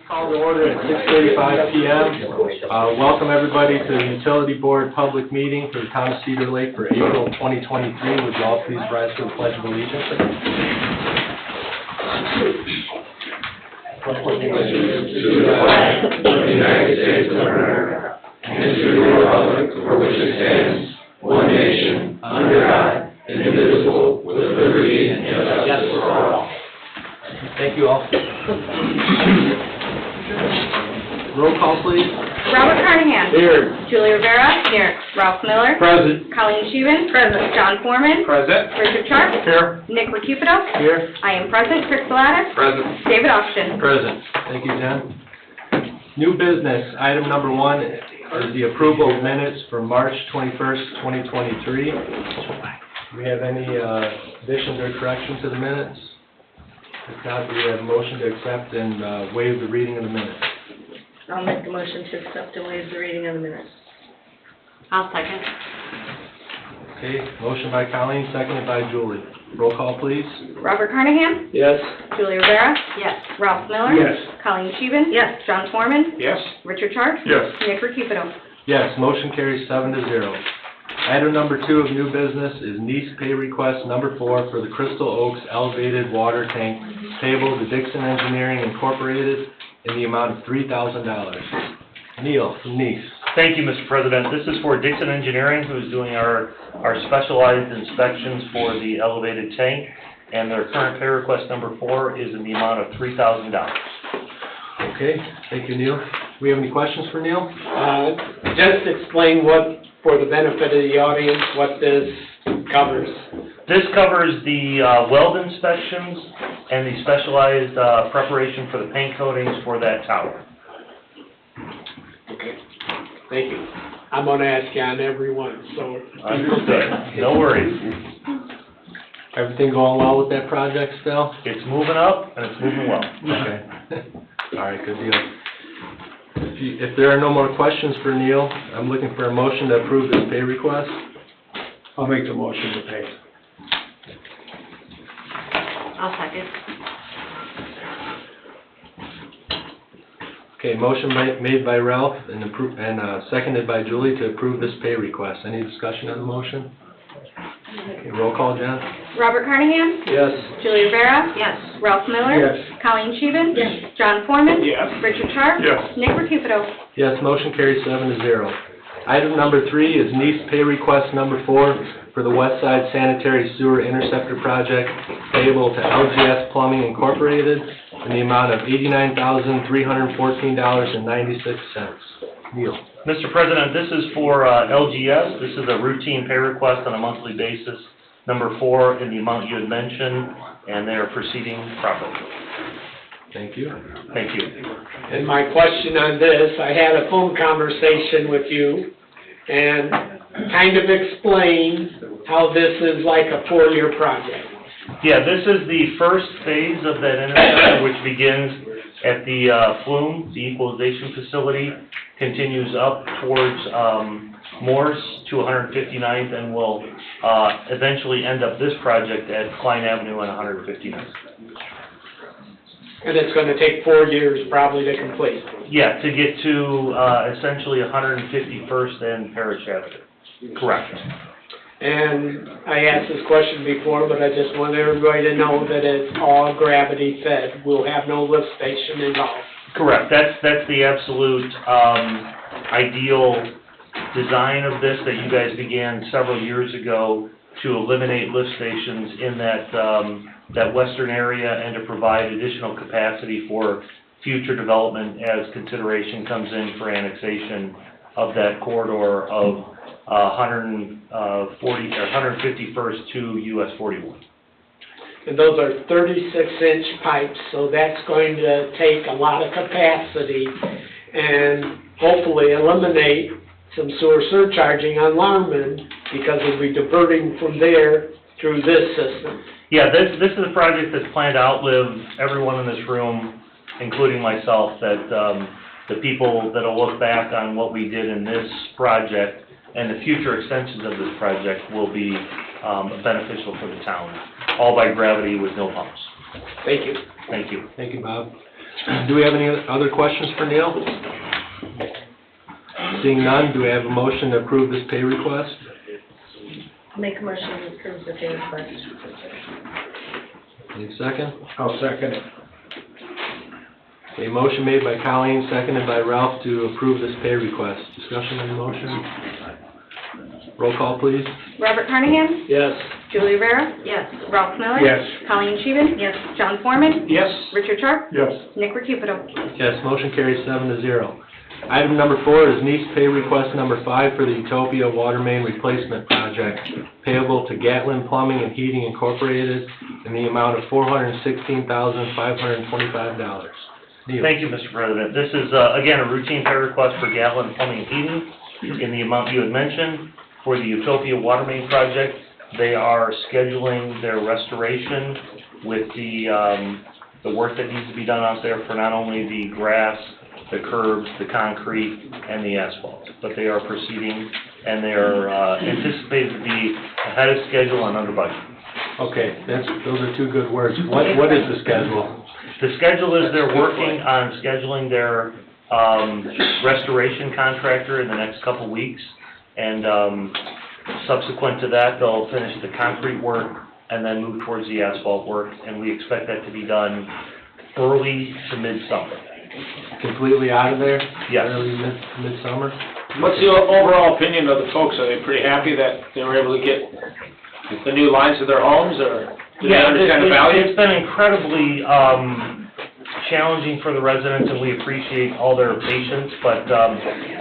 Call to order at 6:35 p.m. Welcome everybody to the Utility Board public meeting for the Town of Cedar Lake for April 2023. Would you all please rise for the Pledge of Allegiance? To the flag of the United States of America and to the republic for which it stands, one nation, under God, indivisible, with liberty and justice for all. Thank you all. Roll call, please. Robert Carnahan. Here. Julie Rivera. Here. Ralph Miller. Present. Colleen Sheehan. Present. John Foreman. Present. Richard Sharp. Here. Nick Recupido. Here. I am present. Chris Galatas. Present. David Austin. Present. Thank you, Jen. New business, item number 1 is the approval of minutes for March 21st, 2023. Do we have any additions or corrections to the minutes? If not, do we have a motion to accept and waive the reading of the minutes? I'll make a motion to accept and waive the reading of the minutes. I'll second. Okay, motion by Colleen, seconded by Julie. Roll call, please. Robert Carnahan. Yes. Julie Rivera. Yes. Ralph Miller. Yes. Colleen Sheehan. Yes. John Foreman. Yes. Richard Sharp. Yes. Nick Recupido. Yes, motion carries 7-0. Item number 2 of new business is NEAS pay request number 4 for the Crystal Oaks elevated water tank payable to Dixon Engineering Incorporated in the amount of $3,000. Neil from NEAS. Thank you, Mr. President. This is for Dixon Engineering, who's doing our specialized inspections for the elevated tank, and their current pay request number 4 is in the amount of $3,000. Okay, thank you, Neil. Do we have any questions for Neil? Just explain what, for the benefit of the audience, what this covers. This covers the weld inspections and the specialized preparation for the paint coatings for that tower. Okay, thank you. I'm going to ask you on every one, so. Understood. No worries. Everything going well with that project still? It's moving up, and it's moving well. Okay. All right, good deal. If there are no more questions for Neil, I'm looking for a motion to approve this pay request. I'll make the motion to pay. I'll second. Okay, motion made by Ralph and seconded by Julie to approve this pay request. Any discussion on the motion? Okay, roll call, Jen. Robert Carnahan. Yes. Julie Rivera. Yes. Ralph Miller. Yes. Colleen Sheehan. Yes. John Foreman. Yes. Richard Sharp. Yes. Nick Recupido. Yes, motion carries 7-0. Item number 3 is NEAS pay request number 4 for the West Side Sanitary Sewer Interceptor Project payable to LGS Plumbing Incorporated in the amount of $89,314.96. Neil. Mr. President, this is for LGS. This is a routine pay request on a monthly basis, number 4 in the amount you had mentioned, and they are proceeding properly. Thank you. Thank you. And my question on this, I had a phone conversation with you and kind of explained how this is like a 4-year project. Yeah, this is the first phase of that interceptor, which begins at the Flume, the equalization facility, continues up towards Morse to 159th, and will eventually end up this project at Klein Avenue and 159th. And it's going to take 4 years probably to complete. Yeah, to get to essentially 151st and Parish Avenue. Correct. And I asked this question before, but I just want everybody to know that it's all gravity fed. We'll have no lift station involved. Correct. That's the absolute ideal design of this that you guys began several years ago to eliminate lift stations in that western area and to provide additional capacity for future development as consideration comes in for annexation of that corridor of 151st to US 41. And those are 36-inch pipes, so that's going to take a lot of capacity and hopefully eliminate some sewer surcharging on Larman because we'll be diverting from there through this system. Yeah, this is a project that's planned to outlive everyone in this room, including myself, that the people that will look back on what we did in this project and the future extensions of this project will be beneficial for the town, all by gravity with no pumps. Thank you. Thank you. Thank you, Bob. Do we have any other questions for Neil? Seeing none, do we have a motion to approve this pay request? Make a motion to approve the pay request. Any second? I'll second it. A motion made by Colleen, seconded by Ralph to approve this pay request. Discussion on the motion? Roll call, please. Robert Carnahan? Yes. Julie Rivera? Yes. Ralph Miller? Yes. Colleen Scheven? Yes. John Foreman? Yes. Richard Sharp? Yes. Nick Recupedo? Yes, motion carries 7-0. Item number 4 is NEAS pay request number 5 for the Utopia Water Main Replacement Project payable to Gatlin Plumbing and Heating Incorporated in the amount of $416,525. Neil. Thank you, Mr. President. This is, again, a routine pay request for Gatlin Plumbing and Heating in the amount you had mentioned. For the Utopia Water Main Project, they are scheduling their restoration with the work that needs to be done out there for not only the grass, the curbs, the concrete, and the asphalt. But they are proceeding, and they are anticipated to be ahead of schedule and under budget. Okay, those are two good words. What is the schedule? The schedule is they're working on scheduling their restoration contractor in the next couple weeks, and subsequent to that, they'll finish the concrete work and then move towards the asphalt work, and we expect that to be done early to mid-summer. Completely out of there? Yes. Early midsummer? What's the overall opinion of the folks? Are they pretty happy that they were able to get the new lines to their homes, or do they understand the value? It's been incredibly challenging for the residents, and we appreciate all their patience, but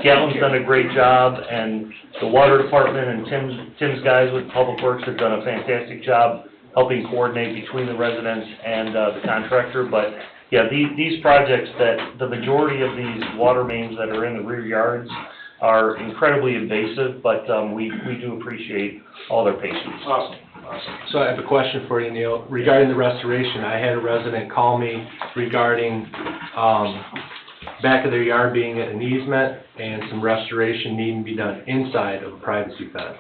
Gatlin's done a great job, and the water department and Tim's guys with Public Works have done a fantastic job helping coordinate between the residents and the contractor. But yeah, these projects, that the majority of these water mains that are in the rear yards are incredibly invasive, but we do appreciate all their patience. Awesome. So I have a question for you, Neil. Regarding the restoration, I had a resident call me regarding back of their yard being an easement and some restoration needing to be done inside of a privacy fence.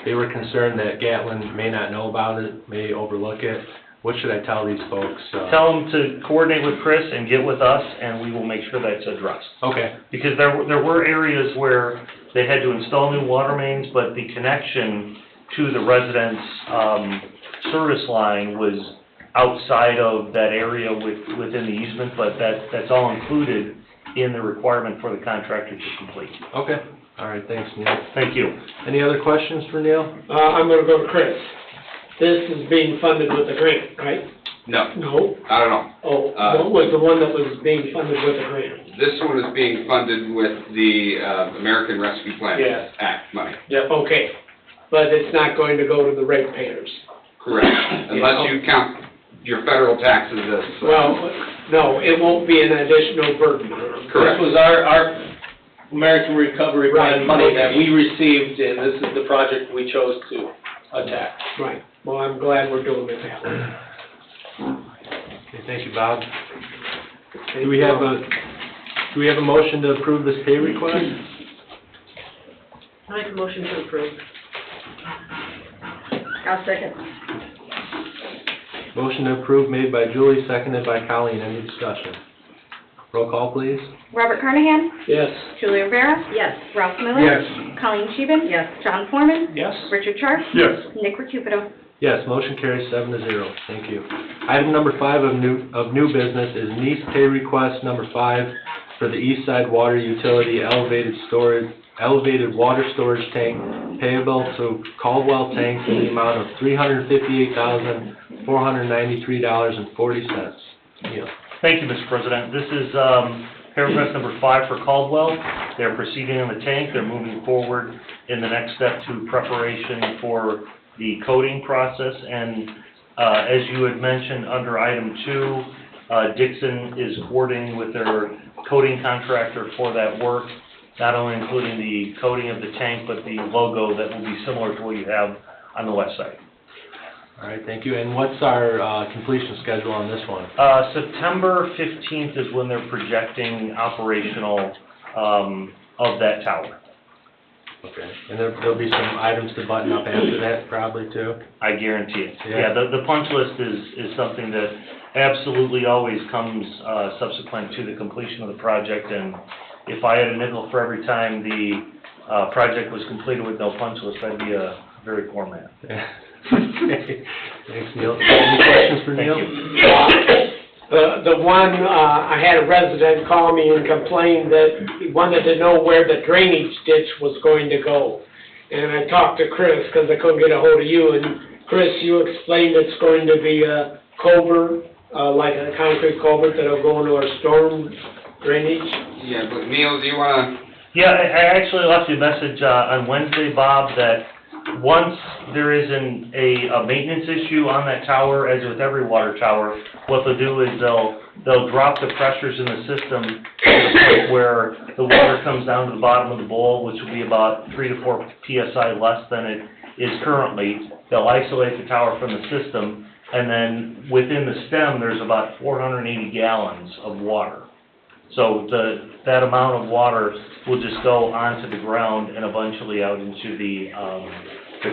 They were concerned that Gatlin may not know about it, may overlook it. What should I tell these folks? Tell them to coordinate with Chris and get with us, and we will make sure that's addressed. Okay. Because there were areas where they had to install new water mains, but the connection to the residents' service line was outside of that area within the easement, but that's all included in the requirement for the contractor to complete. Okay. All right, thanks, Neil. Thank you. Any other questions for Neil? I'm gonna go to Chris. This is being funded with a grant, right? No, No? I don't know. Oh, what was the one that was being funded with a grant? This one is being funded with the American Rescue Plan Yes. Act money. Yep. Okay, but it's not going to go to the ratepayers. Correct. Unless you count your federal taxes as. Well, no, it won't be an additional burden on them. Correct. This was our American Recovery Right. Plan money that we received, and this is the project we chose to attack. Right, well, I'm glad we're doing it that way. Okay, thank you, Bob. Do we have a motion to approve this pay request? I make a motion to approve. I'll second. Motion to approve made by Julie, seconded by Colleen. Any discussion? Roll call, please. Robert Carnahan? Yes. Julie Rivera? Yes. Ralph Miller? Yes. Colleen Scheven? Yes. John Foreman? Yes? Richard Sharp? Yes. Nick Recupedo? Yes, motion carries 7-0. Thank you. Item number 5 of new business is NEAS pay request number 5 for the East Side Water Utility elevated water storage tank payable to Caldwell Tanks in the amount of $358,493.40. Neil. Thank you, Mr. President. This is pay request number 5 for Caldwell. They're proceeding on the tank. They're moving forward in the next step to preparation for the coating process. And as you had mentioned under item 2, Dixon is coordinating with their coating contractor for that work, not only including the coating of the tank, but the logo that will be similar to what you have on the west side. All right, thank you. And what's our completion schedule on this one? September 15th is when they're projecting operational of that tower. Okay, and there'll be some items to button up after that probably too? I guarantee it. Yeah. Yeah, the punch list is something that absolutely always comes subsequent to the completion of the project, and if I had a nickel for every time the project was completed with no punch list, I'd be a very poor man. Yeah. Okay. Thanks, Neil. Any questions for Neil? The one, I had a resident call me and complain that he wanted to know where the drainage ditch was going to go. And I talked to Chris, because I couldn't get a hold of you, and Chris, you explained it's going to be a culvert, like a concrete culvert that'll go into our storm drainage. Yeah, but Neil, do you wanna? Yeah, I actually left you a message on Wednesday, Bob, that once there is a maintenance issue on that tower, as with every water tower, what they'll do is they'll drop the pressures in the system to the point where the water comes down to the bottom of the bowl, which will be about 3 to 4 psi less than it is currently. They'll isolate the tower from the system, and then within the stem, there's about 480 gallons of water. So that amount of water will just go onto the ground and eventually out into the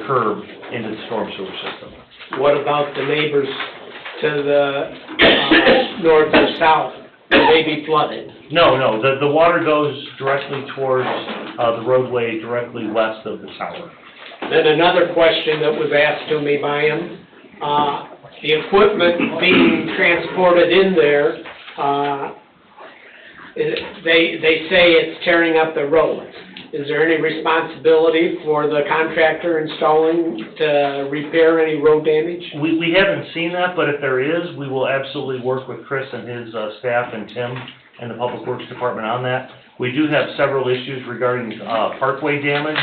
curb into the storm sewer system. What about the neighbors to the north or south? Will they be flooded? No, the water goes directly towards the roadway directly west of the tower. Then another question that was asked to me by him, the equipment being transported in there, they say it's tearing up the roads. Is there any responsibility for the contractor installing to repair any road damage? We haven't seen that, but if there is, we will absolutely work with Chris and his staff and Tim and the Public Works Department on that. We do have several issues regarding parkway damage,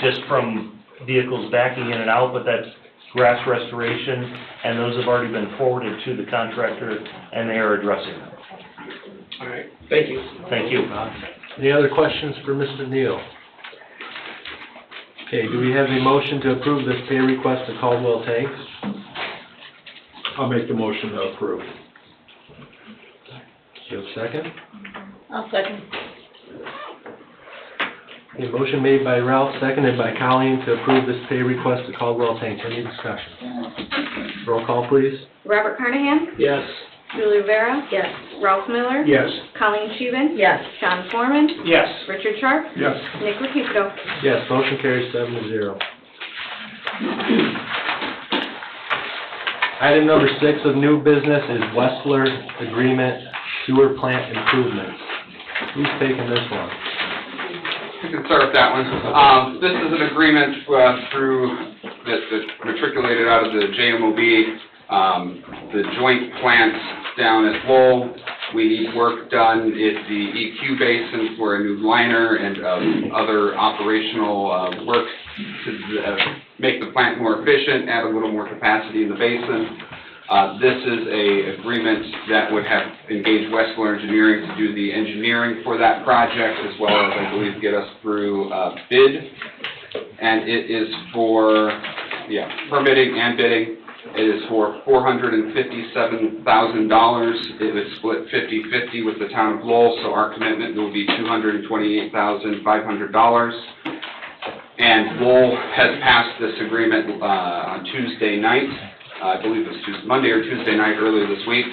just from vehicles backing in and out, but that's grass restoration, and those have already been forwarded to the contractor, and they are addressing them. All right, thank you. Thank you. Any other questions for Mr. Neal? Okay, do we have a motion to approve this pay request to Caldwell Tanks? I'll make the motion to approve. Do you have a second? I'll second. A motion made by Ralph, seconded by Colleen to approve this pay request to Caldwell Tanks. Any discussion? Roll call, please. Robert Carnahan? Yes. Julie Rivera? Yes. Ralph Miller? Yes. Colleen Scheven? Yes. Sean Foreman? Yes. Richard Sharp? Yes. Nick Rapisto? Yes, motion carries 7-0. Item number 6 of new business is Westler Agreement Sewer Plant Improvements. Who's taking this one? I can start with that one. This is an agreement that's matriculated out of the JMOB, the joint plants down at Lowell. We need work done at the EQ basin for a new liner and other operational work to make the plant more efficient, add a little more capacity in the basin. This is an agreement that would have engaged Westler Engineering to do the engineering for that project, as well as, I believe, get us through bid. And it is for, permitting and bidding. It is for $457,000. It was split 50-50 with the town of Lowell, so our commitment will be $228,500. And Lowell has passed this agreement on Tuesday night. I believe it was Monday or Tuesday night earlier this week,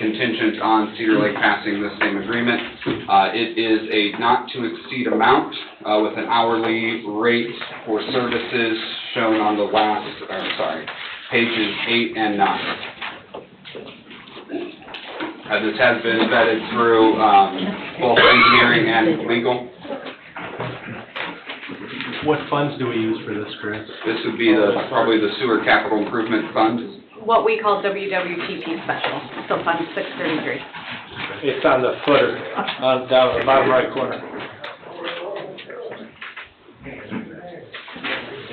contingent on Cedar Lake passing the same agreement. It is a not-to-exceed amount with an hourly rate for services shown on the pages 8 and 9. This has been vetted through both engineering and legal. What funds do we use for this, Chris? This would be probably the Sewer Capital Improvement Fund. What we call WWTP Special, so Fund 633. It's on the footer, down at the bottom right corner.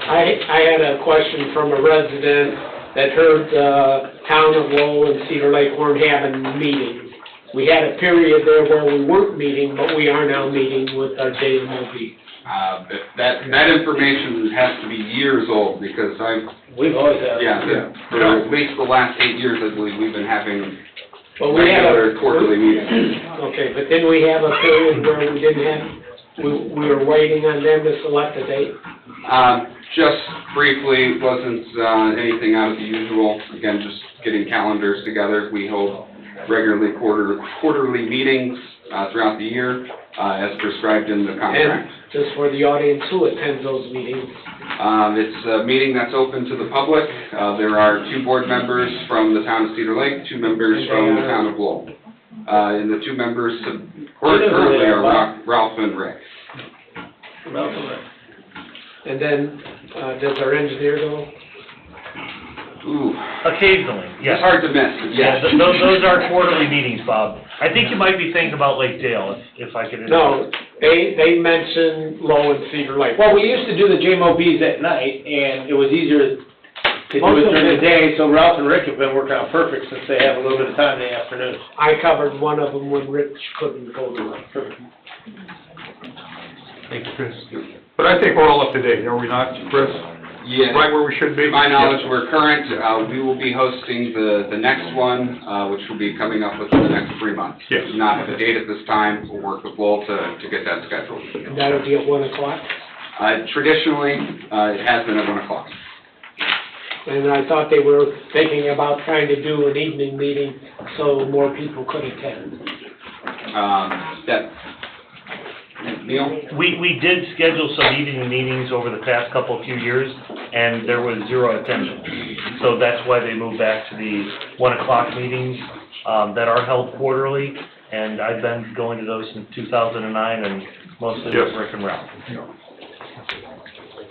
I had a question from a resident that heard the town of Lowell and Cedar Lake weren't having meetings. We had a period there where we weren't meeting, but we are now meeting with our JMOB. That information has to be years old, because We've always had. for at least the last 8 years, I believe, we've been having But we had regular quarterly meetings. Okay, but then we have a period where we didn't have, we were waiting on them to select a date. Just briefly, wasn't anything out of the usual. Again, just getting calendars together. We hold regularly quarterly meetings throughout the year, as prescribed in the contract. And just for the audience, who attends those meetings? It's a meeting that's open to the public. There are 2 board members from the town of Cedar Lake, 2 members from the town of Lowell. And the 2 members currently are Ralph and Rick. And then, does our engineer go? Ooh, Occasionally, yes. it's hard to miss, Yeah, yes. those are quarterly meetings, Bob. I think you might be thinking about Lake Dale, if I could. No, they mentioned Low and Cedar Lake. Well, we used to do the JMOBs at night, and it was easier to do it during the day, so Ralph and Rick have been working out perfect since they have a little bit of time in the afternoon. I covered one of them when Rich couldn't go to it. Thank you, Chris. But I think we're all up to date, are we not, Chris? Yes. Right where we should be? To my knowledge, we're current. We will be hosting the next one, which will be coming up within the next 3 months. Yes. We do not have a date at this time. We'll work with Lowell to get that scheduled. And that'll be at 1 o'clock. Traditionally, it has been at 1 o'clock. And I thought they were thinking about trying to do an evening meeting so more people could attend. Neil? We did schedule some evening meetings over the past few years, and there was 0 attendance. So that's why they moved back to the 1 o'clock meetings that are held quarterly, and I've been going to those since 2009, and mostly with Rick and Ralph.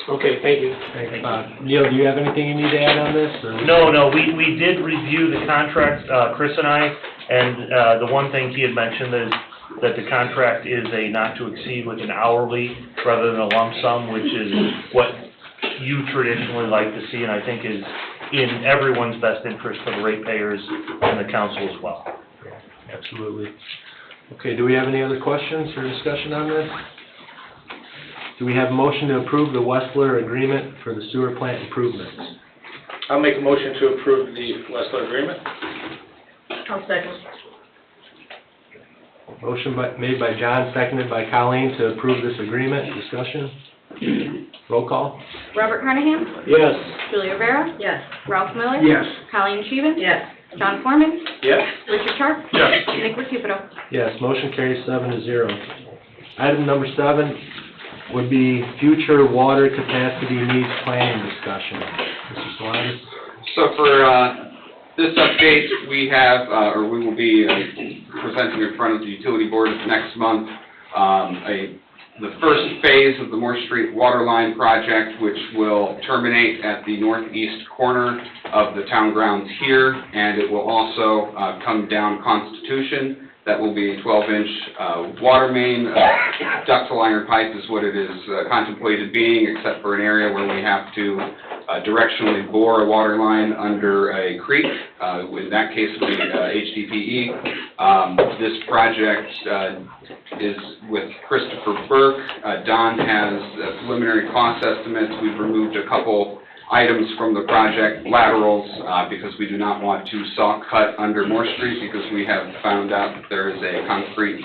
Okay, thank you. Thanks, Bob. Neil, do you have anything you need to add on this? Or? No, we did review the contract, Chris and I, and the one thing he had mentioned is that the contract is a not to exceed with an hourly rather than a lump sum, which is what you traditionally like to see, and I think is in everyone's best interest for the ratepayers and the council as well. Absolutely. Okay, do we have any other questions or discussion on this? Do we have a motion to approve the Westler agreement for the sewer plant improvements? I'll make a motion to approve the Westler agreement. I'll second. Motion made by John, seconded by Colleen to approve this agreement. Discussion? Roll call? Robert Carnahan? Yes. Julia Rivera? Yes. Ralph Miller? Yes. Colleen Scheven? Yes. John Foreman? Yes. Richard Sharp? Yes. Nick Recupero? Yes, motion carries 7-0. Item number 7 would be future water capacity needs planning discussion. Mr. Salamis? So for this update, we have, or we will be presenting in front of the utility board next month, the first phase of the Moore Street water line project, which will terminate at the northeast corner of the town grounds here, and it will also come down Constitution. That will be a 12-inch water main. Ductile iron pipe is what it is contemplated being, except for an area where we have to directionally bore a water line under a creek. In that case, it would be HDPE. This project is with Christopher Burke. Don has preliminary cost estimates. We've removed a couple items from the project, laterals, because we do not want to saw cut under Moore Street, because we have found out that there is a concrete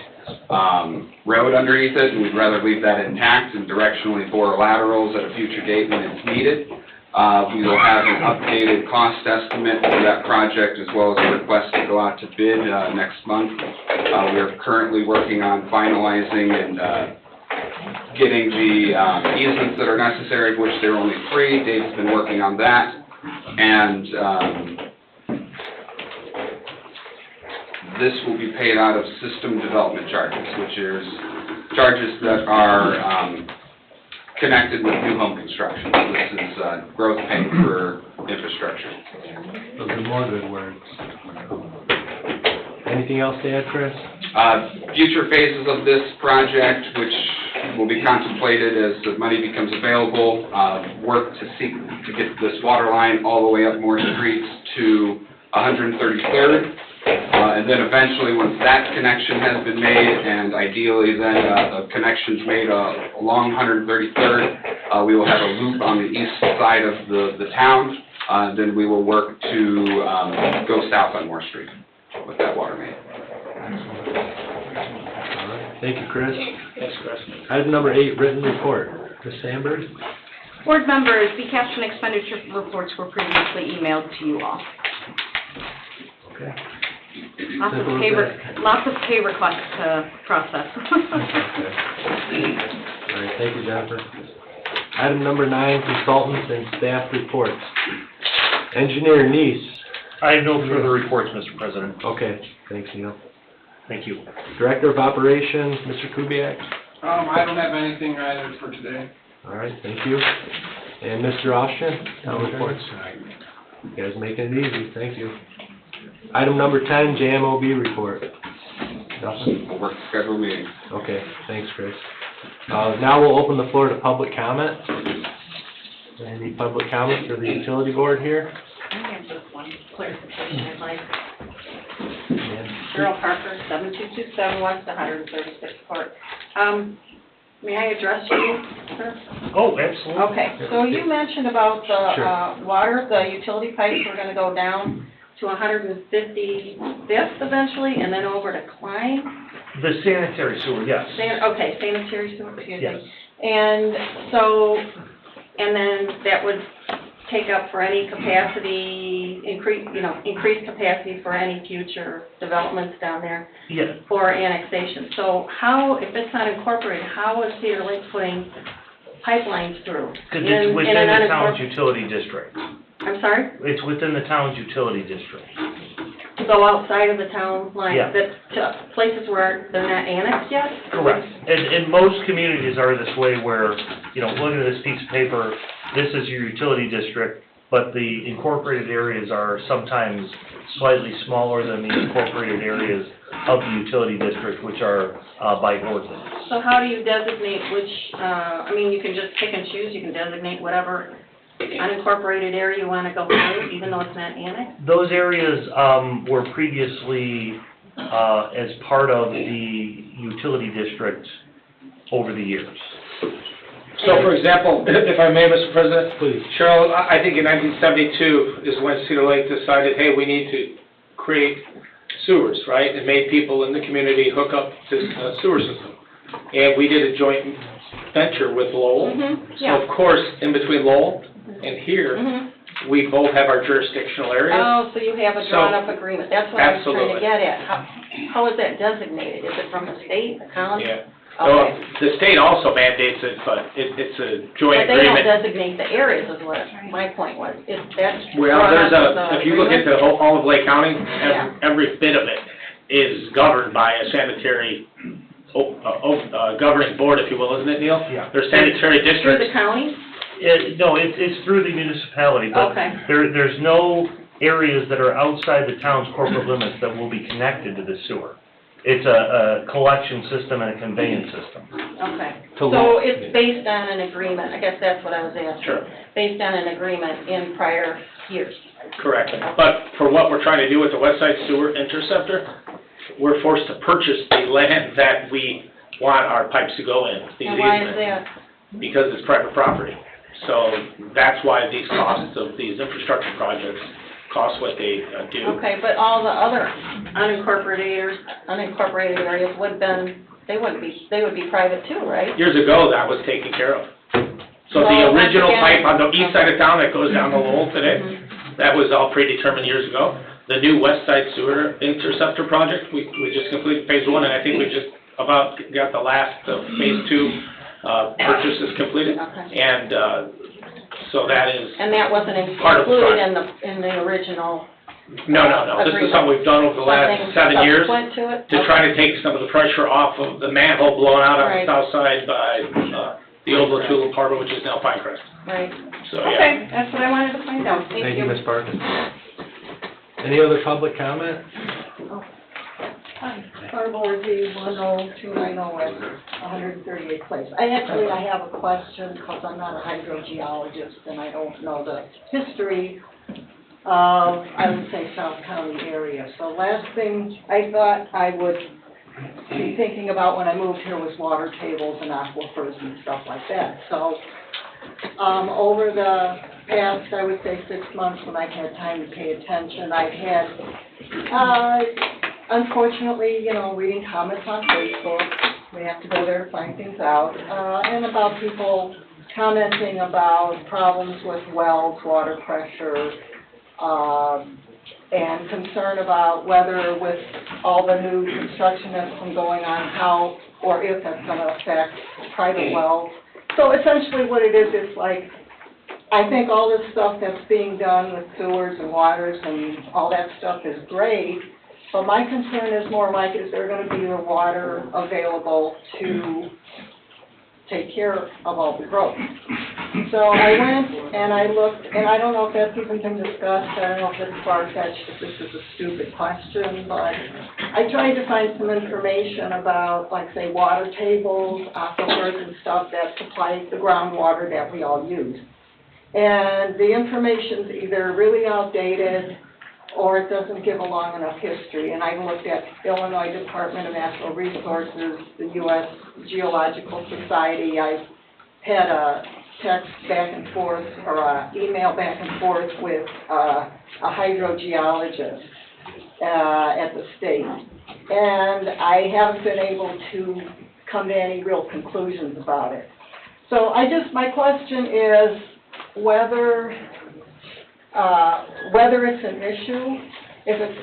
road underneath it, and we'd rather leave that intact and directionally bore laterals at a future date when it's needed. We will have an updated cost estimate for that project, as well as a request to go out to bid next month. We are currently working on finalizing and getting the easements that are necessary, of which there are only 3. Dave's been working on that. And this will be paid out of system development charges, which is charges that are connected with new home construction. This is growth pay for infrastructure. Those are more good words. Anything else to add, Chris? Future phases of this project, which will be contemplated as the money becomes available, work to get this water line all the way up Moore Street to 133rd. And then eventually, once that connection has been made, and ideally then the connection's made along 133rd, we will have a loop on the east side of the town. Then we will work to go south on Moore Street with that water main. Thank you, Chris. Thanks, Chris. Item number 8, written report. Ms. Sandberg? Board members, the cash and expenditure reports were previously emailed to you all. Okay. Lots Simple of as pay, that. lots of pay requests to process. All right, thank you, Jennifer. Item number 9, consultants and staff reports. Engineer Neese. I have no further reports, Mr. President. Okay, thanks, Neil. Thank you. Director of Operations, Mr. Kubiak. I don't have anything either for today. All right, thank you. And Mr. Austin, town reports. You guys making it easy, thank you. Item number 10, JMOB report. Nothing? Over scheduled meeting. Okay, thanks, Chris. Now we'll open the floor to public comment. Any public comment for the utility board here? I have just one clarification I'd like. Yeah. Cheryl Parker, 7227 West 136th Court. May I address you, sir? Oh, absolutely. Okay, so you mentioned about Sure. the water, the utility pipes were gonna go down to 155th eventually, and then over to Klein? The sanitary sewer, yes. Okay, sanitary sewer, excuse Yes. me. And so, and then that would take up for any capacity, increased capacity for any future developments down there Yes. for annexation. So how, if it's not incorporated, how is Cedar Lake putting pipelines through? Because in it's within an the town's unincorporated- utility district. I'm sorry? It's within the town's utility district. To go outside of the town line, Yeah. to places where they're not annexed yet? Correct. And most communities are this way where, looking at this piece of paper, this is your utility district, but the incorporated areas are sometimes slightly smaller than the incorporated areas of the utility district, which are by ordinance. So how do you designate which, you can just pick and choose, you can designate whatever unincorporated area you want to go through, even though it's not annexed? Those areas were previously as part of the utility district over the years. So, for example, if I may, Mr. President? Please. Cheryl, I think in 1972 is when Cedar Lake decided, hey, we need to create sewers, right? And made people in the community hook up to sewer system. And we did a joint venture with Lowell. Yeah. So, of course, in between Lowell and here, we both have our jurisdictional areas. Oh, so you have a drawn-up agreement, that's what I was trying to Absolutely. get at. How is that designated? Is it from the state, the county? Yeah. Okay. So the state also mandates it, but it's a joint But they don't agreement. designate the areas is what my point was. If that's Well, drawn there's up as if you look at agreement? the whole, all of Lake County, Yeah. every bit of it is governed by a sanitary, governing board, if you will, isn't it, Neil? Yeah. There's sanitary Through districts. the county? No, it's through the municipality, but Okay. there's no areas that are outside the town's corporate limits that will be connected to the sewer. It's a collection system and a conveyance system. Okay. To So law. it's based on an agreement, I guess that's what I was asking. Sure. Based on an agreement in prior years. Correct. But for what we're trying to do with the West Side Sewer Interceptor, we're forced to purchase the land that we want our pipes to go in, these And why is easements, that? because it's private property. So that's why these costs of these infrastructure projects cost what they do. Okay, but all the other unincorporated areas would be private too, right? Years ago, that was taken care of. So Well, the once original again- pipe on the east side of town that goes down the Lowell today, Mhm. that was all predetermined years ago. The new West Side Sewer Interceptor project, we just completed phase 1, and I think we just about got the last phase 2 purchases completed. Okay. And so that is, And that wasn't Part of the included in the original no, this is something we've done over the last something 7 years subsequent to it? to try to take some of the pressure off of the manhole blown out on the Right. south side by the old Latula Harbor, which is now Pinecrest. Right. So, yeah. Okay, that's what I wanted to find out. Thank you, Ms. Parker. Any other public comment? Hi, Carmel Z, 10290 West, 138th Place. I have a question, because I'm not a hydrogeologist, and I don't know the history of, I would say, South County area. So last thing I thought I would be thinking about when I moved here was water tables and aquifers and stuff like that. So, over the past, I would say 6 months, when I've had time to pay attention, I've had, unfortunately, reading comments on Facebook We have to go there to find things out, and about people commenting about problems with wells, water pressure, and concern about whether with all the new construction that's been going on, how or if that's gonna affect private wells. So essentially what it is like, I think all this stuff that's being done with sewers and waters and all that stuff is great, but my concern is more like, is there gonna be the water available to take care of all the growth? So I went and I looked, and I don't know if that's even been discussed, I don't know if it's far-fetched, if this is a stupid question, but I tried to find some information about, like, say, water tables, aquifers and stuff that supply the groundwater that we all use. And the information's either really outdated or it doesn't give a long enough history. And I looked at Illinois Department of Natural Resources, the U.S. Geological Society. I had a text back and forth, or a email back and forth with a hydrogeologist at the state. And I haven't been able to come to any real conclusions about it. So my question is whether it's an issue, if it's,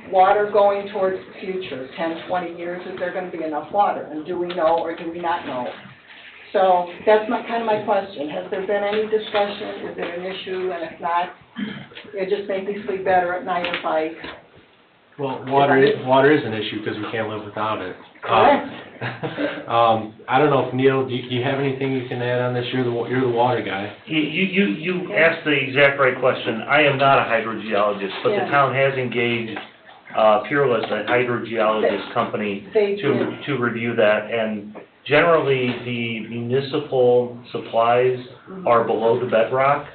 water going towards the future, 10, 20 years, is there going to be enough water? And do we know or do we not know? So that's kind of my question. Has there been any discussion? Is it an issue? And if not, it just makes me sleep better at night if I... Well, water is an issue because we can't live without it. Correct. I don't know if, Neil, do you have anything you can add on this? You're the water guy. You asked the exact right question. I am not a hydrogeologist, but the town has engaged Peerless, a hydrogeologist company, to review that. And generally, the municipal supplies are below the bedrock.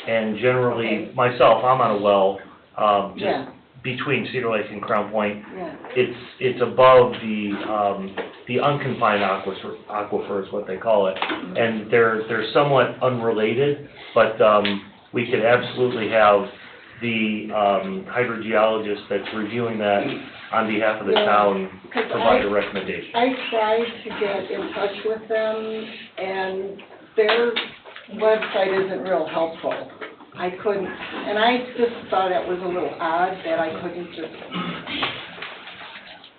And generally, myself, I'm on a well, between Cedar Lake and Crown Point. It's above the unconfined aquifer is what they call it. And they're somewhat unrelated, but we could absolutely have the hydrogeologist that's reviewing that on behalf of the town provide a recommendation. I tried to get in touch with them, and their website isn't real helpful. I couldn't, and I just thought it was a little odd that I couldn't just,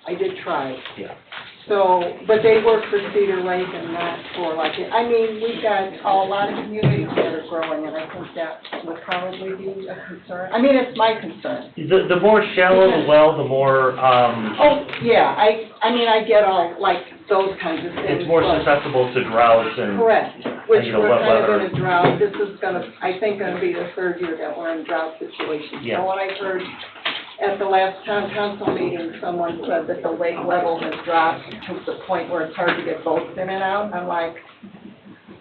I did try. Yeah. So, but they work for Cedar Lake and not for we've got a lot of communities that are growing, and I think that would probably be a concern. I mean, it's my concern. The more shallow the well, the more, Oh, yeah, I get all, those kinds of things. it's more susceptible to droughts and... Correct, which we're wet kind weather. of in a drought. This is I think gonna be the third year that we're in drought situation. Yeah. So what I heard at the last town council meeting, someone said that the lake level has dropped to the point where it's hard to get boats in and out. I'm like,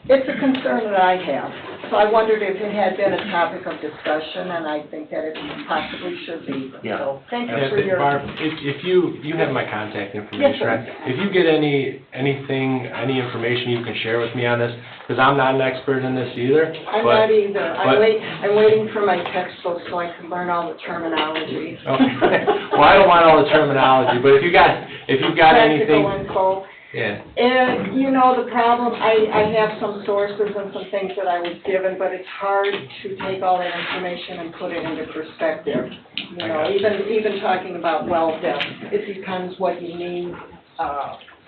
it's a concern that I have. So I wondered if it had been a topic of discussion, and I think that it possibly should be. Yeah. So thank you Yeah, for your... Barb, if you have my contact information, Yes, sir. right? If you get any information you can share with me on this, because I'm not an expert in this either. I'm not either. I'm waiting for my textbook so I can learn all the terminology. Okay. Well, I don't want all the terminology, but if you've got anything... Practical info. Yeah. And, the problem, I have some sources and some things that I was given, but it's hard to take all that information and put it into perspective. Even talking about well depth, it depends what you need,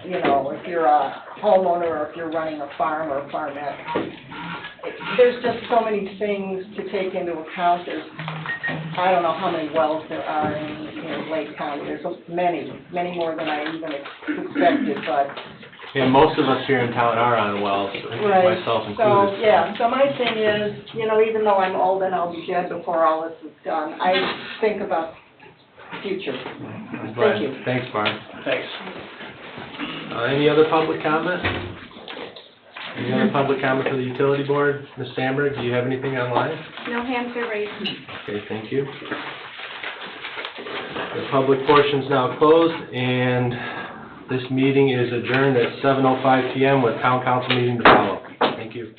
if you're a homeowner or if you're running a farm or a farmette. There's just so many things to take into account. I don't know how many wells there are in Lake County. There's many more than I even expected, but... Yeah, most of us here in town are on wells, Right. myself included. So my thing is, even though I'm old and I'll be dead before all this is done, I think about the future. I'm glad. Thank you. Thanks, Barb. Thanks. Any other public comment? Any other public comment for the utility board? Ms. Sandberg, do you have anything online? No hands are raised. Okay, thank you. The public portion's now closed, and this meeting is adjourned at 7:05 PM with town council meeting to follow. Thank you.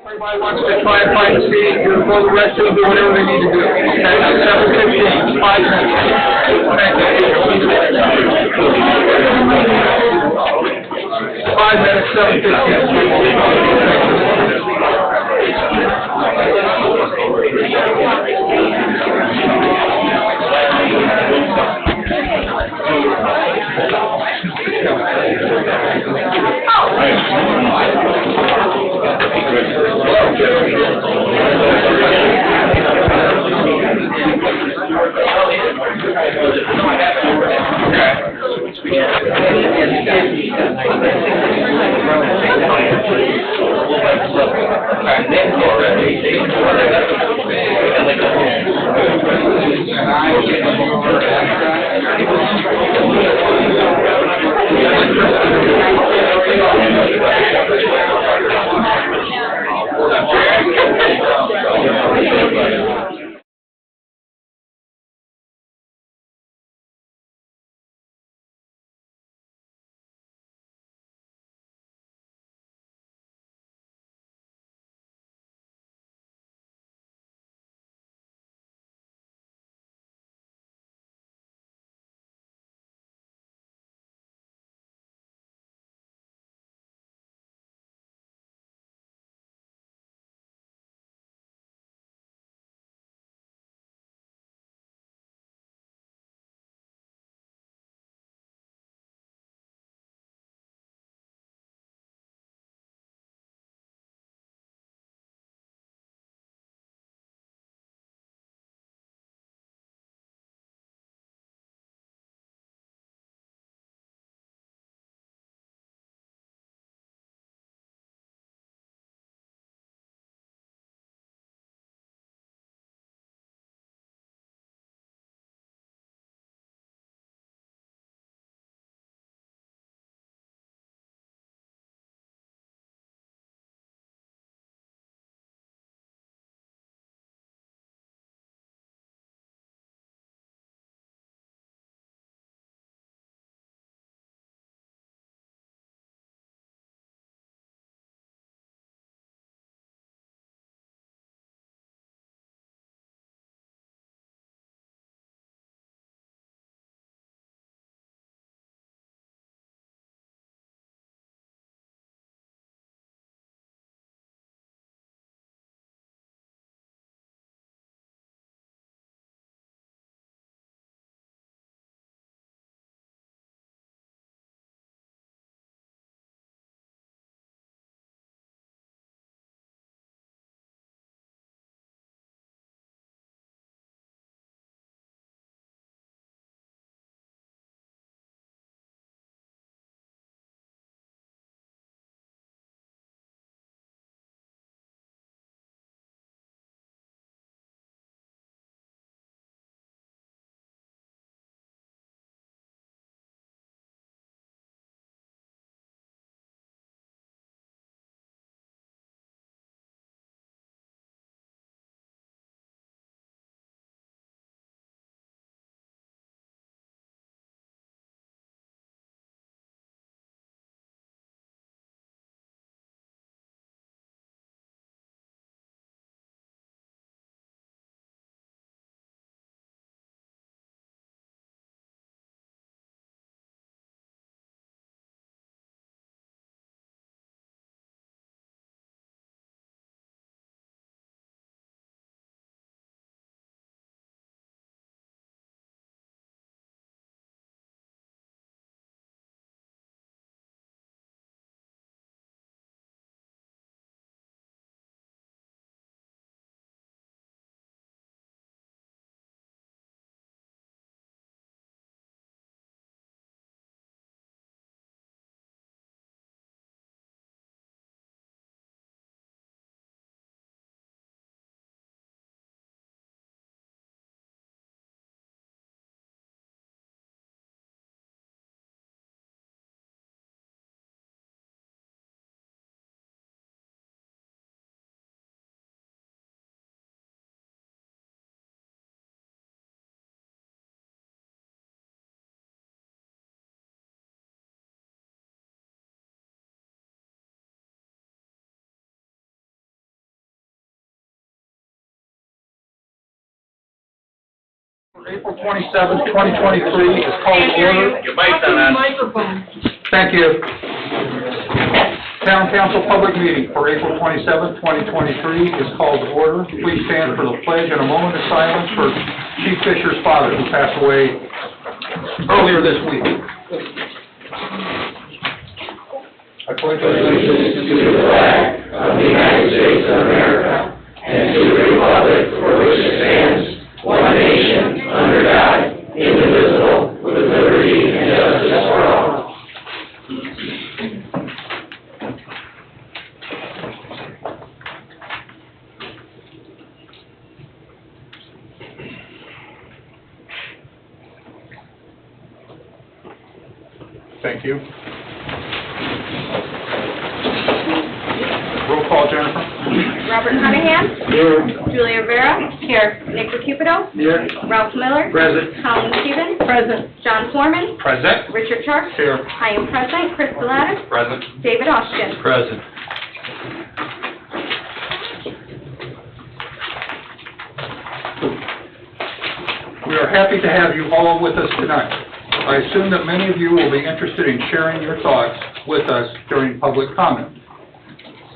Everybody wants to try and find a seat, you'll go the rest of them, do whatever they need to do. Okay, 7:15, 5 minutes. Thank you. 5 minutes, 7:15. April 27th, 2023 is called to order. Your mic's on. Thank you. Town Council public meeting for April 27th, 2023 is called to order. Please stand for the pledge and a moment of silence for Chief Fisher's father, who passed away earlier this week. I pledge allegiance To the flag of the United States of America and to the republic for which it stands, one nation, under God, indivisible, with liberty and justice for all. Thank you. Roll call, Jennifer. Robert Cunningham. Here. Julia Rivera. Here. Nick Cupido. Here. Ralph Miller. Present. Colleen Stevens. Present. John Foreman. Present. Richard Sharp. Here. I am present. Chris Galatas. Present. David Austin. Present. We are happy to have you all with us tonight. I assume that many of you will be interested in sharing your thoughts with us during public comment.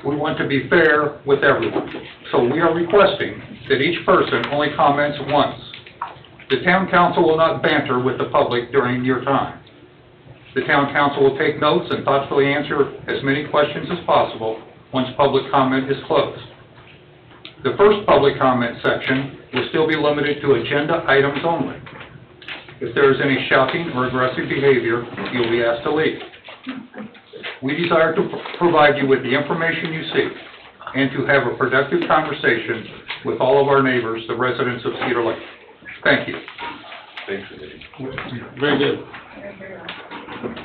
We want to be fair with everyone, so we are requesting that each person only comments once. The town council will not banter with the public during your time. The town council will take notes and thoughtfully answer as many questions as possible once public comment is closed. The first public comment section will still be limited to agenda items only. If there is any shouting or aggressive behavior, you'll be asked to leave. We desire to provide you with the information you seek and to have a productive conversation with all of our neighbors, the residents of Cedar Lake. Thank you. Very good.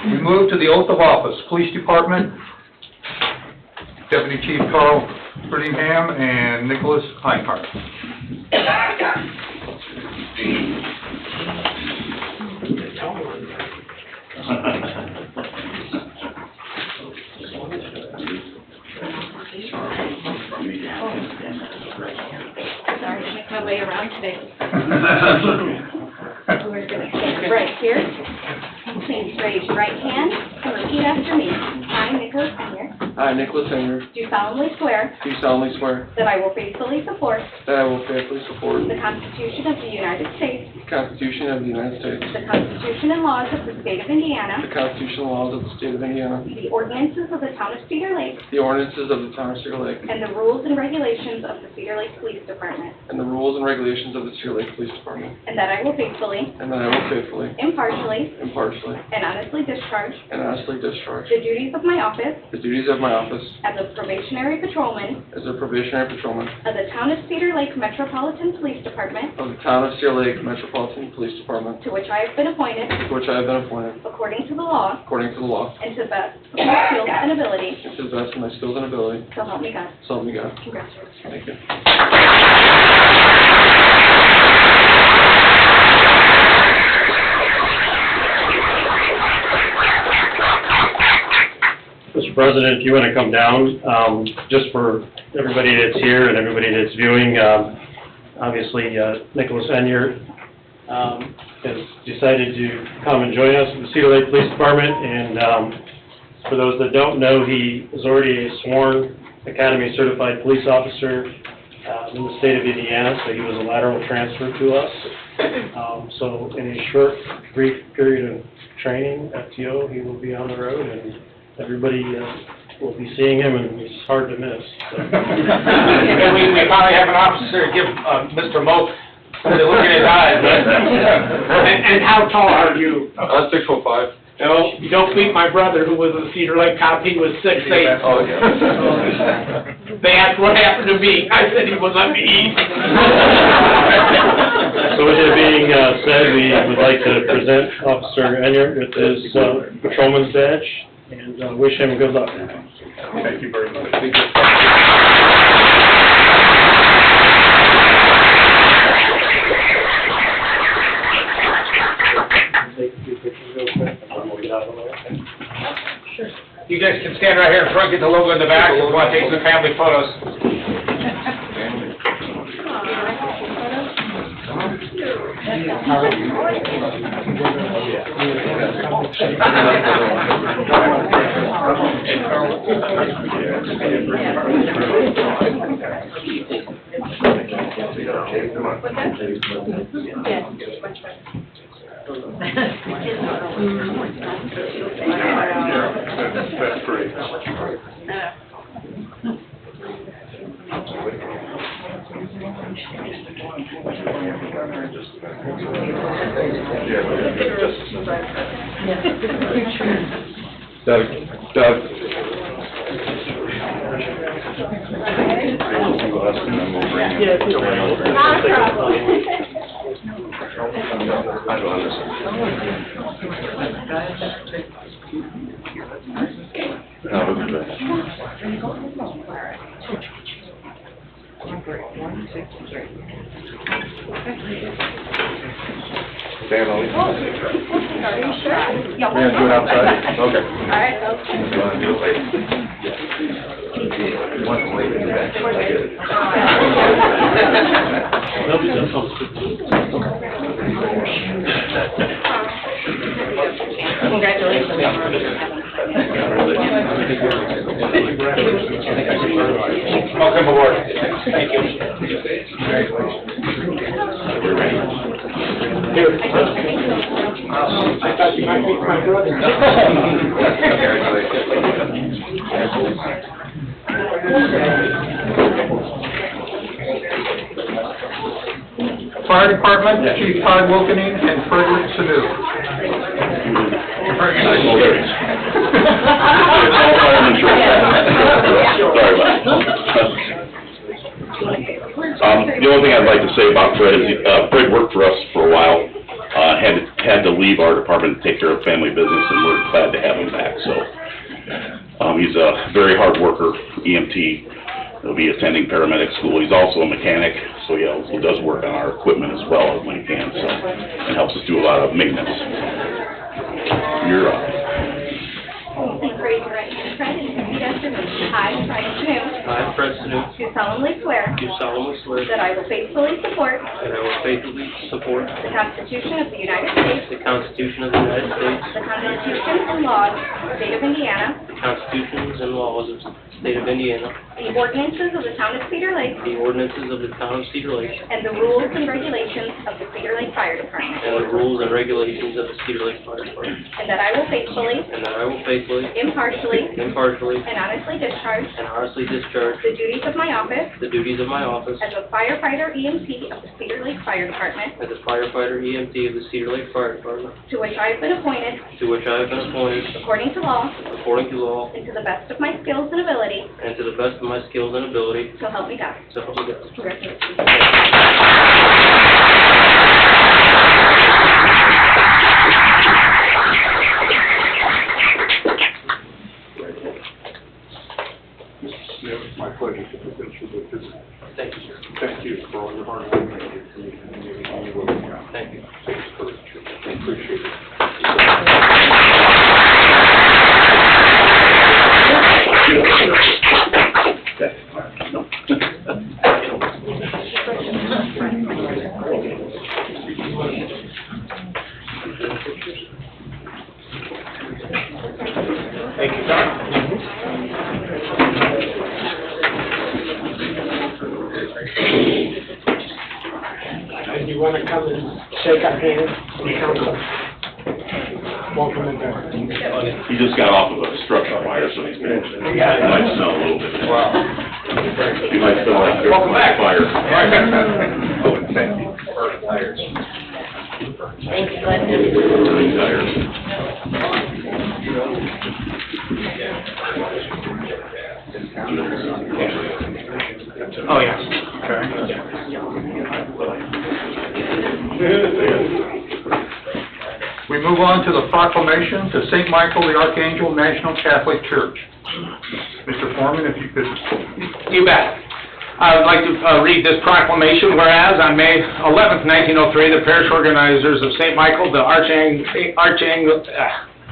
We move to the oath of office. Police Department, Deputy Chief Carl Brittingham and Nicholas Einhardt. Sorry to make my way around today. We're going to stand right here. Please raise your right hand and repeat after me. I, Nicholas Senior, I, Nicholas Senior, do solemnly swear do solemnly swear that I will faithfully support that I will faithfully support the Constitution of the United States, the Constitution of the United States, the Constitution and laws of the State of Indiana, the Constitution and laws of the State of Indiana, the ordinances of the Town of Cedar Lake, the ordinances of the Town of Cedar Lake, and the rules and regulations of the Cedar Lake Police Department, and the rules and regulations of the Cedar Lake Police Department, and that I will faithfully, and that I will faithfully, impartially, impartially, and honestly discharge and honestly discharge the duties of my office the duties of my office as a probationary patrolman as a probationary patrolman of the Town of Cedar Lake Metropolitan Police Department, of the Town of Cedar Lake Metropolitan Police Department, to which I have been appointed to which I have been appointed according to the law according to the law, and to the best of my skills and ability, and to the best of my skills and ability, so help me God. so help me God. Congratulations. Thank you. Mr. President, if you want to come down, just for everybody that's here and everybody that's viewing, obviously Nicholas Senior has decided to come and join us in the Cedar Lake Police Department, and for those that don't know, he is already a sworn Academy certified police officer in the state of Indiana, so he was a lateral transfer to us. So in a short, brief period of training, FTO, he will be on the road, and everybody will be seeing him, and he's hard to miss. So. And we finally have an officer to give Mr. Moak something to look in his eyes. And how tall are you? 6'5". No, you don't meet my brother who was a Cedar Lake cop, he was 6'8". Oh, yeah. They asked what happened to me, I said he was let me eat. So with it being said, we would like to present Officer Enyart with his patrolman's badge, and wish him good luck. Thank you very much. Thank you. Take a few pictures real quick, and then we'll get out of the way. You guys can stand right here in front, get the logo in the back, if you want to take some family photos. That's great. Doug. Stand on it. Are you sure? Yeah. We're gonna do it outside? Okay. All right, okay. You wanna do it later? You want to wait in the back? Welcome aboard. Thank you. Here. I thought you might meet my brother. Fire Department, Chief Todd Wilkening and Frederick Sanu. Sorry about it. The only thing I'd like to say about Fred is, Fred worked for us for a while, had to leave our department to take care of family business, and we're glad to have him back, so. He's a very hard worker, EMT. He'll be attending paramedic school. He's also a mechanic, so he does work on our equipment as well when he can, so, and helps us do a lot of maintenance. You're up. Please raise your right hand, Fred, and repeat after me. I, Fred Sanu, I, Fred Sanu, do solemnly swear do solemnly swear that I will faithfully support that I will faithfully support the Constitution of the United States, the Constitution of the United States, the Constitution and laws of the state of Indiana, the constitutions and laws of the state of Indiana, the ordinances of the town of Cedar Lake, the ordinances of the town of Cedar Lake, and the rules and regulations of the Cedar Lake Fire Department, and the rules and regulations of the Cedar Lake Fire Department, and that I will faithfully, and that I will faithfully, impartially, impartially, and honestly discharge and honestly discharge the duties of my office the duties of my office as a firefighter EMT of the Cedar Lake Fire Department, as a firefighter EMT of the Cedar Lake Fire Department, to which I have been appointed to which I have been appointed according to law according to law and to the best of my skills and ability, and to the best of my skills and ability, so help me God. so help me God. Congratulations. My pleasure to present you with this. Thank you, sir. Thank you for all your hard work and your community. Thank you. Appreciate it. Thank you, Doc. And you want to come and shake our hands, council? Welcome aboard. He just got off of a structure fire, so he's been, he might smell a little bit. Wow. He might smell like there's Welcome back. fire. Oh, and thank you. Tires. Thanks, Glenn. Burning tires. Oh, yes. We move on to the proclamation to St. Michael the Archangel National Catholic Church. Mr. Foreman, if you could. You bet. I would like to read this proclamation, whereas on May 11th, 1903, the parish organizers of St. Michael, the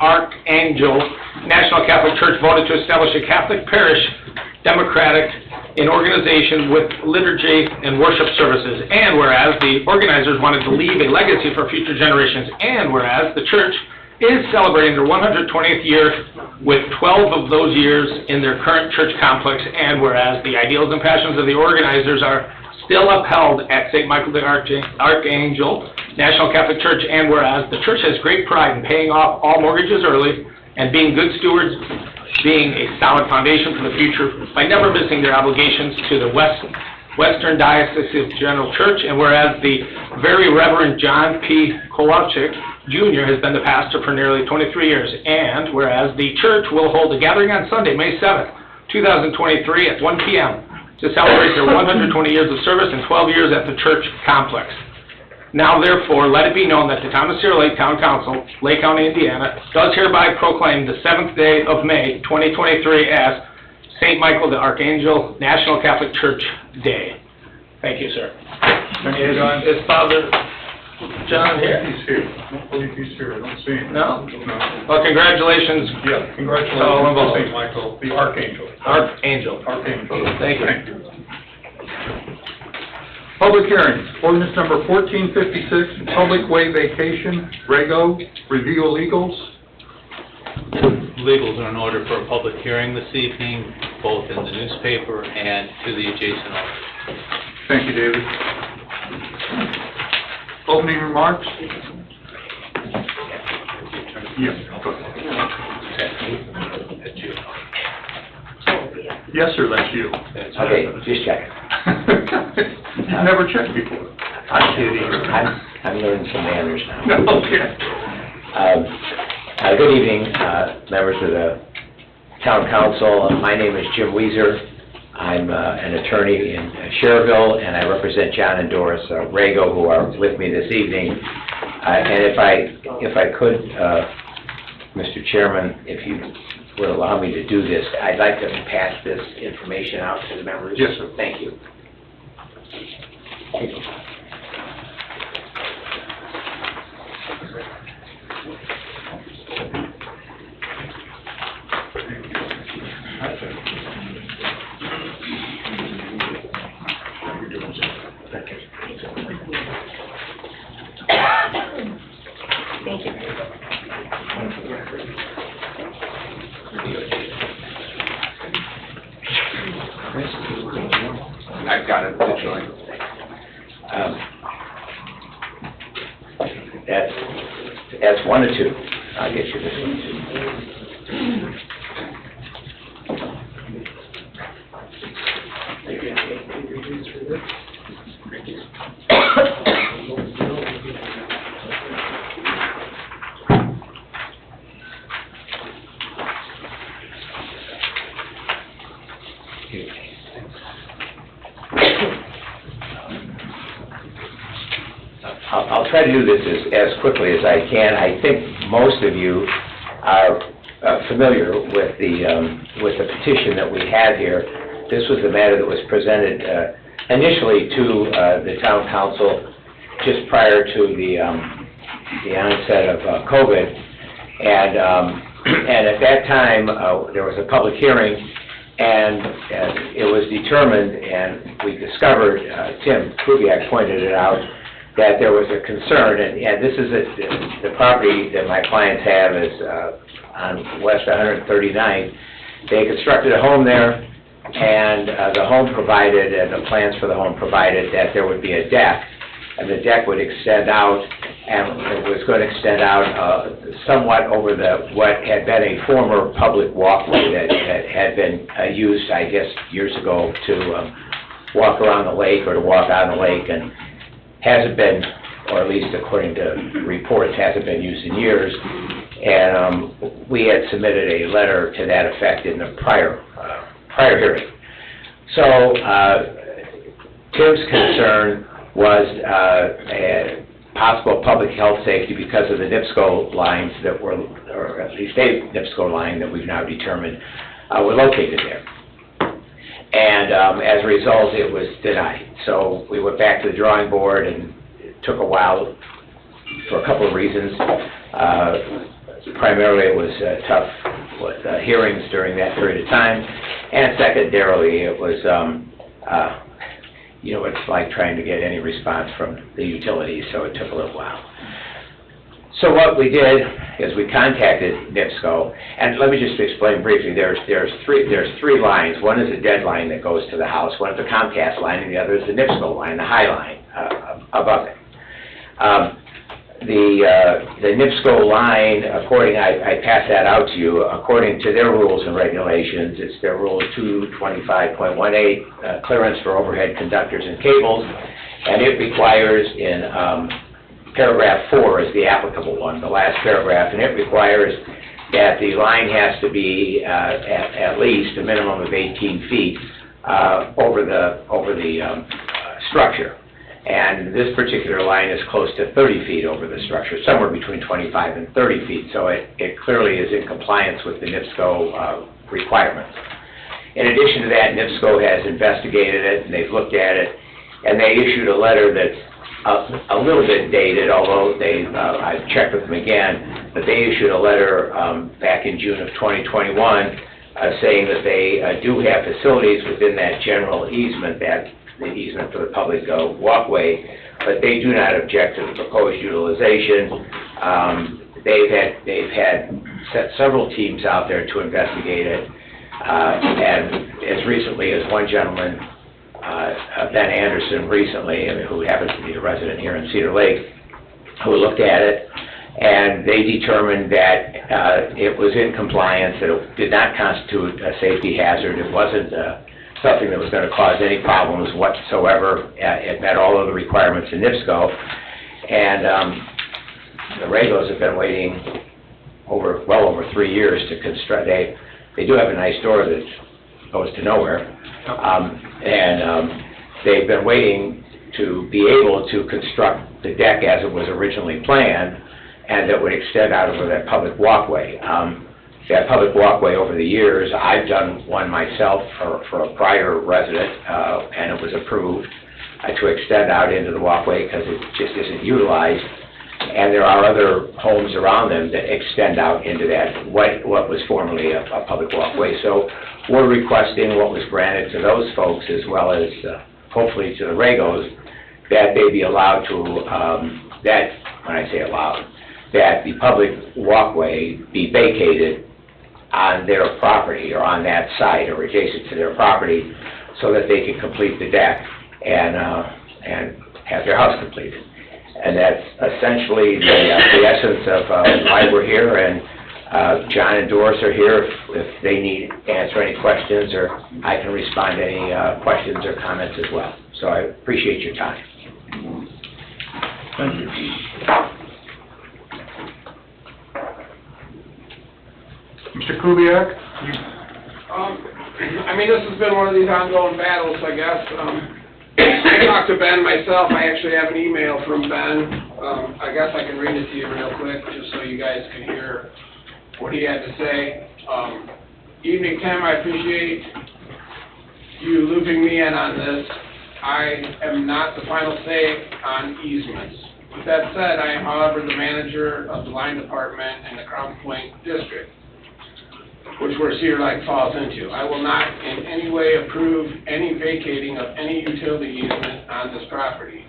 Archangel National Catholic Church voted to establish a Catholic parish democratic in organization with liturgy and worship services, and whereas the organizers wanted to leave a legacy for future generations, and whereas the church is celebrating their 120th year with 12 of those years in their current church complex, and whereas the ideals and passions of the organizers are still upheld at St. Michael the Archangel National Catholic Church, and whereas the church has great pride in paying off all mortgages early and being good stewards, being a solid foundation for the future by never missing their obligations to the Western Diocese General Church, and whereas the Very Reverend John P. Kowalczyk Jr. has been the pastor for nearly 23 years, and whereas the church will hold a gathering on Sunday, May 7th, 2023 at 1 p.m. to celebrate their 120 years of service and 12 years at the church complex. Now therefore, let it be known that the Town of Cedar Lake Town Council, Lake County, Indiana, does hereby proclaim the 7th day of May, 2023 as St. Michael the Archangel National Catholic Church Day. Thank you, sir. Is Father John here? He's here. I don't believe he's here. I don't see him. No? No. Well, congratulations. Yeah, congratulations Oh, to St. Michael, the Archangel. Archangel. Archangel. Thank you. Thank you. Public hearings, ordinance number 1456, public way vacation, Rego, review illegals. Legals are in order for a public hearing this evening, both in the newspaper and to the adjacent owners. Thank you, David. Opening remarks? Yes, go ahead. That's you. Yes, sir, that's you. Okay, just checking. You've never checked before. I'm kidding. I'm learning some manners now. Okay. Good evening, members of the Town Council. My name is Jim Weiser. I'm an attorney in Cherville, and I represent John and Doris Rego, who are with me this evening. And if I could, Mr. Chairman, if you would allow me to do this, I'd like to pass this information out to the members. Yes, sir. Thank you. I've got it digitally. That's one or two. I'll get you this one too. I'll try to do this as quickly as I can. I think most of you are familiar with the petition that we had here. This was the matter that was presented initially to the Town Council just prior to the onset of COVID, and at that time there was a public hearing, and it was determined, and we discovered, Tim Kubiak pointed it out, that there was a concern, and this is the property that my clients have is on West 139th. They constructed a home there, and the home provided, and the plans for the home provided that there would be a deck, and the deck would extend out, and it was going to extend out somewhat over what had been a former public walkway that had been used, I guess, years ago to walk around the lake or to walk on the lake, and hasn't been, or at least according to reports, hasn't been used in years. And we had submitted a letter to that effect in the prior hearing. So Tim's concern was a possible public health safety because of the NIPSCO lines that were, or at least a NIPSCO line that we've now determined were located there. And as a result, it was denied. So we went back to the drawing board, and it took a while for a couple of reasons. Primarily, it was tough with hearings during that period of time, and secondarily, it was, you know, it's like trying to get any response from the utilities, so it took a little while. So what we did is we contacted NIPSCO, and let me just explain briefly. There's three lines. One is a dead line that goes to the house. One is the Comcast line, and the other is the NIPSCO line, the high line above it. The NIPSCO line, I passed that out to you, according to their rules and regulations, it's their Rule 225.18, clearance for overhead conductors and cables, and it requires in paragraph 4 is the applicable one, the last paragraph, and it requires that the line has to be at least a minimum of 18 feet over the structure. And this particular line is close to 30 feet over the structure, somewhere between 25 and 30 feet, so it clearly is in compliance with the NIPSCO requirements. In addition to that, NIPSCO has investigated it, and they've looked at it, and they issued a letter that's a little bit dated, although I've checked with them again, but they issued a letter back in June of 2021 saying that they do have facilities within that general easement, the easement for the public walkway, but they do not object to the proposed utilization. They've had set several teams out there to investigate it, and as recently as one gentleman, Ben Anderson, recently, who happens to be a resident here in Cedar Lake, who looked at it, and they determined that it was in compliance, that it did not constitute a safety hazard. It wasn't something that was going to cause any problems whatsoever. It met all of the requirements in NIPSCO, and the Regos have been waiting well over 3 years to construct. They do have a nice door that goes to nowhere, and they've been waiting to be able to construct the deck as it was originally planned, and that would extend out over that public walkway. That public walkway over the years, I've done one myself for a prior resident, and it was approved to extend out into the walkway because it just isn't utilized. And there are other homes around them that extend out into that, what was formerly a public walkway. So we're requesting what was granted to those folks, as well as hopefully to the Regos, that they be allowed to, when I say allowed, that the public walkway be vacated on their property, or on that site, or adjacent to their property, so that they can complete the deck and have their house completed. And that's essentially the essence of why we're here, and John and Doris are here if they need to answer any questions, or I can respond to any questions or comments as well. So I appreciate your time. Thank you. Mr. Kubiak? I mean, this has been one of these ongoing battles, I guess. I talked to Ben myself. I actually have an email from Ben. I guess I can read it to you real quick, just so you guys can hear what he had to say. Evening, Tim. I appreciate you looping me in on this. I am not the final say on easements. With that said, I am, however, the manager of the line department in the Crown Point district, which where Cedar Lake falls into. I will not in any way approve any vacating of any utility easement on this property.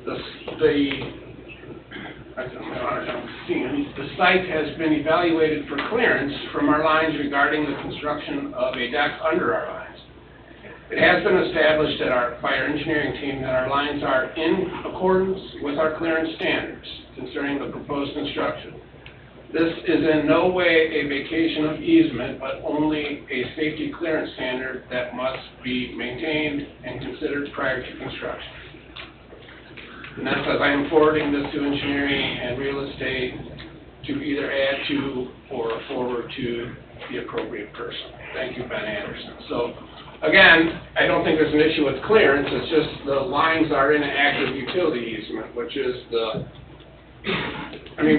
The site has been evaluated for clearance from our lines regarding the construction of a deck under our lines. It has been established by our engineering team that our lines are in accordance with our clearance standards concerning the proposed construction. This is in no way a vacation of easement, but only a safety clearance standard that must be maintained and considered prior to construction. And that says I am forwarding this to engineering and real estate to either add to or forward to the appropriate person. Thank you, Ben Anderson. So, again, I don't think there's an issue with clearance. It's just the lines are in an active utility easement, which is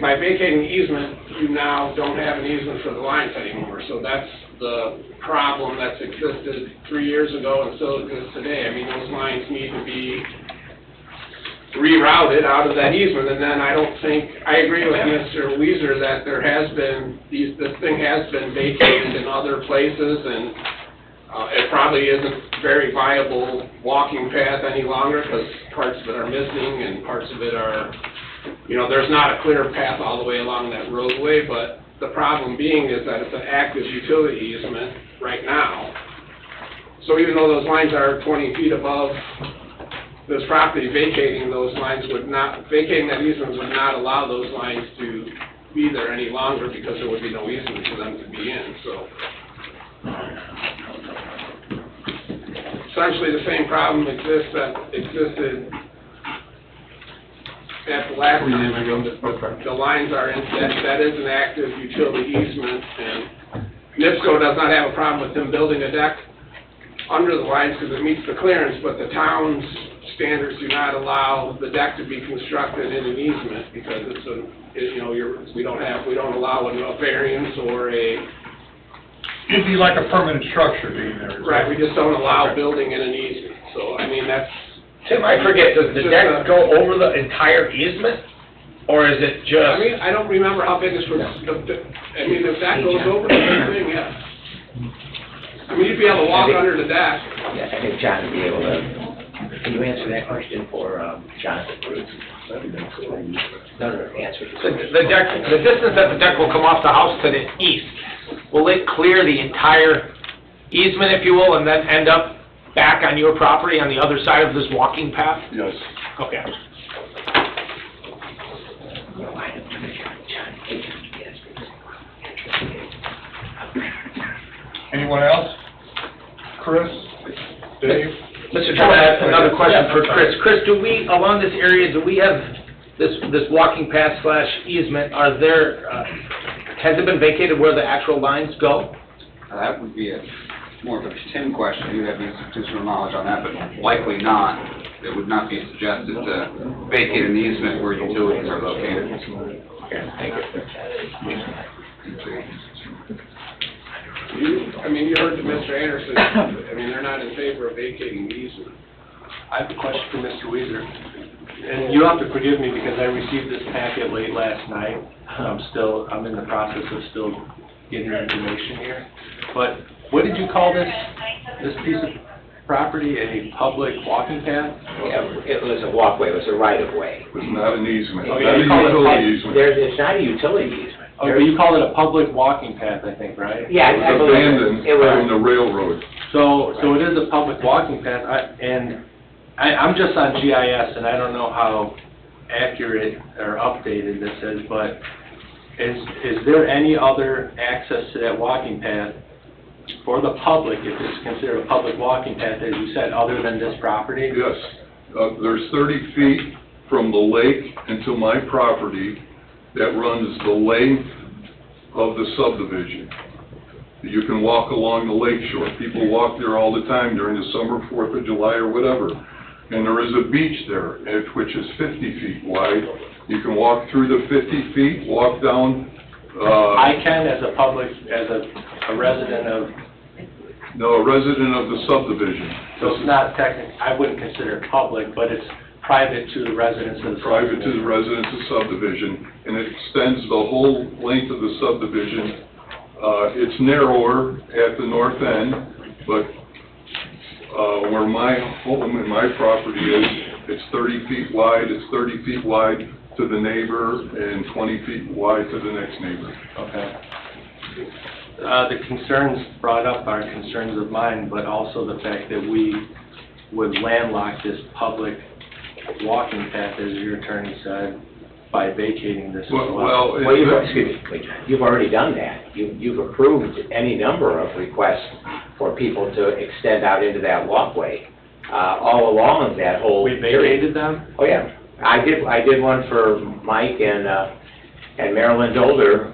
by vacating the easement, you now don't have an easement for the lines anymore. So that's the problem that's existed 3 years ago and still exists today. I mean, those lines need to be rerouted out of that easement, and then I don't think, I agree with Mr. Weiser that there has been, this thing has been vacated in other places, and it probably isn't very viable walking path any longer, because parts of it are missing, and parts of it are, you know, there's not a clear path all the way along that roadway, but the problem being is that it's an active utility easement right now. So even though those lines are 20 feet above this property, vacating those lines would not, vacating that easement would not allow those lines to be there any longer, because there would be no easement for them to be in, so. Essentially, the same problem exists that existed at the last time. The lines are in, that is an active utility easement, and NIPSCO does not have a problem with them building a deck under the lines because it meets the clearance, but the town's standards do not allow the deck to be constructed in an easement because it's we don't allow a variance or a. It'd be like a permanent structure being there. Right, we just don't allow building in an easement, so, I mean, that's. Tim, I forget, does the deck go over the entire easement, or is it just? I mean, I don't remember how big it's for, I mean, if that goes over the whole thing, yes. I mean, you'd be able to walk under the deck. Yeah, I think John would be able to, can you answer that question for Jonathan Bruce? No, answer it. The deck, the distance that the deck will come off the house to the east, will it clear the entire easement, if you will, and then end up back on your property on the other side of this walking path? Yes. Okay. Anyone else? Chris? Dave? Mr. Chairman, I have another question for Chris. Chris, do we, along this area, do we have this walking path / easement, are there, has it been vacated where the actual lines go? That would be more of a Tim question. You have institutional knowledge on that, but likely not. It would not be suggested to vacate an easement where utilities are located. Okay, thank you. I mean, you heard Mr. Anderson, I mean, they're not in favor of vacating the easement. I have a question for Mr. Weiser, and you'll have to forgive me because I received this packet late last night. I'm in the process of still getting information here. But what did you call this piece of property, a public walking path? Yeah, it was a walkway, it was a right-of-way. It was not an easement, Oh, not a you call it utility easement. It's not a utility easement. Oh, but you call it a public walking path, I think, right? Yeah, It I was believe abandoned it was. from the railroad. So it is a public walking path, I'm just on GIS, and I don't know how accurate or updated this is, but is there any other access to that walking path for the public, if it's considered a public walking path, as you said, other than this property? Yes, there's 30 feet from the lake into my property that runs the length of the subdivision. You can walk along the lake shore. People walk there all the time during the summer, 4th of July or whatever. And there is a beach there, which is 50 feet wide. You can walk through the 50 feet, walk down. I can, as a resident of... No, a resident of the subdivision. So it's not technically, I wouldn't consider it public, but it's private to the residents of the subdivision. Private to the residents of subdivision, and it extends the whole length of the subdivision. It's narrower at the north end, but where my home and my property is, it's 30 feet wide. It's 30 feet wide to the neighbor and 20 feet wide to the next neighbor. Okay. The concerns brought up are concerns of mine, but also the fact that we would landlock this public walking path, as your attorney said, by vacating this as well. You've already done that. You've approved any number of requests for people to extend out into that walkway, all along that whole We vacated them? Oh, yeah. I did one for Mike and Marilyn Dolder,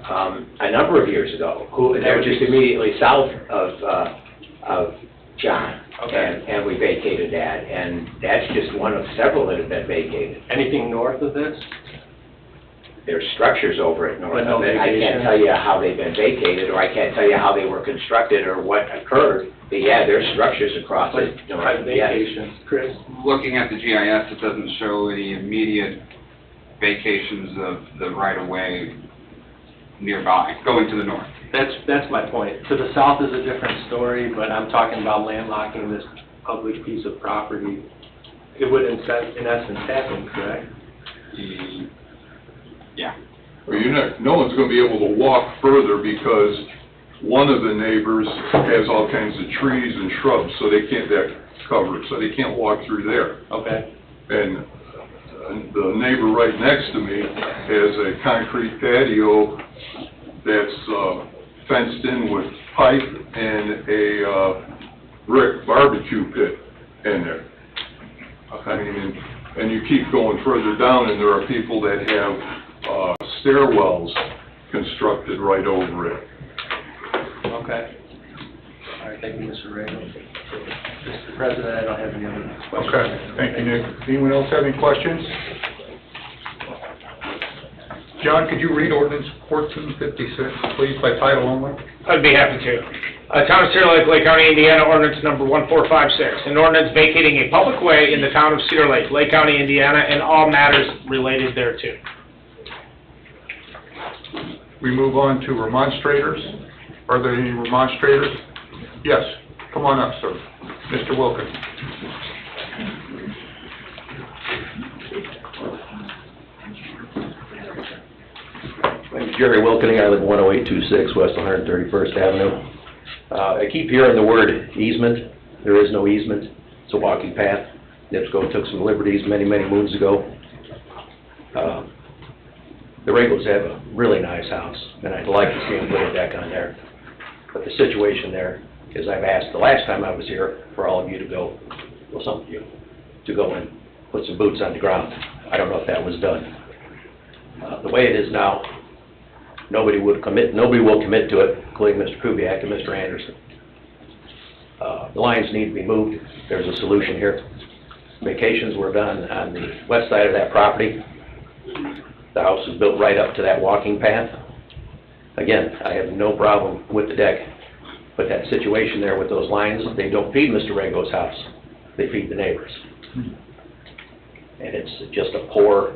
a number of years ago, they were just immediately south of John. Okay. And we vacated that, and that's just one of several that have been vacated. Anything north of this? there's structures over it north But no of it. I vacation? can't tell you how they've been vacated, or I can't tell you how they were constructed or what occurred. But yeah, there's structures across it. Yes. Chris? Looking at the GIS, it doesn't show any immediate vacations of the right-of-way nearby, going to the north. That's my point. To the south is a different story, but I'm talking about landlocking this public piece of property. It would in essence happen, correct? Yeah. Well, no one's gonna be able to walk further because one of the neighbors has all kinds of trees and shrubs, so they can't, that cover, so they can't walk through there. Okay. And the neighbor right next to me has a concrete patio that's fenced in with pipe and a brick barbecue pit in there. I mean, and you keep going further down, and there are people that have stairwells constructed right over it. Okay. All right, thank you, Mr. Ray. Mr. President, I don't have any other questions. Okay, thank you, Nick. Anyone else have any questions? John, could you read ordinance 1456, please, by title only? I'd be happy to. Town of Cedar Lake, Lake County, Indiana, ordinance number 1456. An ordinance vacating a public way in the town of Cedar Lake, Lake County, Indiana, and all matters related thereto. We move on to remonstrators. Are there any remonstrators? Yes, come on up, sir. Mr. Wilkins. My name's Jerry Wilkening. I live at 10826 West 131st Avenue. I keep hearing the word easement. There is no easement. It's a walking path. NIPSCO took some liberties many, many moons ago. The Regos have a really nice house, and I'd like to see them put a deck on there. But the situation there is I've asked the last time I was here for all of you to go, well, some of you, to go and put some boots on the ground. I don't know if that was done. The way it is now, nobody will commit to it, including Mr. Kubiak and Mr. Anderson. The lines need to be moved. There's a solution here. Vacations were done on the west side of that property. The house is built right up to that walking path. Again, I have no problem with the deck, but that situation there with those lines, they don't feed Mr. Rego's house. They feed the neighbors. And it's just a poor,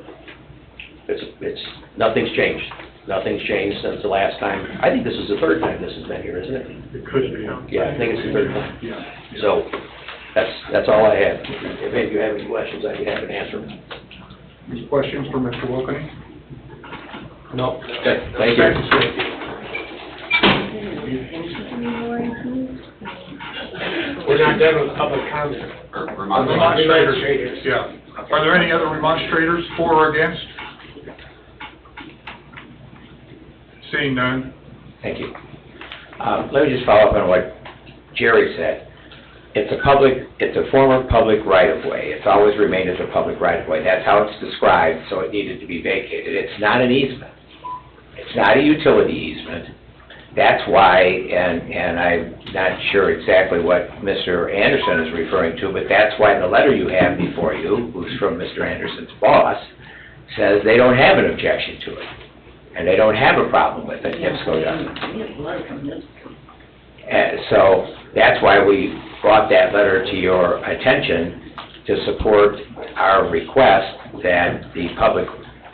nothing's changed. Nothing's changed since the last time. I think this is the third time this has been here, isn't it? It could be. Yeah, I think it's the third time. Yeah. So, that's all I have. If any of you have any questions, I'd be happy to answer them. Any questions for Mr. Wilkening? No. Okay, thank you. We're not done with public comment. Remonstrators. Yeah. Are there any other remonstrators for or against? Seeing none. Thank you. Let me just follow up on what Jerry said. It's a former public right-of-way. It's always remained as a public right-of-way. That's how it's described, so it needed to be vacated. It's not an easement. It's not a utility easement. That's why, and I'm not sure exactly what Mr. Anderson is referring to, but that's why the letter you have before you, who's from Mr. Anderson's boss, says they don't have an objection to it. And they don't have a problem with it, NIPSCO doesn't. So that's why we brought that letter to your attention to support our request that the public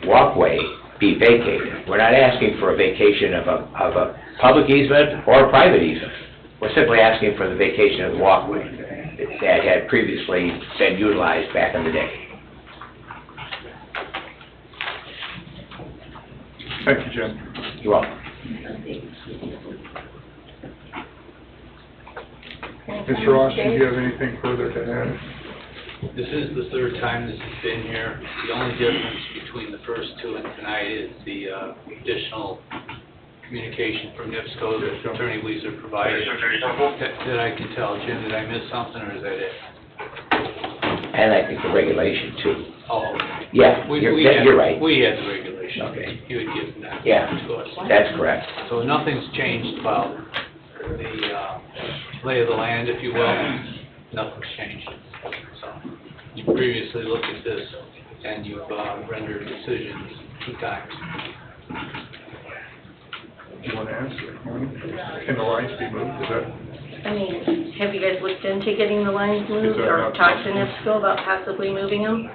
walkway be vacated. We're not asking for a vacation of a public easement or a private easement. We're simply asking for the vacation of the walkway that had previously been utilized back in the day. Thank you, Jim. You're welcome. Mr. Austin, do you have anything further to add? This is the third time this has been here. The only difference between the first two and tonight is the additional communication from NIPSCO that Attorney Weezer provided. That I can tell. Jim, did I miss something, or is that it? And I think the regulation too. Oh. Yeah, you're right. We had the regulation. Okay. You had given that Yeah, to us. that's correct. So nothing's changed about the lay of the land, if you will. Nothing's changed. So you previously looked at this and you've rendered decisions 2 times. You want to answer? Can the lines be moved? Is that? I mean, have you guys looked into getting the lines moved that or not talked to possible? NIPSCO about possibly moving them?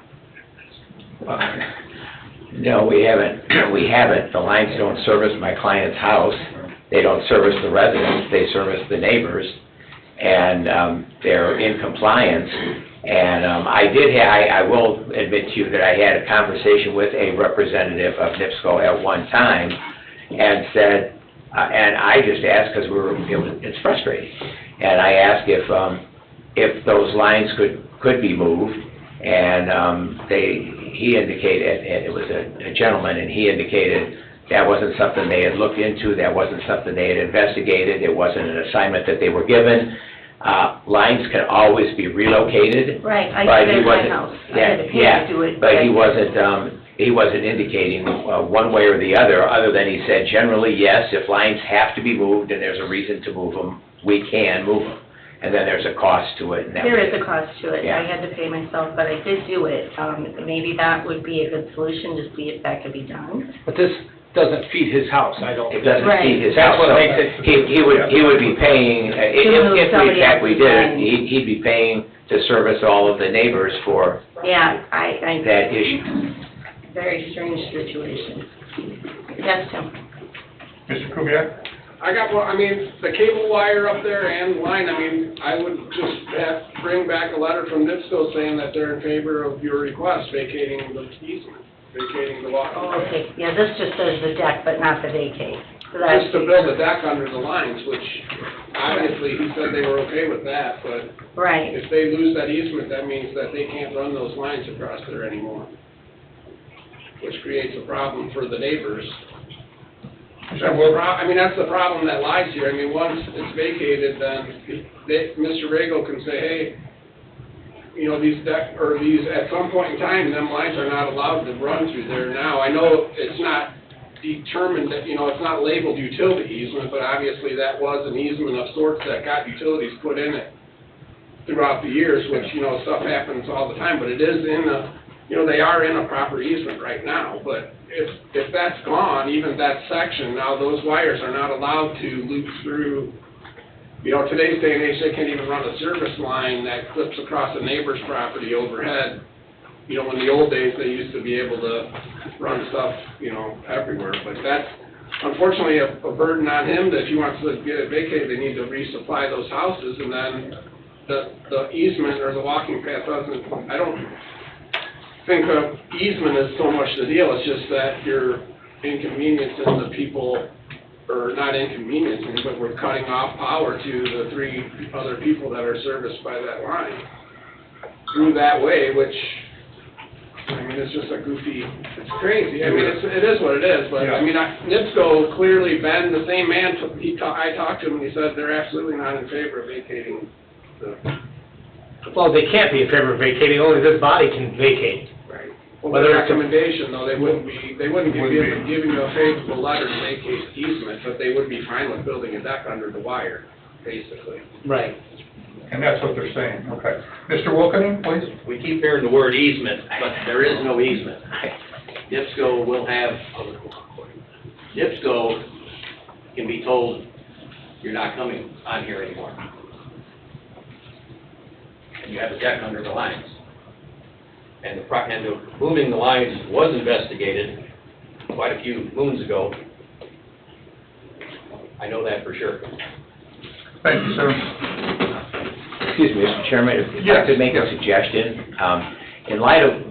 No, we haven't. We haven't. The lines don't service my client's house. They don't service the residents. They service the neighbors. And they're in compliance. And I will admit to you that I had a conversation with a representative of NIPSCO at one time and said, and I just asked because it's frustrating. And I asked if those lines could be moved. And he indicated, and it was a gentleman, and he indicated that wasn't something they had looked into, that wasn't something they had investigated, it wasn't an assignment that they were given. Lines can always be relocated. Right, I but did he it at my wasn't- house. I had to pay to do it. But he wasn't indicating one way or the other than he said, generally, yes, if lines have to be moved and there's a reason to move them, we can move them. And then there's a cost to it. And that There was is it. a cost to it. Yeah. I had to pay myself, but I did do it. Maybe that would be a good solution to see if that could be done. But this doesn't feed his house, I don't. It doesn't Right. feed his That's house. what so makes it- He would be paying, move if we somebody exactly else's did it, line. he'd be paying to service all of the neighbors for Yeah, I. that issue. Very strange situation. Yes, Tim? Mr. Kubiac? The cable wire up there and line, I would just bring back a letter from NIPSCO saying that they're in favor of your request, vacating the easement, vacating the walkway. Oh, okay. Yeah, this just says the deck, but not the vacate. So that's- Just to build a deck under the lines, which obviously he said they were okay with that, but Right. if they lose that easement, that means that they can't run those lines across there anymore, which creates a problem for the neighbors. That's the problem that lies here. Once it's vacated, then Mr. Rago can say, hey, at some point in time, them lines are not allowed to run through there now. I know it's not determined that, it's not labeled utility easement, but obviously that was an easement of sorts that got utilities put in it throughout the years, which, stuff happens all the time, but it is they are in a proper easement right now, but if that's gone, even that section, now those wires are not allowed to loop through, today's day and age, they can't even run a service line that clips across a neighbor's property overhead. In the old days, they used to be able to run stuff, everywhere, but that's unfortunately a burden on him, that if he wants to get it vacated, they need to resupply those houses, and then the easement or the walking path I don't think of easement as so much the deal, it's just that you're inconveniencing the people, or not inconveniencing, but we're cutting off power to the 3 other people that are serviced by that line through that way, which, it's just a goofy, it's crazy. It is what it is, but, NIPSCO clearly, Ben, the same man, I talked to him, and he said they're absolutely not in favor of vacating the... Well, they can't be in favor of vacating, only this body can vacate. Right. Well, their recommendation, though, they wouldn't be giving you a favorable letter to vacate the easement, but they would be fine with building a deck under the wire, basically. Right. And that's what they're saying, okay. Mr. Wilkening, please? We keep hearing the word easement, but there is no easement. NIPSCO can be told, you're not coming on here anymore. And you have a deck under the lines. And the moving the lines was investigated quite a few moons ago. I know that for sure. Thank you, sir. Excuse me, Mr. Chairman, if I could make a suggestion, in light of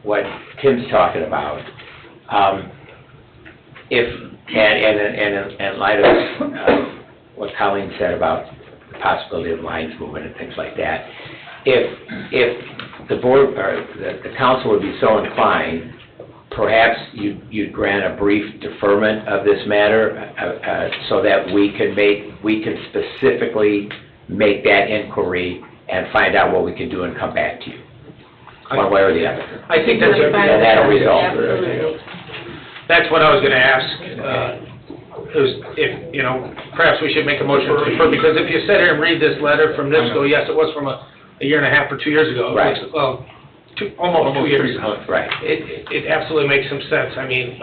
what Tim's talking about, and in light of what Colleen said about the possibility of lines moving and things like that, if the board, or the council would be so inclined, perhaps you'd grant a brief deferment of this matter, so that we can specifically make that inquiry and find out what we can do and come back to you, one way or the other. I think that's And that'll resolve. Absolutely. That's what I was gonna ask, perhaps we should make a motion to defer, because if you sit here and read this letter from NIPSCO, yes, it was from a year and a half or 2 years ago. Right. Well, almost 2 years. Right. It absolutely makes some sense. I mean,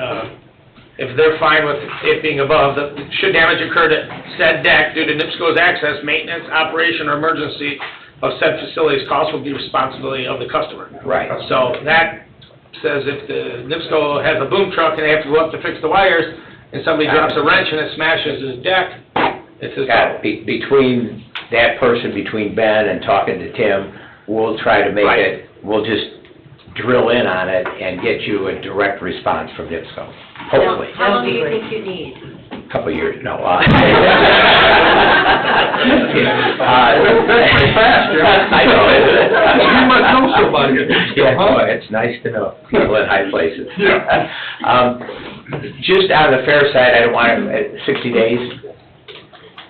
if they're fine with it being above, should damage occur to said deck due to NIPSCO's access, maintenance, operation, or emergency of said facility's cost will be responsibility of the customer. Right. So that says if the NIPSCO has a boom truck and they have to go up to fix the wires, and somebody drops a wrench and it smashes his deck, it's his Got it. Between that person, between Ben and talking to Tim, we'll try to make it, we'll just drill in on it and get you a direct response from NIPSCO, hopefully. How long do you think you need? Couple of years, no. That's pretty fast, Jim. I know, isn't it? You must know somebody at NIPSCO, Yeah, huh? boy, it's nice to know people in high places. Yeah. Just on the fair side, I don't want to, 60 days,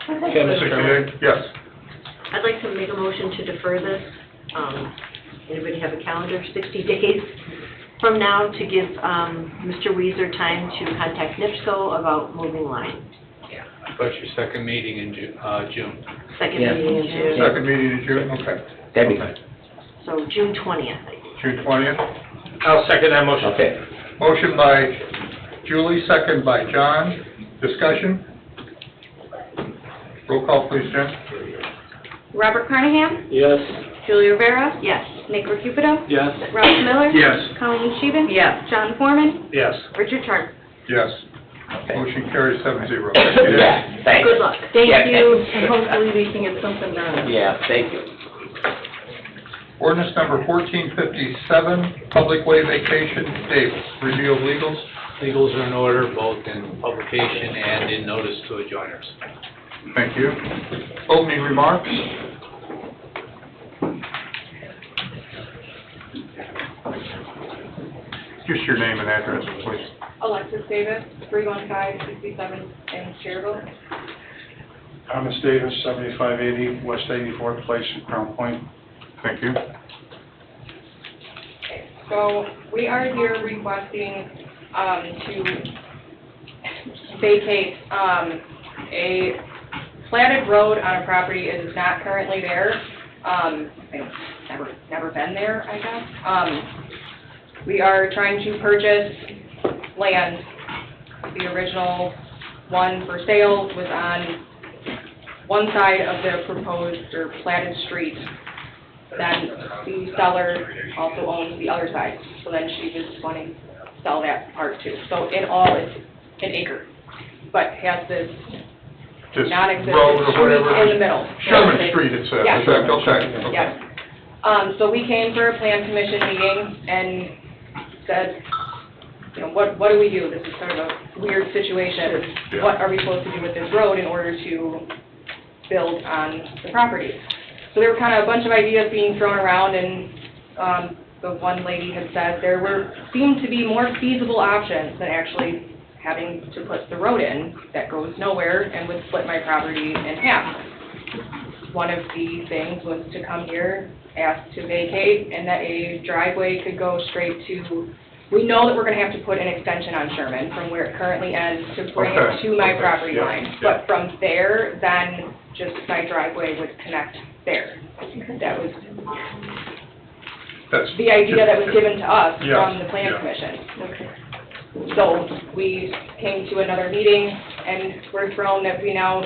Okay, Mr. Chairman. Yes. I'd like to make a motion to defer this. Anybody have a calendar, 60 days from now, to give Mr. Weezer time to contact NIPSCO about moving line. But your second meeting in June. Second Yeah. meeting in June. Second meeting in June, okay. that'd be good. So June 20th, I think. June 20th. I'll second that motion. Okay. Motion by Julie, second by John. Discussion? Roll call, please, Jim. Robert Carnahan? Yes. Julie Rivera? Yes. Nick Recupido? Yes. Ralph Miller? Yes. Colleen Sheehan? Yes. John Foreman? Yes. Richard Turner? Yes. Okay. Motion carries 7-0. Yeah, thanks. Good luck. Thank Yeah, you, and hopefully we can get something done. Yeah, thank you. Ordinance number 1457, public way vacation, Davis. Review of legals. Legals are in order, both in publication and in notice to adjoiners. Thank you. Opening remarks. Just your name and address, please. Alexis Davis, 315-67 in Cherville. Thomas Davis, 7580 West 84th Place in Crown Point. Thank you. So we are here requesting to vacate a platted road on a property. It is not currently there. It's never been there, I guess. We are trying to purchase land. The original one for sale was on one side of the proposed or platted street. Then the seller also owns the other side, so then she was wanting to sell that part too. So in all, it's an acre, but has this Just non-existent road or street whatever. in the middle. Sherman Street, it says. Yes. Okay. Yes. So we came for a plan commission meeting and said, you know, what do we do? This is sort of a weird situation. Yeah. What are we supposed to do with this road in order to build on the property? So there were kind of a bunch of ideas being thrown around, and the one lady had said there seemed to be more feasible options than actually having to put the road in that goes nowhere and would split my property in half. One of the things was to come here, ask to vacate, and that a driveway could go straight to, we know that we're gonna have to put an extension on Sherman from where it currently ends to bring it to my property Yeah. line. But from there, then just my driveway would connect there. That was That's the idea that was given to us Yes, from the plan yeah. commission. So we came to another meeting and we're thrown that we now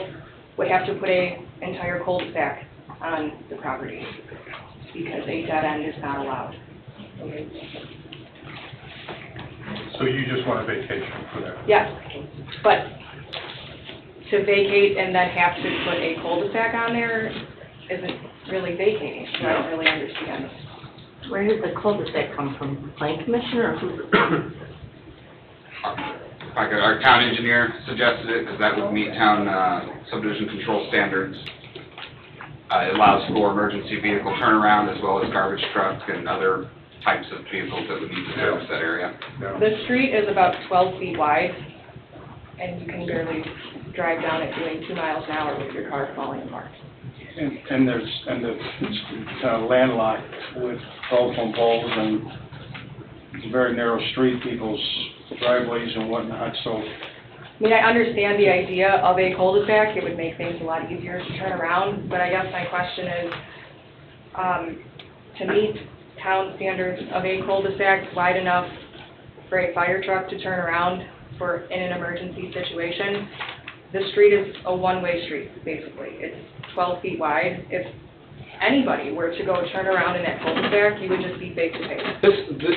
would have to put a entire cul-de-sac on the property because a dead end is not allowed. So you just want a vacation for that? Yes, but to vacate and then have to put a cul-de-sac on there isn't really vacating, so I don't really understand. Where did the cul-de-sac come from? The Plan Commission or who? Our town engineer suggested it, because that would meet town subdivision control standards. It allows for emergency vehicle turnaround as well as garbage truck and other types of vehicles that would need to service that area. The street is about 12 feet wide, and you can barely drive down it doing 2 miles an hour with your car falling apart. And it's landlocked with telephone poles and it's a very narrow street, people's driveways and whatnot, so. I mean, I understand the idea of a cul-de-sac, it would make things a lot easier to turn around, but I guess my question is, to meet town standards of a cul-de-sac wide enough for a fire truck to turn around in an emergency situation. The street is a one-way street, basically. It's 12 feet wide. If anybody were to go turn around in that cul-de-sac, you would just be face to face.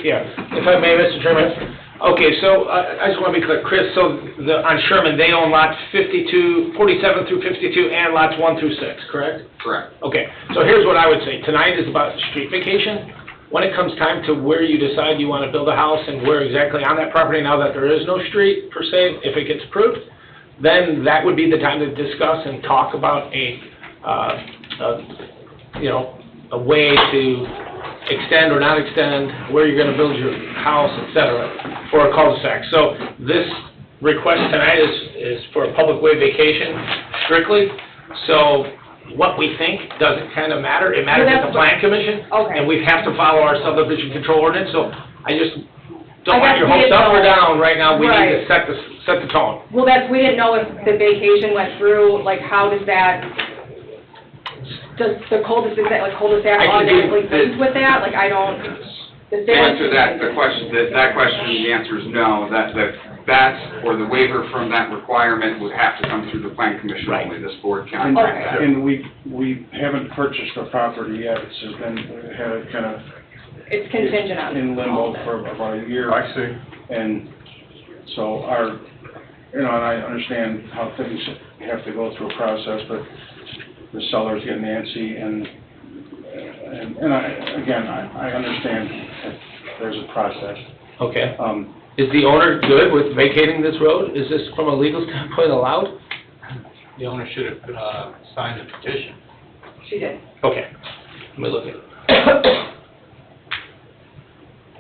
Yeah, if I may, Mr. Chairman. Okay, so I just want to be clear, Chris, so on Sherman, they own lots 47 through 52 and lots 1 through 6, correct? Correct. Okay, so here's what I would say. Tonight is about street vacation. When it comes time to where you decide you want to build a house and where exactly on that property, now that there is no street per se, if it gets approved, then that would be the time to discuss and talk about a way to extend or not extend, where you're going to build your house, et cetera, for a cul-de-sac. So this request tonight is for a public way vacation strictly. So what we think doesn't kind of matter. It matters at the Plan Commission. Okay. And we have to follow our subdivision control ordinance. So I just don't want your hopes up or down right now. We need to set the tone. Well, we didn't know if the vacation went through, like, how does the cul-de-sac automatically link with that? Like, I don't, To answer that question, the answer is no, that or the waiver from that requirement would have to come through the Plan Commission only. This board cannot do that. And we haven't purchased the property yet, it's been, we had it kind of. It's contingent on. In limbo for about a year. I see. And so and I understand how things have to go through a process, but the sellers get antsy and I understand that there's a process. Okay. Is the owner good with vacating this road? Is this, from a legal standpoint, allowed? The owner should have signed the petition. She did. Okay. Let me look at it.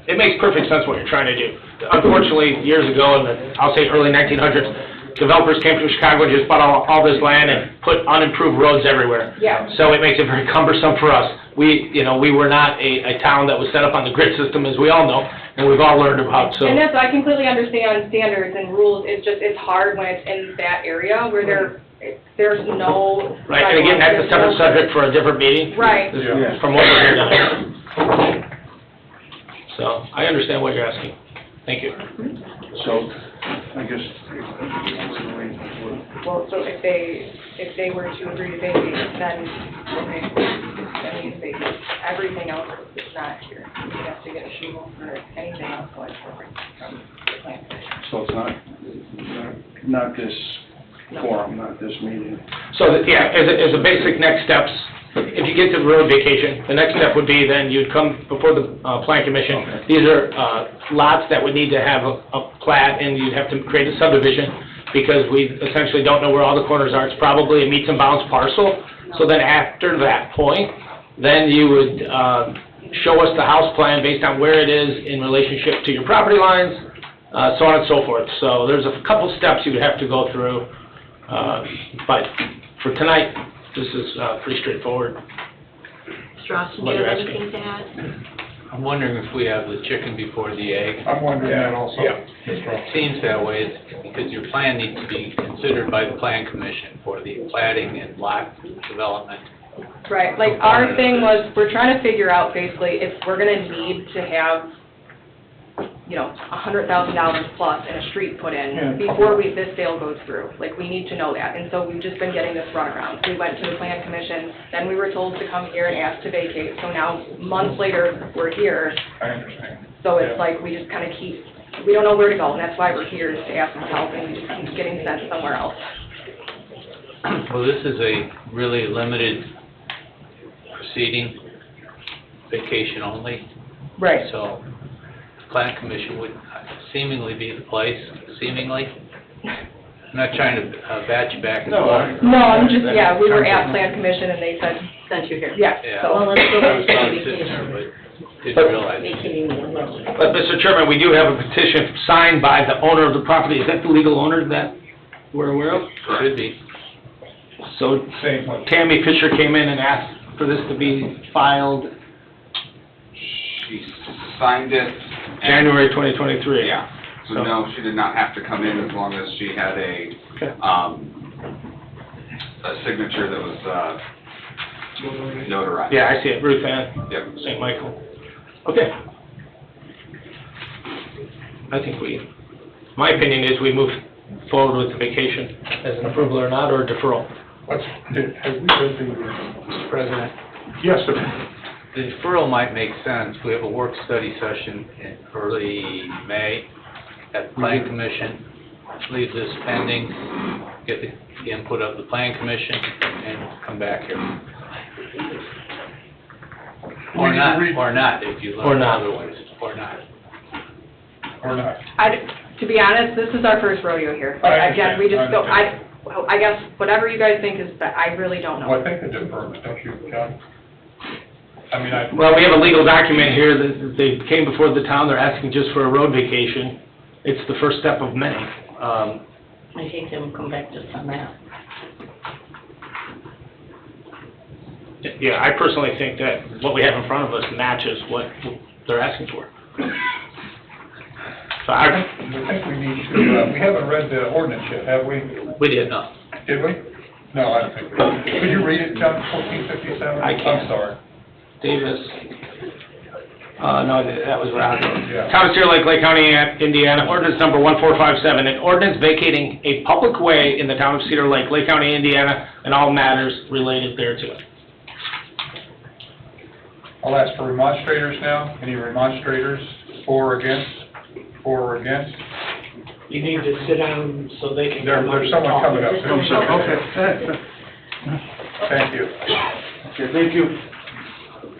It makes perfect sense what you're trying to do. Unfortunately, years ago, in the, I'll say early 1900s, developers came to Chicago and just bought all this land and put unimproved roads everywhere. Yeah. So it makes it very cumbersome for us. We were not a town that was set up on the grid system, as we all know, and we've all learned about, so. And I completely understand standards and rules. It's hard when it's in that area where there's no. Right, and again, that's a separate subject for a different meeting. Right. From what we're here tonight. So, I understand what you're asking. Thank you. So, I guess. Well, so if they were to agree to vacate, then that means vacate. Everything else is not here. We have to get approval for anything else going forward from the Plan Commission. So it's not this forum, not this meeting. So, as a basic next steps, if you get to road vacation, the next step would be then you'd come before the Plan Commission. Okay. These are lots that would need to have a plat, and you'd have to create a subdivision, because we essentially don't know where all the corners are. It's probably a meets and bounds parcel. So then after that point, then you would show us the house plan based on where it is in relationship to your property lines, so on and so forth. So there's a couple steps you would have to go through, but for tonight, this is pretty straightforward. Mr. Austin, do you have anything to add? I'm wondering if we have the chicken before the egg. I'm wondering that also. Yeah. It seems that way, because your plan needs to be considered by the Plan Commission for the platting and lot development. Right, like our thing was, we're trying to figure out basically if we're gonna need to have, $100,000 plus in a street put in before this sale goes through. Like, we need to know that, and so we've just been getting this runaround. We went to the Plan Commission, then we were told to come here and ask to vacate, so now, months later, we're here. I understand. So it's like, we just kind of we don't know where to go, and that's why we're here, is to ask for help, and we just keep getting sent somewhere else. Well, this is a really limited proceeding, vacation only. Right. So, Plan Commission would seemingly be the place, seemingly. I'm not trying to bat you back and forth. No, I'm just, we were at Plan Commission and they said. Sent you here. Yeah. Yeah. So Well, let's go I back was to probably the sitting there, vacation. but didn't realize. Vacating the road. But, Mr. Chairman, we do have a petition signed by the owner of the property. Is that the legal owner that we're aware of? Should be. So Tammy Fisher came in and asked for this to be filed She signed it. January 2023. Yeah. So no, she did not have to come in as long as she had a signature that was notarized. Yeah, I see it, Ruth Ann. Yep. St. Michael. Okay. I think my opinion is we move forward with the vacation as an approval or not, or deferral. Have we read the, Mr. President, yes, sir. the deferral might make sense. We have a work study session in early May at the Plan Commission. Leave this pending, get the input of the Plan Commission, and come back here. Or not, if you Or learn not. otherwise, or not. Or not? To be honest, this is our first rodeo here. I Again, we just don't, understand. I guess, whatever you guys think is best, I really don't know. Well, I think a deferment, don't you, John? I mean, Well, we have a legal document here that they came before the town, they're asking just for a road vacation. It's the first step of many. I hate them come back just on that. Yeah, I personally think that what we have in front of us matches what they're asking for. So I think we need to, we haven't read the ordinance yet, have we? We did not. Did we? No, I don't think we did. Could you read it, John, 1457? I can't. I'm sorry. Davis, no, that was Roger. Yeah. Town of Cedar Lake, Lake County, Indiana, ordinance number 1457, an ordinance vacating a public way in the town of Cedar Lake, Lake County, Indiana, and all matters related thereto. I'll ask for remonstrators now. Any remonstrators, for or against? For or against? You need to sit down so they can. There's someone coming up. Okay. Thank you. Okay, thank you.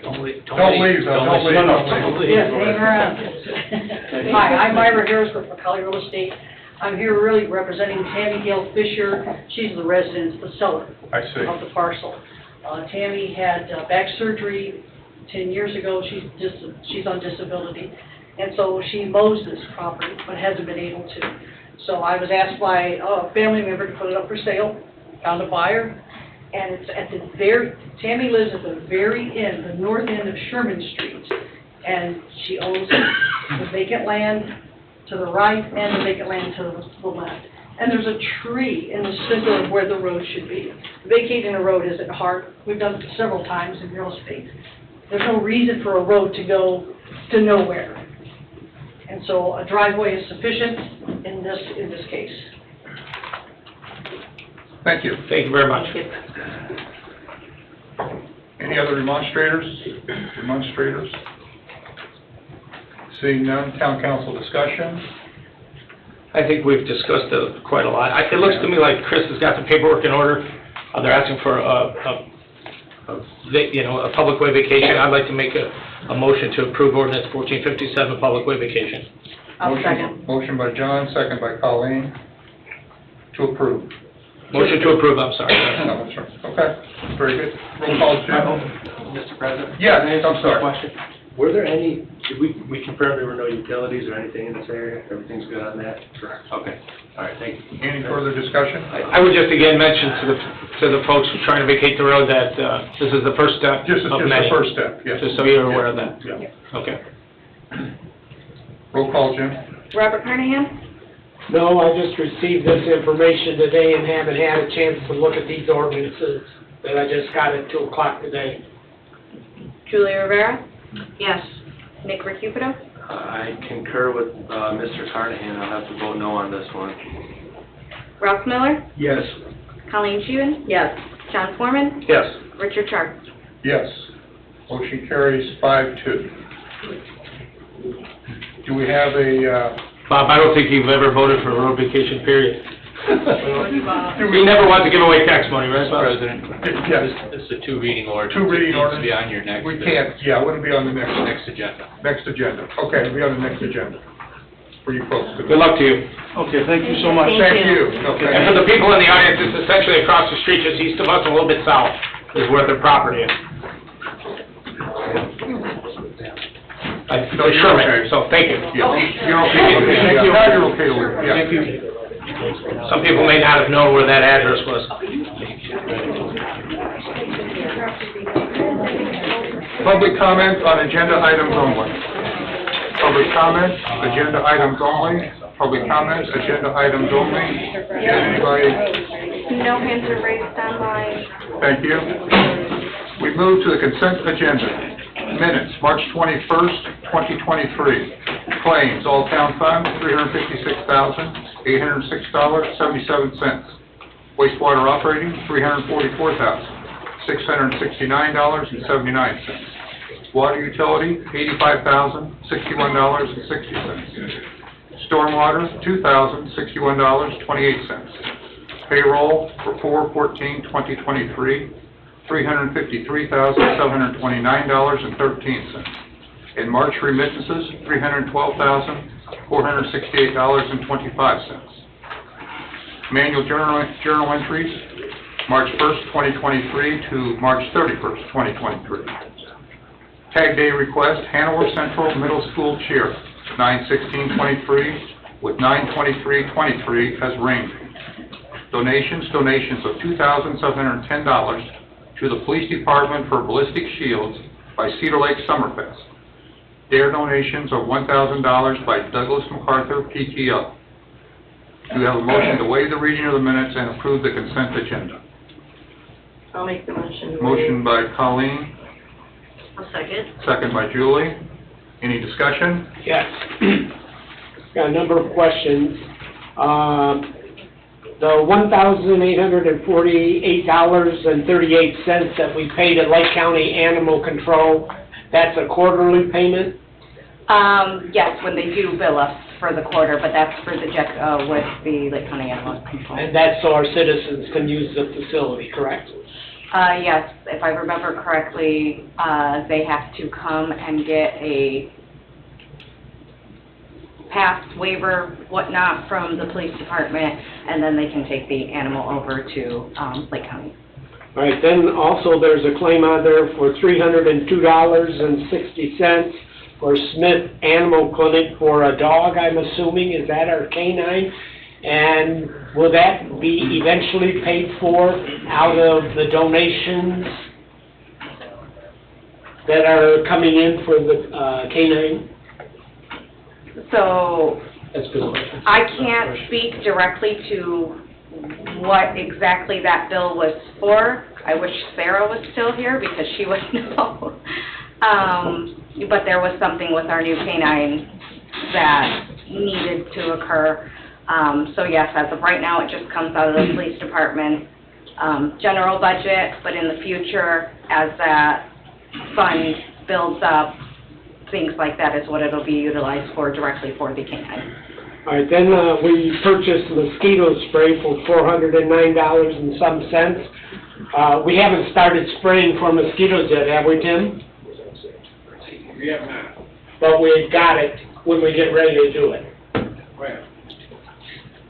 Don't leave, Don't leave, though, don't leave. Don't leave. Yes, hang around. Hi, I'm Myra Harris with McCully Real Estate. I'm here really representing Tammy Gail Fisher. She's the resident, the seller I see. of the parcel. Tammy had back surgery 10 years ago. She's on disability. And so she mows this property, but hasn't been able to. So I was asked by a family member to put it up for sale, found a buyer, and it's at the Tammy lives at the very end, the north end of Sherman Street. And she owns the vacant land to the right and the vacant land to the left. And there's a tree in the center of where the road should be. Vacating a road isn't hard. We've done it several times in real estate. There's no reason for a road to go to nowhere. And so a driveway is sufficient in this case. Thank you. Thank you very much. Any other remonstrators? Remonstrators? Seeing none, town council discussion? I think we've discussed it quite a lot. It looks to me like Chris has got the paperwork in order. They're asking for a public way vacation. I'd like to make a motion to approve ordinance 1457, public way vacation. I'll second. Motion by John, second by Colleen, to approve. Motion to approve, I'm sorry. No, that's right. Okay, very good. Roll call, Jim. Mr. President? Yeah, Can I ask I'm a sorry. question? Were there any, did we confirm there were no utilities or anything in this area? Everything's good on that? Correct. Okay, all right, thank you. Any further discussion? I would just again mention to the folks who are trying to vacate the road that this is the first step Just of the many. first step, yes. Just so you're aware of that. Yeah. Okay. Roll call, Jim. Robert Carnahan? No, I just received this information today and haven't had a chance to look at these ordinances that I just got at 2 o'clock today. Julia Rivera? Yes. Nick Recupedo? I concur with Mr. Carnahan. I'll have to vote no on this one. Ralph Miller? Yes. Colleen Sheehan? Yes. John Foreman? Yes. Richard Sharp? Yes. Motion carries 5-2. Do we have a, Bob, I don't think you've ever voted for a road vacation, period. do You never want to give away tax money, right, Mr. Bob? President, Yes. this is a two-reading ordinance. Two reading It needs ordinance. to be on your next. We can't, yeah, it wouldn't be on the Next agenda. next agenda. Okay, it'll be on the next agenda for you folks to. Good luck to you. Okay, thank you so much. Thank you. Okay. And for the people in the audience, it's essentially across the street, just east of us, and a little bit south, is where their property is. No, you're okay. So, thank you. Yeah, you're okay. Thank you. Now you're okay with it, yeah. Thank you. Some people may not have known where that address was. Public comment on agenda items only. Public comment, agenda items only. Public comment, agenda items only. Anybody? No hands are raised online. Thank you. We move to the consent agenda. Minutes, March 21st, 2023. Claims, all town funds, $356,806.77. Wastewater operating, $344,669.79. Water utility, $85,061.60. Stormwater, $2,061.28. Payroll for 4/14/2023, $353,729.13. And March remittances, $312,468.25. Manual journal entries, March 1st, 2023 to March 31st, 2023. Tag day request, Hanover Central Middle School cheer, 9/16/23 with 9/23/23 as rain. Donations of $2,710 to the Police Department for ballistic shields by Cedar Lake Summerfest. Dare donations of $1,000 by Douglas MacArthur PTO. Do you have a motion to waive the reading of the minutes and approve the consent agenda? I'll make the motion. Motion by Colleen, I'll second. second by Julie. Any discussion? Yes. Got a number of questions. The $1,848.38 that we pay to Lake County Animal Control, that's a quarterly payment? Yes, when they do bill us for the quarter, but that's for the with the Lake County Animal Control. And that's so our citizens can use the facility, correct? Yes, if I remember correctly, they have to come and get a pass waiver, whatnot, from the police department, and then they can take the animal over to Lake County. All right, then also there's a claim on there for $302.60 for Smith Animal Clinic for a dog, I'm assuming. Is that our canine? And will that be eventually paid for out of the donations that are coming in for the canine? So, That's good. I can't speak directly to what exactly that bill was for. I wish Sarah was still here because she would know. But there was something with our new canine that needed to occur. So yes, as of right now, it just comes out of the police department general budget, but in the future, as that fund builds up, things like that is what it'll be utilized for directly for the canine. All right, then we purchased mosquito spray for $409 and some cents. We haven't started spraying for mosquitoes yet, have we, Tim? We have not. But we've got it when we get ready to do it. Well,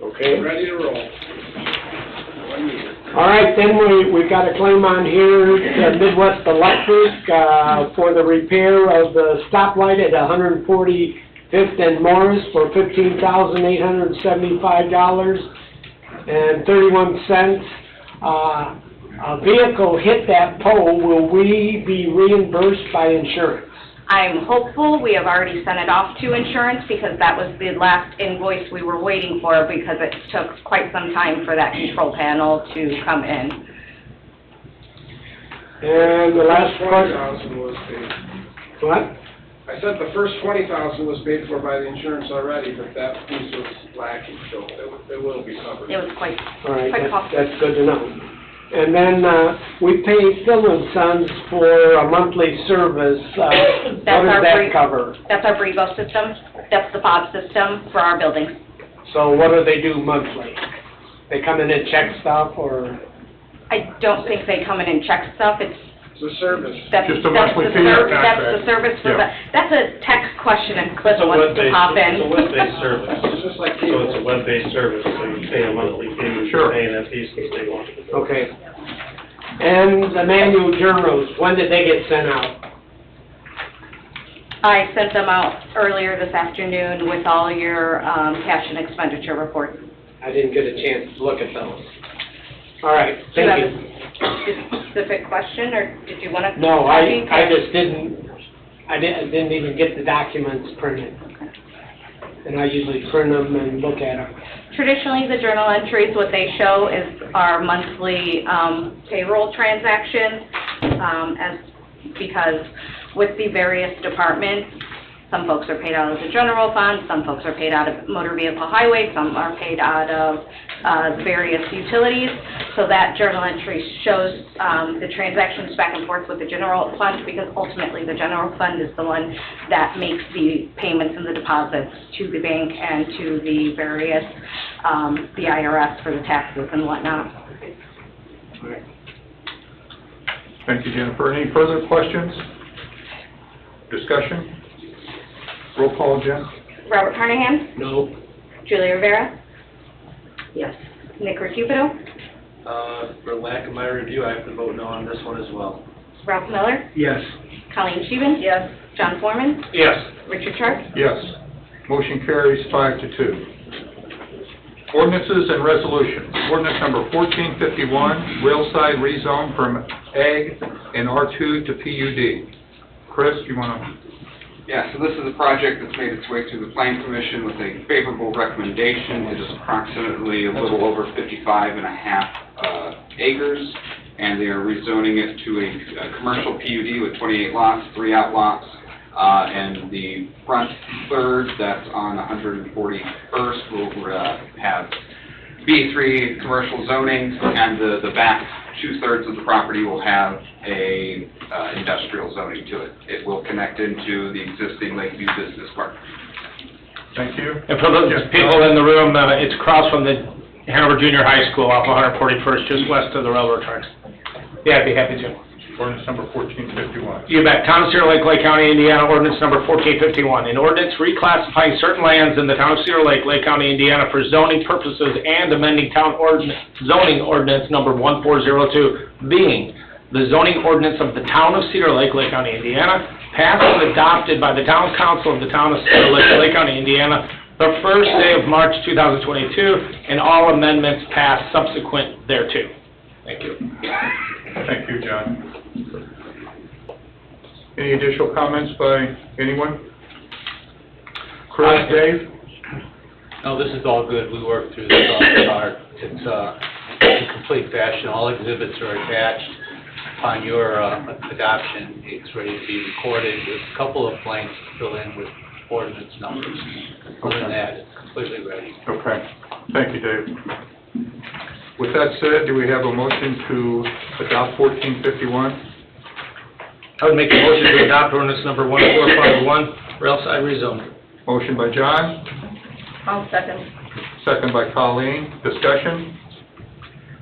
Okay? ready to roll. One meter. All right, then we've got a claim on here to Midwest Electric for the repair of the stoplight at 145th and Morris for $15,875.31. A vehicle hit that pole. Will we be reimbursed by insurance? I'm hopeful. We have already sent it off to insurance because that was the last invoice we were waiting for because it took quite some time for that control panel to come in. And the last $20,000 question. was paid. What? I said the first $20,000 was paid for by the insurance already, but that piece was lacking, so it will be covered. It was quite All right, costly. that's good to know. And then we pay Phil and Sons for a monthly service. What does that cover? That's our Brevo system. That's the fob system for our buildings. So what do they do monthly? They come in and check stuff, or? I don't think they come in and check stuff. It's a service. That's the service for the, that's a text question if Cliff wants to pop in. It's a web-based service. It's just like So it's a web-based service, so you pay a monthly fee, you're paying that piece and stay on. Okay. And the manual journals, when did they get sent out? I sent them out earlier this afternoon with all your cash and expenditure reports. I didn't get a chance to look at those. All right, thank you. Specific question, or did you want to? No, I just didn't even get the documents printed. Okay. And I usually print them and look at them. Traditionally, the journal entries, what they show is our monthly payroll transactions, because with the various departments. Some folks are paid out of the general fund, some folks are paid out of motor vehicle highway, some are paid out of various utilities. So that journal entry shows the transactions back and forth with the general fund, because ultimately the general fund is the one that makes the payments and the deposits to the bank and to the various, the IRS for the taxes and whatnot. Thank you, Jennifer. Any further questions? Discussion? Roll call, Jen? Robert Carnahan? No. Julie Rivera? Yes. Nick Recupido? For lack of my review, I have to vote no on this one as well. Ralph Miller? Yes. Colleen Scheven? Yes. John Foreman? Yes. Richard Sharp? Yes. Motion carries 5-2. Ordinances and resolutions. Ordinance number 1451, railside rezone from Ag and R2 to PUD. Chris, you want to? Yeah, so this is a project that's made its way through the Plan Commission with a favorable recommendation. It is approximately a little over 55 and a half acres, and they are rezoning it to a commercial PUD with 28 lots, 3 outlots, and the front third that's on 141st will have B3 commercial zoning, and the back 2/3 of the property will have a industrial zoning to it. It will connect into the existing Lakeview Business Park. Thank you. And for those people in the room, it's across from the Hanover Junior High School off 141st, just west of the railroad tracks. Yeah, I'd be happy to. Ordinance number 1451. You bet. Town of Cedar Lake, Lake County, Indiana, ordinance number 1451. An ordinance reclassifying certain lands in the town of Cedar Lake, Lake County, Indiana for zoning purposes and amending town zoning ordinance number 1402, being the zoning ordinance of the town of Cedar Lake, Lake County, Indiana, passed and adopted by the town council of the town of Cedar Lake, Lake County, Indiana, the first day of March 2022, and all amendments passed subsequent thereto. Thank you. Thank you, John. Any additional comments by anyone? Chris, Dave? No, this is all good. We worked through this all part. It's in complete fashion. All exhibits are attached. Upon your adoption, it's ready to be recorded. There's a couple of blanks to fill in with ordinance numbers. Other than that, it's completely ready. Okay. Thank you, Dave. With that said, do we have a motion to adopt 1451? I would make a motion to adopt ordinance number 1451, railside rezone. Motion by John, I'll second. second by Colleen. Discussion?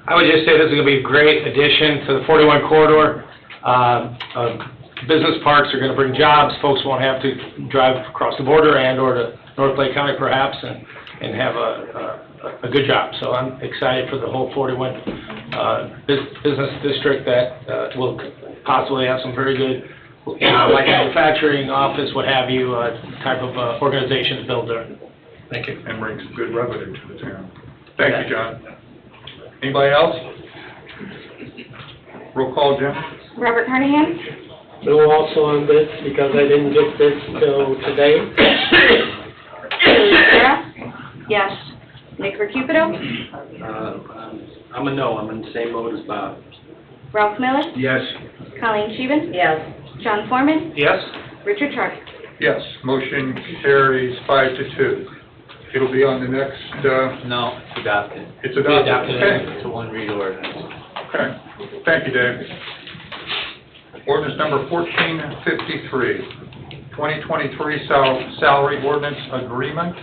I would just say this is going to be a great addition to the 41 corridor. Business parks are going to bring jobs. Folks won't have to drive across the border and or to North Lake County perhaps and have a good job. So I'm excited for the whole 41 business district that will possibly have some very good, like manufacturing, office, what have you, type of organizations built there. Thank you. And brings good revenue to the town. Thank you, John. Anybody else? Roll call, Jim? Robert Carnahan? No also on this, because I didn't get this till today. Julie Rivera? Yes. Nick Recupido? I'm a no, I'm in the same boat as Bob. Ralph Miller? Yes. Colleen Scheven? Yes. John Foreman? Yes? Richard Sharp? Yes. Motion carries 5-2. It'll be on the next, No, it's adopted. it's We adopted. adopted Okay. it. It's a one-read ordinance. Okay. Thank you, Dave. Ordinance number 1453, 2023 salary ordinance agreement.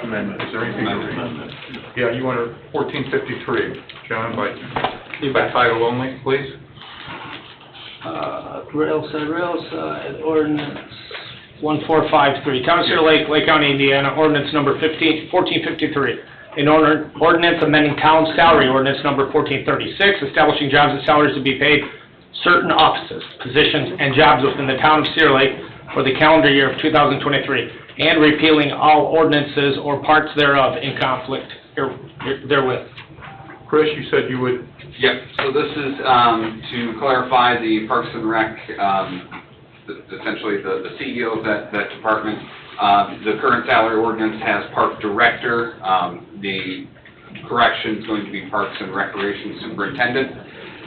Amendment. Is there anything to read? Yeah, you want a 1453, John, by title only, please? Railside ordinance 1453, Town of Cedar Lake, Lake County, Indiana, ordinance number 1453. An ordinance amending town salary ordinance number 1436, establishing jobs and salaries to be paid certain offices, positions, and jobs within the town of Cedar Lake for the calendar year of 2023, and repealing all ordinances or parts thereof in conflict therewith. Chris, you said you would... Yep, so this is to clarify the Parks and Rec, essentially the CEO of that department. The current salary ordinance has Park Director. The correction is going to be Parks and Recreation Superintendent.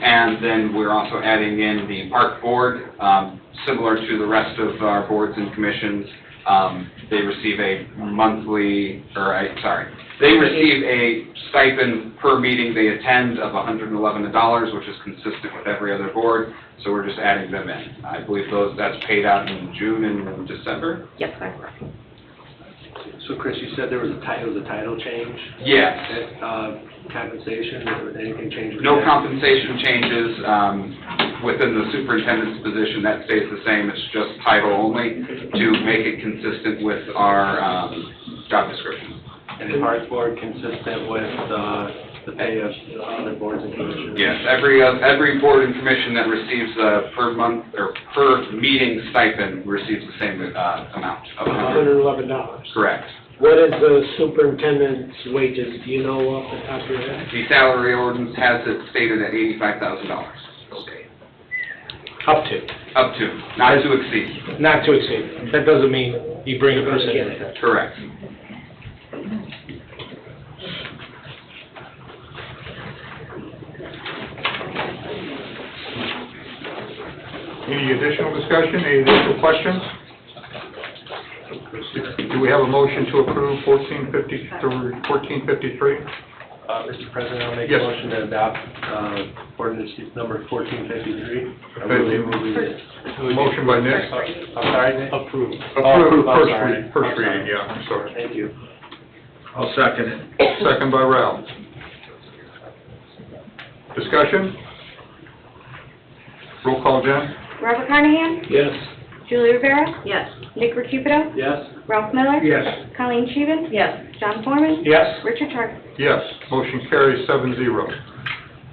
And then we're also adding in the park board, similar to the rest of our boards and commissions. They receive a they receive a stipend per meeting they attend of $111, which is consistent with every other board, so we're just adding them in. I believe that's paid out in June and December? Yes, that's right. So Chris, you said there was a title change? Yes. Compensation, or anything change? with No that? compensation changes within the superintendent's position. That stays the same. It's just title only to make it consistent with our job description. And the park board consistent with the pay of other boards and commissions? Yes, every board and commission that receives a per month or per meeting stipend receives the same amount of $111. Correct. What is the superintendent's wages? Do you know off the top of your head? The salary ordinance has it stated at $85,000. Okay. Up to. Not to exceed. Not to exceed. That doesn't mean you bring a person in. Correct. Any additional discussion, any additional questions? Do we have a motion to approve 1453? Mr. President, I'll make a Yes. motion to adopt ordinance number 1453. Motion by Nick. I'm sorry, Nick? Approve I'm first sorry. reading, first reading, yeah, I'm sorry. Thank you. I'll second it. Second by Ralph. Discussion? Roll call, Jen? Robert Carnahan? Yes. Julie Rivera? Yes. Nick Recupedo? Yes? Ralph Miller? Yes. Colleen Scheven? Yes. John Foreman? Yes. Richard Sharp? Yes, motion carries 7-0.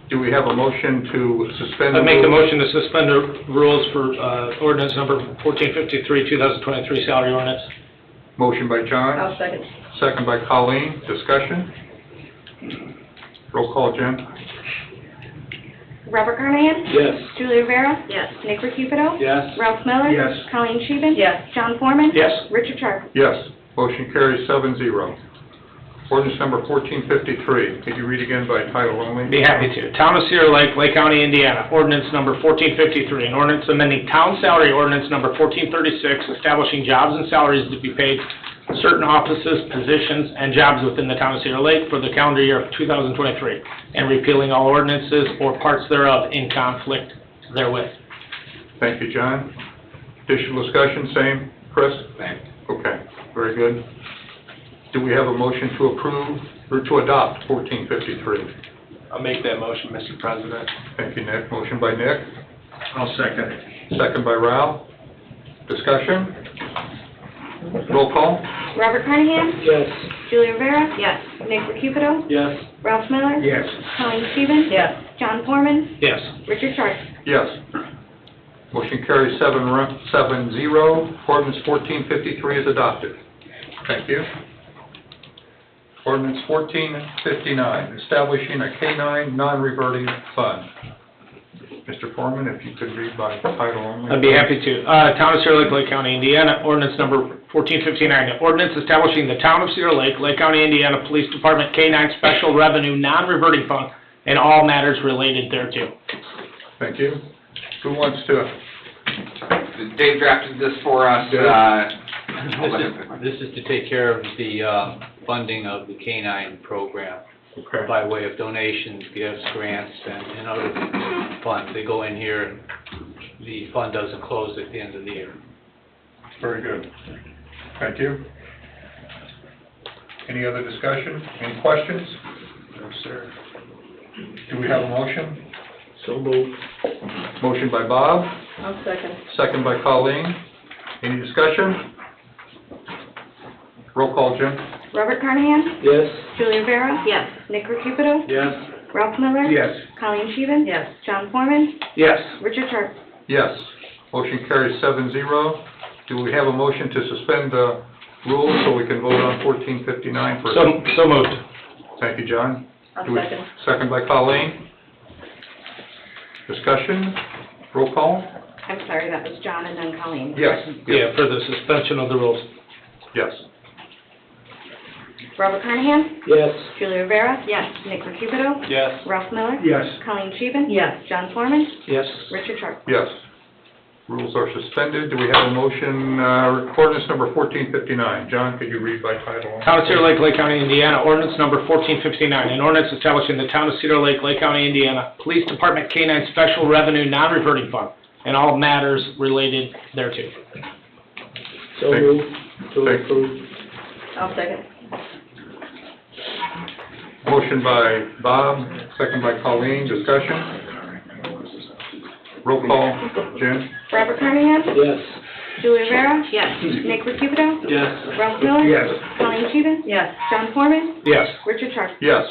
Do we have a motion to suspend? I make the motion to suspend the rules for ordinance number 1453, 2023 salary ordinance. Motion by John. I'll second. Second by Colleen. Discussion? Roll call, Jen? Robert Carnahan? Yes. Julie Rivera? Yes. Nick Recupedo? Yes? Ralph Miller? Yes. Colleen Scheven? Yes. John Foreman? Yes. Richard Sharp? Yes, motion carries 7-0. Ordinance number 1453, could you read again by title only? Be happy to. Town of Cedar Lake, Lake County, Indiana, ordinance number 1453, an ordinance amending town salary ordinance number 1436, establishing jobs and salaries to be paid certain offices, positions, and jobs within the town of Cedar Lake for the calendar year of 2023, and repealing all ordinances or parts thereof in conflict therewith. Thank you, John. Additional discussion, same, Chris? Same. Okay, very good. Do we have a motion to approve, or to adopt 1453? I'll make that motion, Mr. President. Thank you, Nick. Motion by Nick, I'll second it. second by Ralph. Discussion? Roll call? Robert Carnahan? Yes. Julie Rivera? Yes. Nick Recupedo? Yes? Ralph Miller? Yes. Colleen Scheven? Yes. John Foreman? Yes. Richard Sharp? Yes. Motion carries 7-0. Ordinance 1453 is adopted. Thank you. Ordinance 1459, establishing a K-9 non-reverting fund. Mr. Foreman, if you could read by title only. I'd be happy to. Town of Cedar Lake, Lake County, Indiana, ordinance number 1459, an ordinance establishing the Town of Cedar Lake, Lake County, Indiana Police Department K-9 Special Revenue Non-Reverting Fund and all matters related thereto. Thank you. Who wants to? Dave drafted this for us. This is to take care of the funding of the K-9 program by way of donations, gifts, grants, and other funds. They go in here, and the fund doesn't close at the end of the year. Very good. Thank you. Any other discussion? Any questions? No, sir. Do we have a motion? So moved. Motion by Bob, I'll second. second by Colleen. Any discussion? Roll call, Jim. Robert Carnahan? Yes. Julie Rivera? Yes. Nick Recupedo? Yes? Ralph Miller? Yes. Colleen Scheven? Yes. John Foreman? Yes. Richard Sharp? Yes. Motion carries 7-0. Do we have a motion to suspend the rules so we can vote on 1459 first? So moved. Thank you, John. I'll Do we- second. Second by Colleen. Discussion? Roll call? I'm sorry, that was John and then Colleen. Yes. Yeah, for the suspension of the rules. Yes. Robert Carnahan? Yes. Julie Rivera? Yes. Nick Recupido? Yes. Ralph Miller? Yes. Colleen Scheven? Yes. John Foreman? Yes. Richard Sharp? Yes. Rules are suspended. Do we have a motion, ordinance number 1459? John, could you read by title only? Town of Cedar Lake, Lake County, Indiana, ordinance number 1459, an ordinance establishing the Town of Cedar Lake, Lake County, Indiana, Police Department K-9 Special Revenue Non-Reverting Fund, and all matters related thereto. So moved to Thank- approve. I'll second. Motion by Bob, second by Colleen, discussion. Roll call, Jen? Robert Carnahan? Yes. Julie Rivera? Yes. Nick Recupido? Yes. Ralph Miller? Yes. Colleen Scheven? Yes. John Foreman? Yes. Richard Sharp? Yes.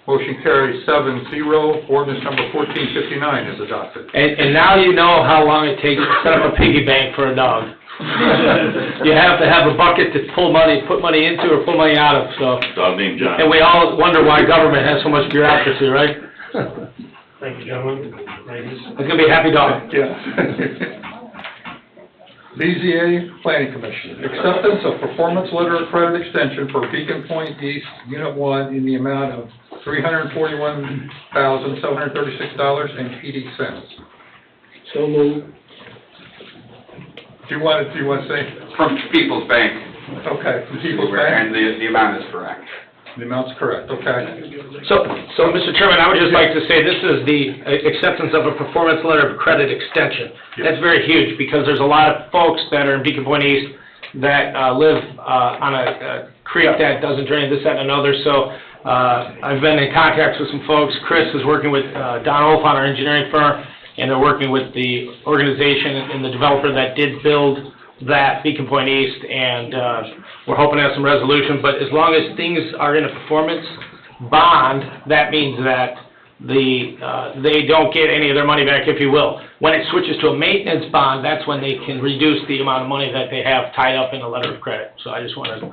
Motion carries 7-0. Ordinance number 1459 is adopted. And now you know how long it takes to set up a piggy bank for a dog. You have to have a bucket to put money into or pull money out of, so. Dog named John. And we all wonder why government has so much bureaucracy, right? Thank you, gentlemen, ladies. It's gonna be a happy dog. Yeah. BZA Planning Commission, acceptance of performance letter of credit extension for Beacon Point East, Unit 1, in the amount of $341,736.80. So moved. Do you want to say? From People's Bank. Okay, from People's Bank? And the amount is correct. The amount's correct, okay. So, Mr. Chairman, I would just like to say this is the acceptance of a performance letter of credit extension. That's very huge because there's a lot of folks that are in Beacon Point East that live on a creek that doesn't drain, this, that, and another. So I've been in contact with some folks. Chris is working with Don Olf on our engineering firm, and they're working with the organization and the developer that did build that Beacon Point East, and we're hoping to have some resolution. But as long as things are in a performance bond, that means that they don't get any of their money back, if you will. When it switches to a maintenance bond, that's when they can reduce the amount of money that they have tied up in a letter of credit. So I just wanted to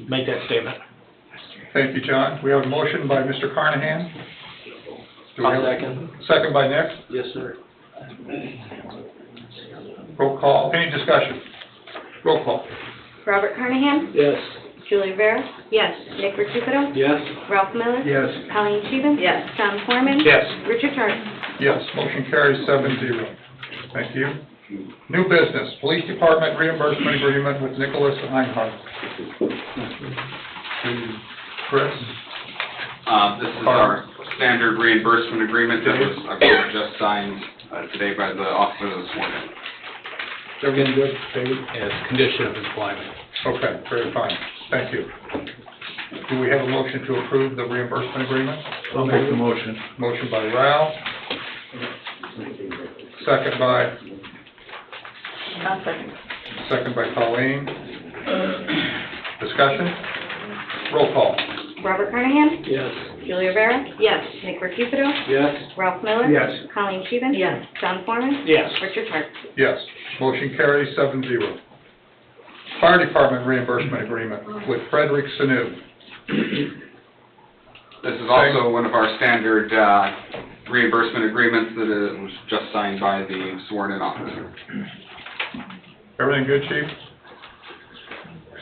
make that statement. Thank you, John. We have a motion by Mr. Carnahan. Do we have- Second. Second by Nick. Yes, sir. Roll call. Any discussion? Roll call. Robert Carnahan? Yes. Julie Rivera? Yes. Nick Recupido? Yes. Ralph Miller? Yes. Colleen Scheven? Yes. John Foreman? Yes. Richard Sharp? Yes, motion carries 7-0. Thank you. New business, Police Department reimbursement agreement with Nicholas Einhardt. Chris? This is our standard reimbursement agreement that was, I believe, just signed today by the officer this morning. Everything good, David? As condition of employment. Okay, very fine. Thank you. Do we have a motion to approve the reimbursement agreement? I'll make the motion. Motion by Ralph. Second by? I'll second. Second by Colleen. Discussion? Roll call. Robert Carnahan? Yes. Julie Rivera? Yes. Nick Recupido? Yes. Ralph Miller? Yes. Colleen Scheven? Yes. John Foreman? Yes. Richard Sharp? Yes. Motion carries 7-0. Fire Department reimbursement agreement with Frederick Sanu. This is also one of our standard reimbursement agreements that was just signed by the sworn-in officer. Everything good, Chief?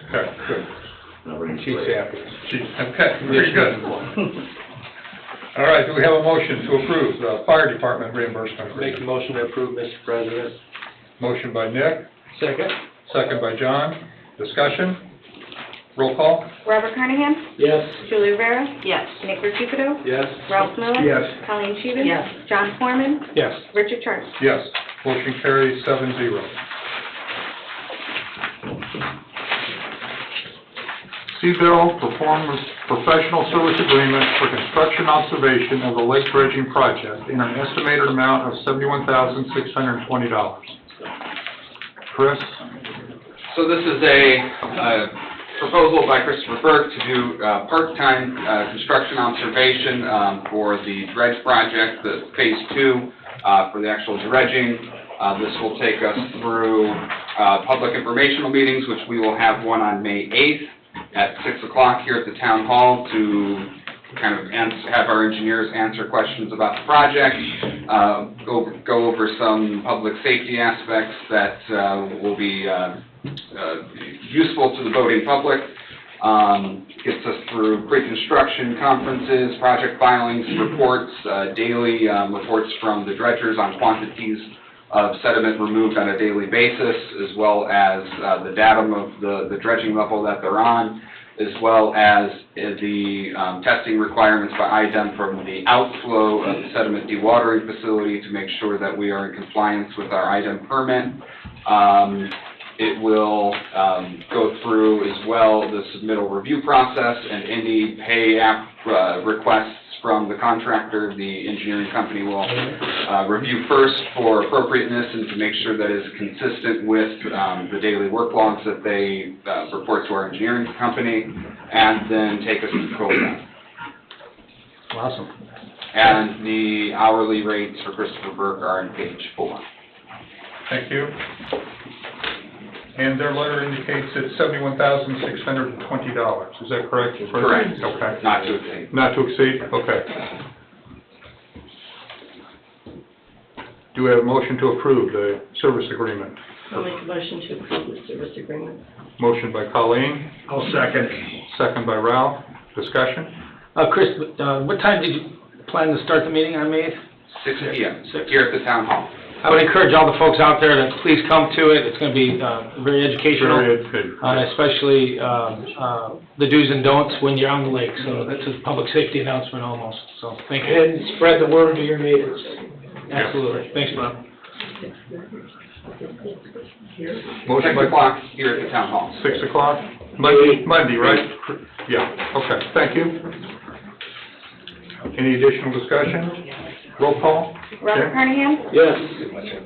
Okay, good. Chief's happy. Chief, okay, very good. All right, do we have a motion to approve the Fire Department reimbursement Make a agreement? motion to approve, Mr. President. Motion by Nick, Second. second by John. Discussion? Roll call? Robert Carnahan? Yes. Julie Rivera? Yes. Nick Recupido? Yes. Ralph Miller? Yes. Colleen Scheven? Yes. John Foreman? Yes. Richard Sharp? Yes. Motion carries 7-0. Seaville Performance Professional Service Agreement for construction observation of the lake dredging project in an estimated amount of $71,620. Chris? So this is a proposal by Christopher Burke to do part-time construction observation for the dredge project, the Phase 2, for the actual dredging. This will take us through public informational meetings, which we will have one on May 8th at 6 o'clock here at the Town Hall to kind of have our engineers answer questions about the project, go over some public safety aspects that will be useful to the voting public. Gets us through pre-construction conferences, project filings, reports, daily reports from the dredgers on quantities of sediment removed on a daily basis, as well as the datum of the dredging level that they're on, as well as the testing requirements by IDEM from the outflow of the sediment dewatering facility to make sure that we are in compliance with our IDEM permit. It will go through as well the submittal review process and any pay requests from the contractor. The engineering company will review first for appropriateness and to make sure that it is consistent with the daily work logs that they report to our engineering company, and then take us to code. Awesome. And the hourly rates for Christopher Burke are on page 4. Thank you. And their letter indicates it's $71,620. Is that correct? Correct. Okay. Not to exceed. Not to exceed? Okay. Do we have a motion to approve the service agreement? I'll make a motion to approve the service agreement. Motion by Colleen. I'll second. Second by Ralph. Discussion? Chris, what time did you plan to start the meeting on May 6 p.m. here at the town hall. I would encourage all the folks out there to please come to it. It's going to be very educational, especially the do's and don'ts when you're on the lake. So that's a public safety announcement almost. So thank you. And spread the word to your neighbors. Absolutely. Thanks, Bob. Motion 6 o'clock here at the town hall. 6 o'clock? Monday, right? Yeah, okay, thank you. Any additional discussion? Roll call? Robert Carnahan? Yes.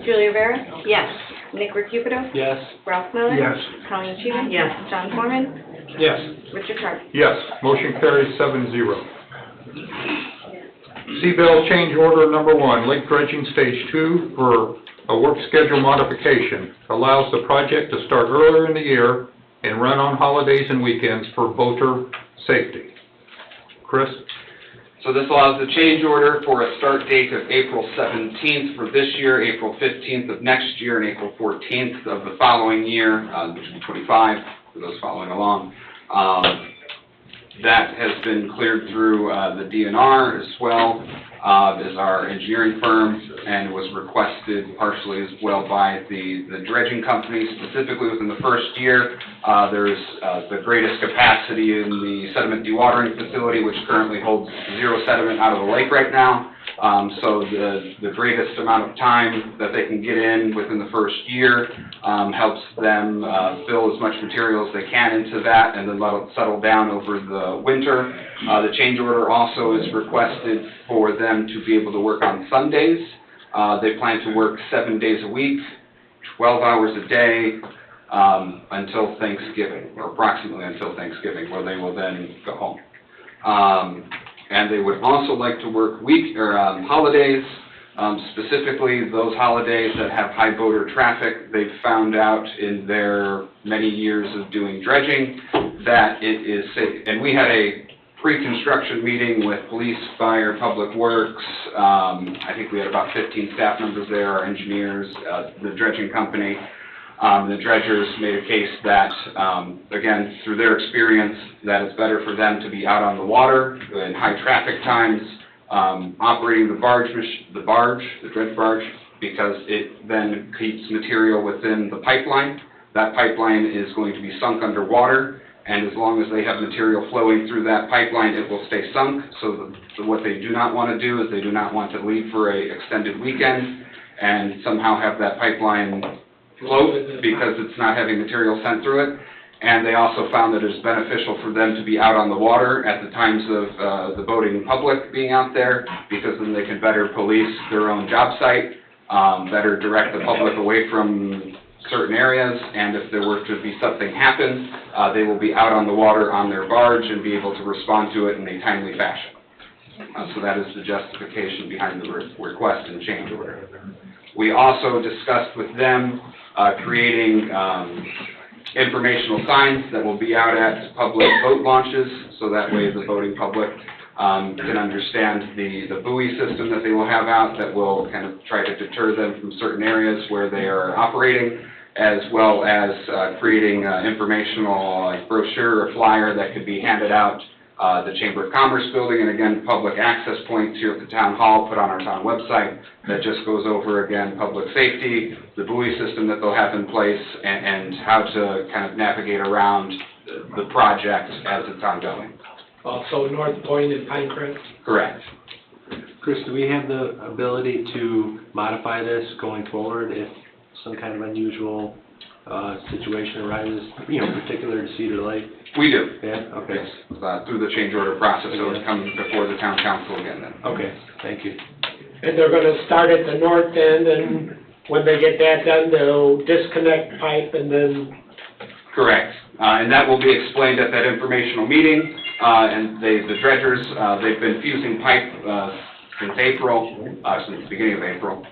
Julia Rivera? Yes. Nick Cupido? Yes. Ralph Miller? Yes. Colleen Sheehan? Yes. John Foreman? Yes. Richard Clark? Yes, motion carries 7-0. C-bill change order number 1, Lake Dredging Stage 2 for a work schedule modification. Allows the project to start earlier in the year and run on holidays and weekends for boater safety. Chris? So this allows the change order for a start date of April 17th for this year, April 15th of next year, and April 14th of the following year, which will be 25 for those following along. That has been cleared through the DNR as well as our engineering firm, and was requested partially as well by the dredging company. Specifically within the first year, there's the greatest capacity in the sediment dewatering facility, which currently holds 0 sediment out of the lake right now. So the greatest amount of time that they can get in within the first year helps them fill as much material as they can into that and then let it settle down over the winter. The change order also is requested for them to be able to work on Sundays. They plan to work 7 days a week, 12 hours a day, until Thanksgiving, or approximately until Thanksgiving, where they will then go home. And they would also like to work holidays, specifically those holidays that have high boater traffic. They've found out in their many years of doing dredging that it is safe. And we had a pre-construction meeting with police, fire, public works. I think we had about 15 staff members there, our engineers, the dredging company. The dredgers made a case that, again, through their experience, that it's better for them to be out on the water in high traffic times, operating the dredge barge, because it then keeps material within the pipeline. That pipeline is going to be sunk underwater, and as long as they have material flowing through that pipeline, it will stay sunk. So what they do not want to do is they do not want to leave for an extended weekend and somehow have that pipeline float because it's not having material sent through it. And they also found that it's beneficial for them to be out on the water at the times of the boating public being out there, because then they can better police their own job site, better direct the public away from certain areas, and if there were to be something happen, they will be out on the water on their barge and be able to respond to it in a timely fashion. So that is the justification behind the request and change order. We also discussed with them creating informational signs that will be out at public boat launches, so that way the boating public can understand the buoy system that they will have out that will kind of try to deter them from certain areas where they are operating, as well as creating informational like brochure or flyer that could be handed out the Chamber of Commerce building, and again, public access points here at the town hall, put on our town website, that just goes over, again, public safety, the buoy system that they'll have in place, and how to kind of navigate around the project as it's ongoing. Also North Point and Pinecrest? Correct. Chris, do we have the ability to modify this going forward if some kind of unusual situation arises, particular to Cedar Lake? We do. Yeah, okay. Yes, through the change order process, so it's coming before the town council again then. Okay, thank you. And they're gonna start at the north end, and when they get that done, they'll disconnect pipe and then... Correct. And that will be explained at that informational meeting. And the dredgers, they've been fusing pipe since April, since the beginning of April,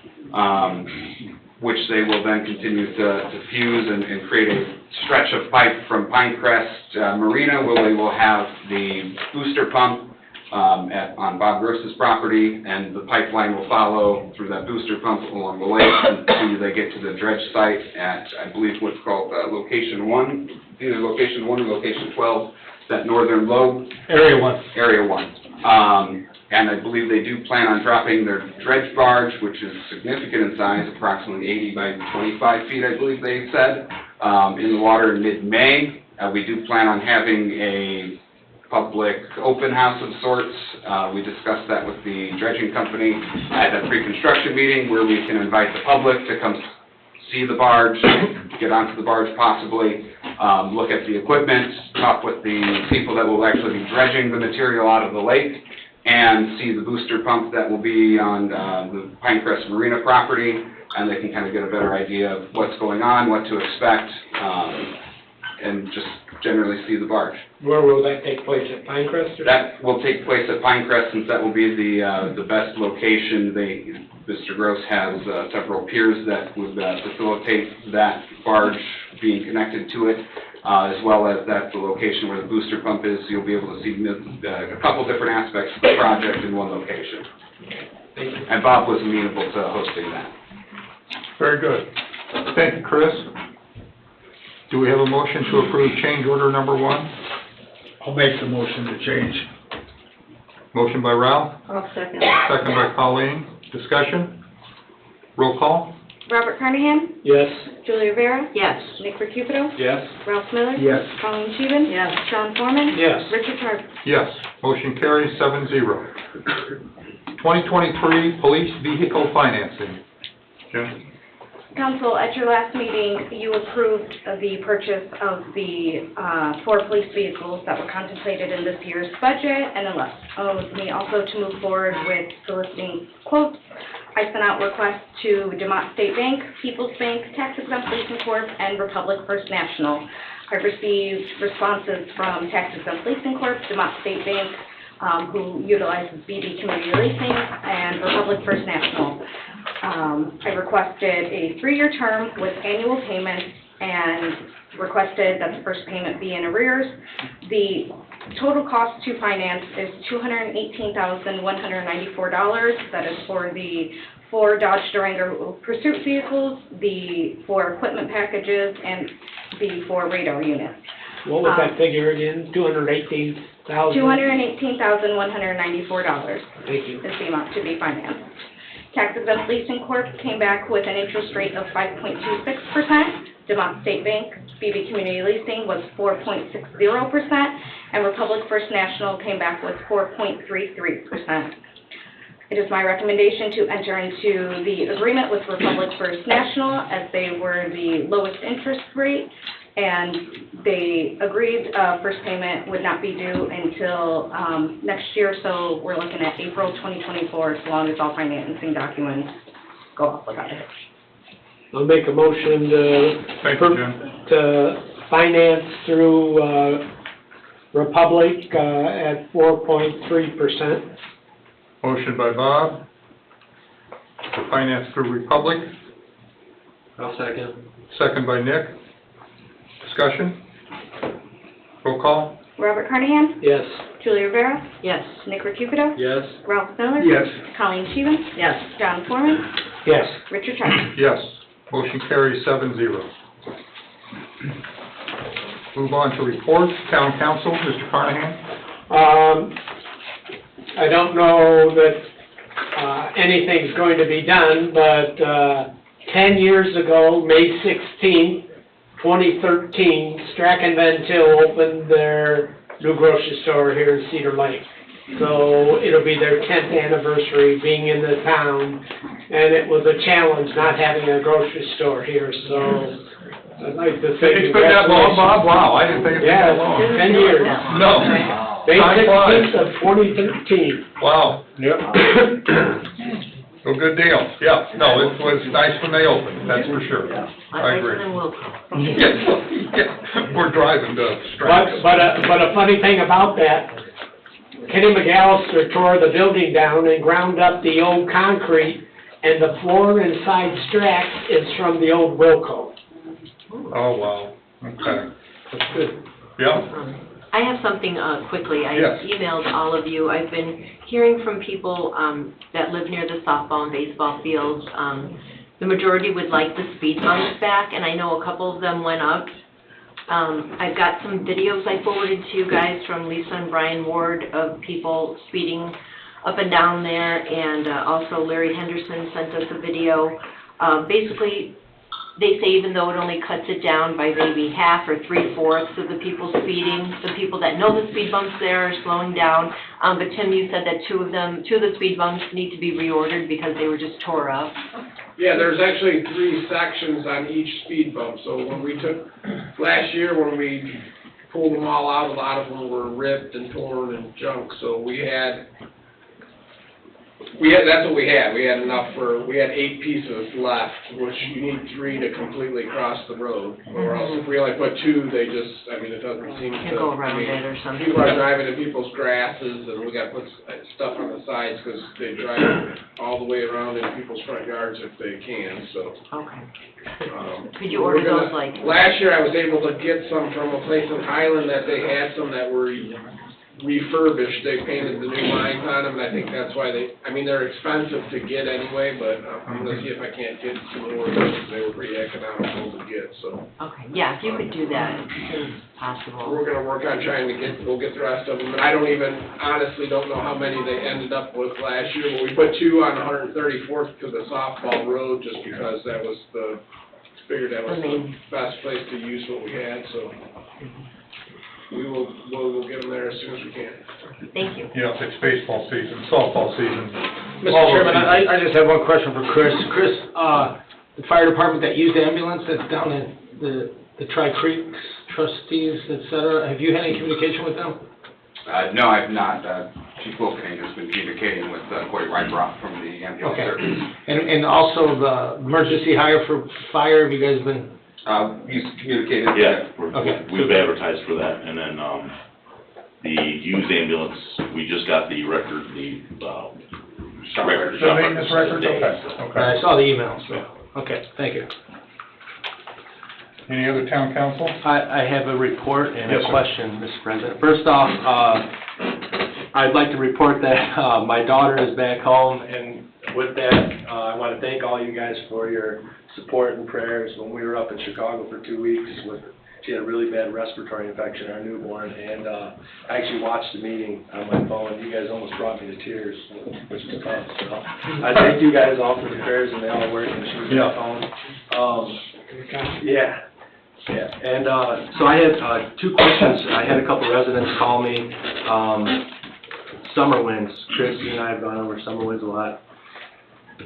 which they will then continue to fuse and create a stretch of pipe from Pinecrest Marina, where they will have the booster pump on Bob Gross's property, and the pipeline will follow through that booster pump along the lake until they get to the dredge site at, I believe, what's called location 1, either location 1 or location 12, that northern lobe. Area 1. Area 1. And I believe they do plan on dropping their dredge barge, which is significant in size, approximately 80 by 25 feet, I believe they said, in the water in mid-May. We do plan on having a public open house of sorts. We discussed that with the dredging company at that pre-construction meeting, where we can invite the public to come see the barge, get onto the barge possibly, look at the equipment, talk with the people that will actually be dredging the material out of the lake, and see the booster pump that will be on the Pinecrest Marina property, and they can kind of get a better idea of what's going on, what to expect, and just generally see the barge. Where will that take place, at Pinecrest? That will take place at Pinecrest, since that will be the best location. Mr. Gross has several piers that would facilitate that barge being connected to it, as well as that's the location where the booster pump is. You'll be able to see a couple different aspects of the project in one location. And Bob was amenable to hosting that. Very good. Thank you, Chris. Do we have a motion to approve change order number 1? I'll make the motion to change. Motion by Ralph, I'll second. second by Colleen. Discussion? Roll call? Robert Carnahan? Yes. Julie Rivera? Yes. Nick Recupedo? Yes? Ralph Miller? Yes. Colleen Scheven? Yes. John Foreman? Yes. Richard Hart? Yes. Motion carries 7-0. 2023 police vehicle financing. Jen? Council, at your last meeting, you approved the purchase of the 4 police vehicles that were contemplated in this year's budget, and allowed me also to move forward with soliciting quotes. I sent out requests to DeMont State Bank, People's Bank, Tax Exempt Leasing Corp., and Republic First National. I received responses from Tax Exempt Leasing Corp., DeMont State Bank, who utilizes BB Community Leasing, and Republic First National. I requested a 3-year term with annual payments and requested that the first payment be in arrears. The total cost to finance is $218,194. That is for the 4 Dodge Durango Pursuit vehicles, the 4 equipment packages, and the 4 radar units. What was that figure again? $218,000? $218,194. Thank you. Is the amount to be financed. Tax Exempt Leasing Corp. came back with an interest rate of 5.26%. DeMont State Bank, BB Community Leasing was 4.60%, and Republic First National came back with 4.33%. It is my recommendation to enter into the agreement with Republic First National, as they were the lowest interest rate, and they agreed first payment would not be due until next year, so we're looking at April 2024, as long as all financing documents go off without a hitch. I'll make a motion to finance through Republic at 4.3%. Motion by Bob to finance through Republic. I'll second. Second by Nick. Discussion? Roll call? Robert Carnahan? Yes. Julie Rivera? Yes. Nick Recupedo? Yes? Ralph Miller? Yes. Colleen Scheven? Yes. John Foreman? Yes. Richard Hart? Yes. Motion carries 7-0. Move on to reports. Town council, Mr. Carnahan. I don't know that, anything's going to be done, but, 10 years ago, May 16th, 2013, Strachan Van Til opened their new grocery store here in Cedar Lake. So it'll be their 10th anniversary being in the town, and it was a challenge not having a grocery store here, so I'd like to say It's been that long, Bob? Wow, I didn't think it'd been Yeah, that long. 10 years. No. May Time flies. 16th of 2013. Wow. Yep. So good deal. Yeah, no, it was nice when they opened, that's for sure. I agree. Yeah, we're driving to Stratton. But a funny thing about that, Kenny McAllister tore the building down and ground up the old concrete, and the floor inside Strax is from the old Wilco. Oh, wow, okay. That's good. Yeah, I have something quickly. I Yes. emailed all of you. I've been hearing from people that live near the softball and baseball fields. The majority would like the speed bumps back, and I know a couple of them went up. I've got some videos I forwarded to you guys from Lisa and Brian Ward of people speeding up and down there, and also Larry Henderson sent us a video. Basically, they say even though it only cuts it down by maybe half or 3/4 of the people speeding, the people that know the speed bumps there are slowing down. But Tim, you said that two of the speed bumps need to be reordered because they were just tore up. Yeah, there's actually 3 sections on each speed bump, so when we took, last year when we pulled them all out, a lot of them were ripped and torn and junk, so we had, that's what we had enough we had 8 pieces left, which you need 3 to completely cross the road, or else if we only put 2, they just, I mean, it doesn't seem to. Can go around it or something. People are driving in people's grasses, and we gotta put stuff on the sides, because they drive all the way around in people's front yards if they can, so. Okay. Could you We're order gonna- those like? Last year, I was able to get some from a place in Highland that they had some that were refurbished. They painted the new lines on them, and I think that's why they're expensive to get anyway, but I'm gonna see if I can't get some more, because they were pretty economical to get, so. Okay, yeah, if you could do that as soon as possible. We're gonna work on trying to we'll get the rest of them, and I honestly don't know how many they ended up with last year, but we put 2 on 134th to the softball road, just because that was figured that was the best place to use what we had, so. We'll get them there as soon as we can. Thank you. yeah, it's baseball season, softball season. Mr. Chairman, I just have one question for Chris. Chris, the fire department that used the ambulance that's down in the Tri-Creeks trustees, et cetera, have you had any communication with them? No, I've not. Chief Wilkening has been communicating with Corey Rybrock from the ambulance Okay. service. And also the emergency hire for fire, have you guys been? He's communicated. Yeah, Okay. we've advertised for that, and then, the used ambulance, we just got the record, record. The maintenance record, okay, okay. I saw the email, so, okay, thank you. Any other town council? I have a report and Yes, a sir. question, Mr. President. First off, I'd like to report that my daughter is back home, and with that, I want to thank all you guys for your support and prayers. When we were up in Chicago for 2 weeks, she had a really bad respiratory infection, our newborn, and I actually watched the meeting on my phone. You guys almost brought me to tears, which was tough, so I thank you guys all for the prayers, and they all worked, and she was on the phone. Yeah. Yeah, and so I had 2 questions. I had a couple residents call me. Summer Winds, Christy and I have gone over Summer Winds a lot.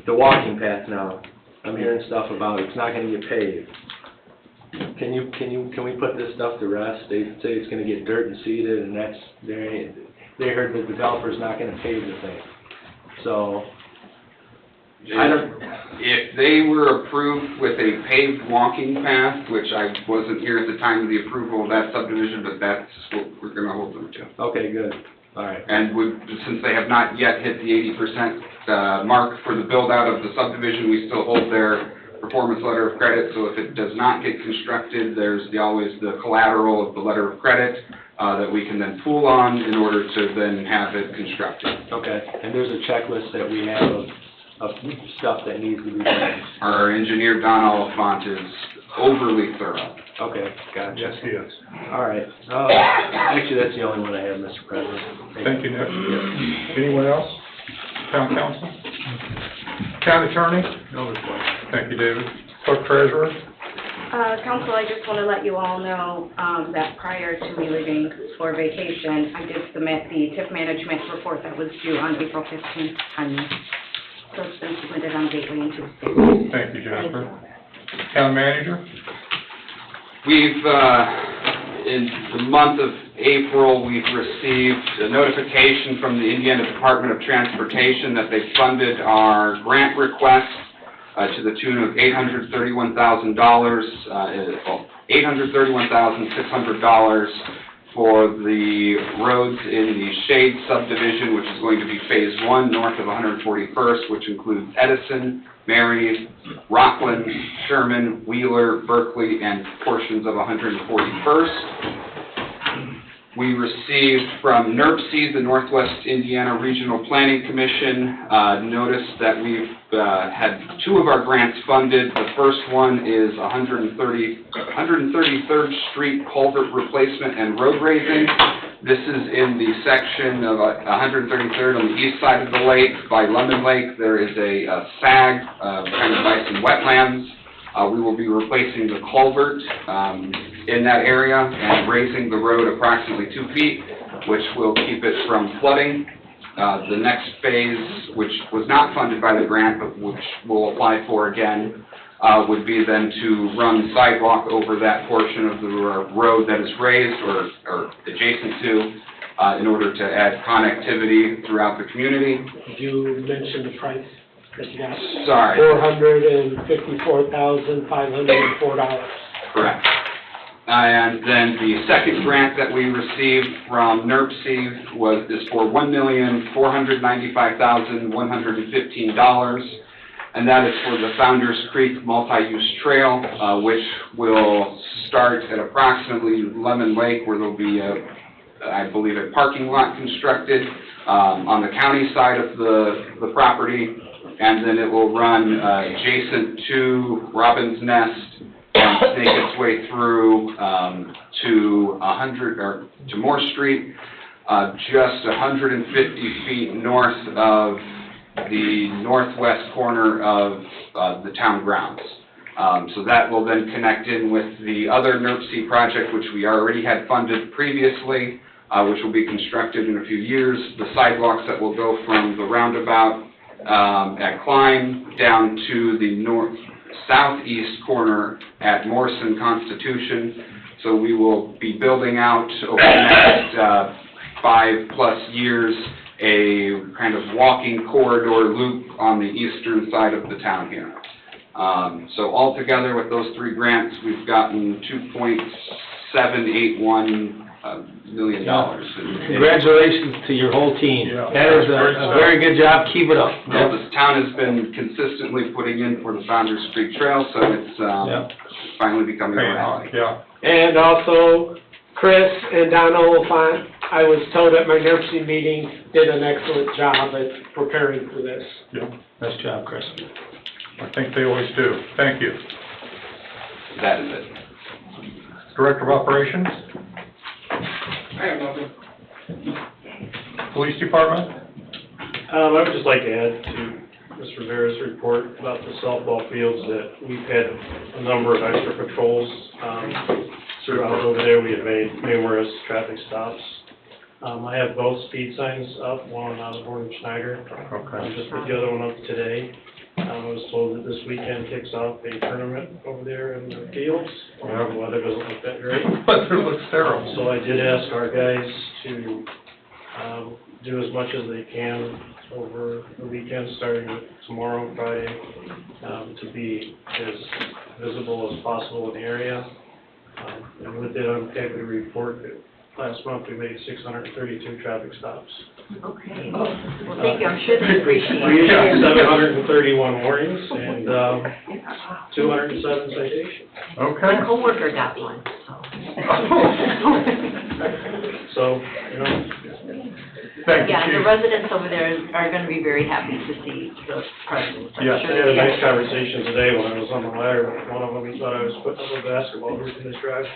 The walking path now, I'm hearing stuff about it's not gonna get paved. Can we put this stuff to rest? They say it's gonna get dirt and seeded, and they heard the developer's not gonna pave the thing. So, If they were approved with a paved walking path, which I wasn't here at the time of the approval of that subdivision, but that's what we're gonna hold them to. okay, good, all right. And since they have not yet hit the 80% mark for the build-out of the subdivision, we still hold their performance letter of credit. So if it does not get constructed, there's always the collateral of the letter of credit that we can then pull on in order to then have it constructed. Okay, and there's a checklist that we have of stuff that needs to be done. Our engineer, Don Oliphant, is overly thorough. Okay, gotcha. Yes, he is. All right. Actually, that's the only one I have, Mr. President. Thank you, Nick. Anyone else? Town council? Town attorney? No report. Thank you, David. Clerk treasurer? Council, I just want to let you all know that prior to me leaving for vacation, I did submit the TIF management report that was due on April 15th. So it's been submitted on Gateway and Tuesday. Thank you, Jennifer. Town manager? We've, in the month of April, we've received a notification from the Indiana Department of Transportation that they funded our grant request to the tune of $831,000, $831,600 for the roads in the Shade subdivision, which is going to be Phase 1 north of 141st, which includes Edison, Mary, Rockland, Sherman, Wheeler, Berkeley, and portions of 141st. We received from NERC, the Northwest Indiana Regional Planning Commission, notice that we've had two of our grants funded. The first one is 133rd Street culvert replacement and road raising. This is in the section of 133rd on the east side of the lake by Lemon Lake. There is a sag kind of by some wetlands. We will be replacing the culvert in that area and raising the road approximately 2 feet, which will keep it from flooding. The next phase, which was not funded by the grant, but which we'll apply for again, would be then to run sidewalk over that portion of the road that is raised or adjacent to, in order to add connectivity throughout the community. Did you mention the price that you got? Sorry. $454,504. Correct. And then the second grant that we received from NERC is for $1,495,115, and that is for the Founders Creek Multi-Use Trail, which will start at approximately Lemon Lake, where there'll be I believe a parking lot constructed on the county side of the property, and then it will run adjacent to Robin's Nest and snake its way through to Moore Street, just 150 feet north of the northwest corner of the town grounds. So that will then connect in with the other NERC project, which we already had funded previously, which will be constructed in a few years. The sidewalks that will go from the roundabout at Klein down to the southeast corner at Morrison Constitution. So we will be building out over the next 5+ years a kind of walking corridor loop on the eastern side of the town here. So altogether with those three grants, we've gotten $2.781 million. Congratulations to your whole team. That is a very good job. Keep it up. Well, this town has been consistently putting in for the Founders Creek Trail, so it's finally becoming a reality. And also, Chris and Donna Oliphant, I was told at my NERC meeting, did an excellent job at preparing for this. Nice job, Chris. I think they always do. Thank you. That is it. Director of Operations? I have nothing. Police Department? I would just like to add to Mr. Rivera's report about the softball fields that we've had a number of extra patrols throughout over there. We have made numerous traffic stops. I have both speed signs up, one on Osborne and Schneider. Just put the other one up today. I was told that this weekend kicks off a tournament over there in the fields. The weather doesn't look that great. Weather looks terrible. So I did ask our guys to do as much as they can over the weekend, starting with tomorrow, Friday, to be as visible as possible in the area. And with it, I'm happy to report that last month we made 632 traffic stops. Okay. Well, thank you. I'm sure they appreciate it. We issued 731 warnings and 207 citations. Okay. My coworker got one, so. So, Thank you, Yeah, the Chief. residents over there are gonna be very happy to see the presents. I'm Yes. I sure had a they- nice conversation today when I was on the ladder. One of them, he thought I was putting up a basketball hoop in his driveway.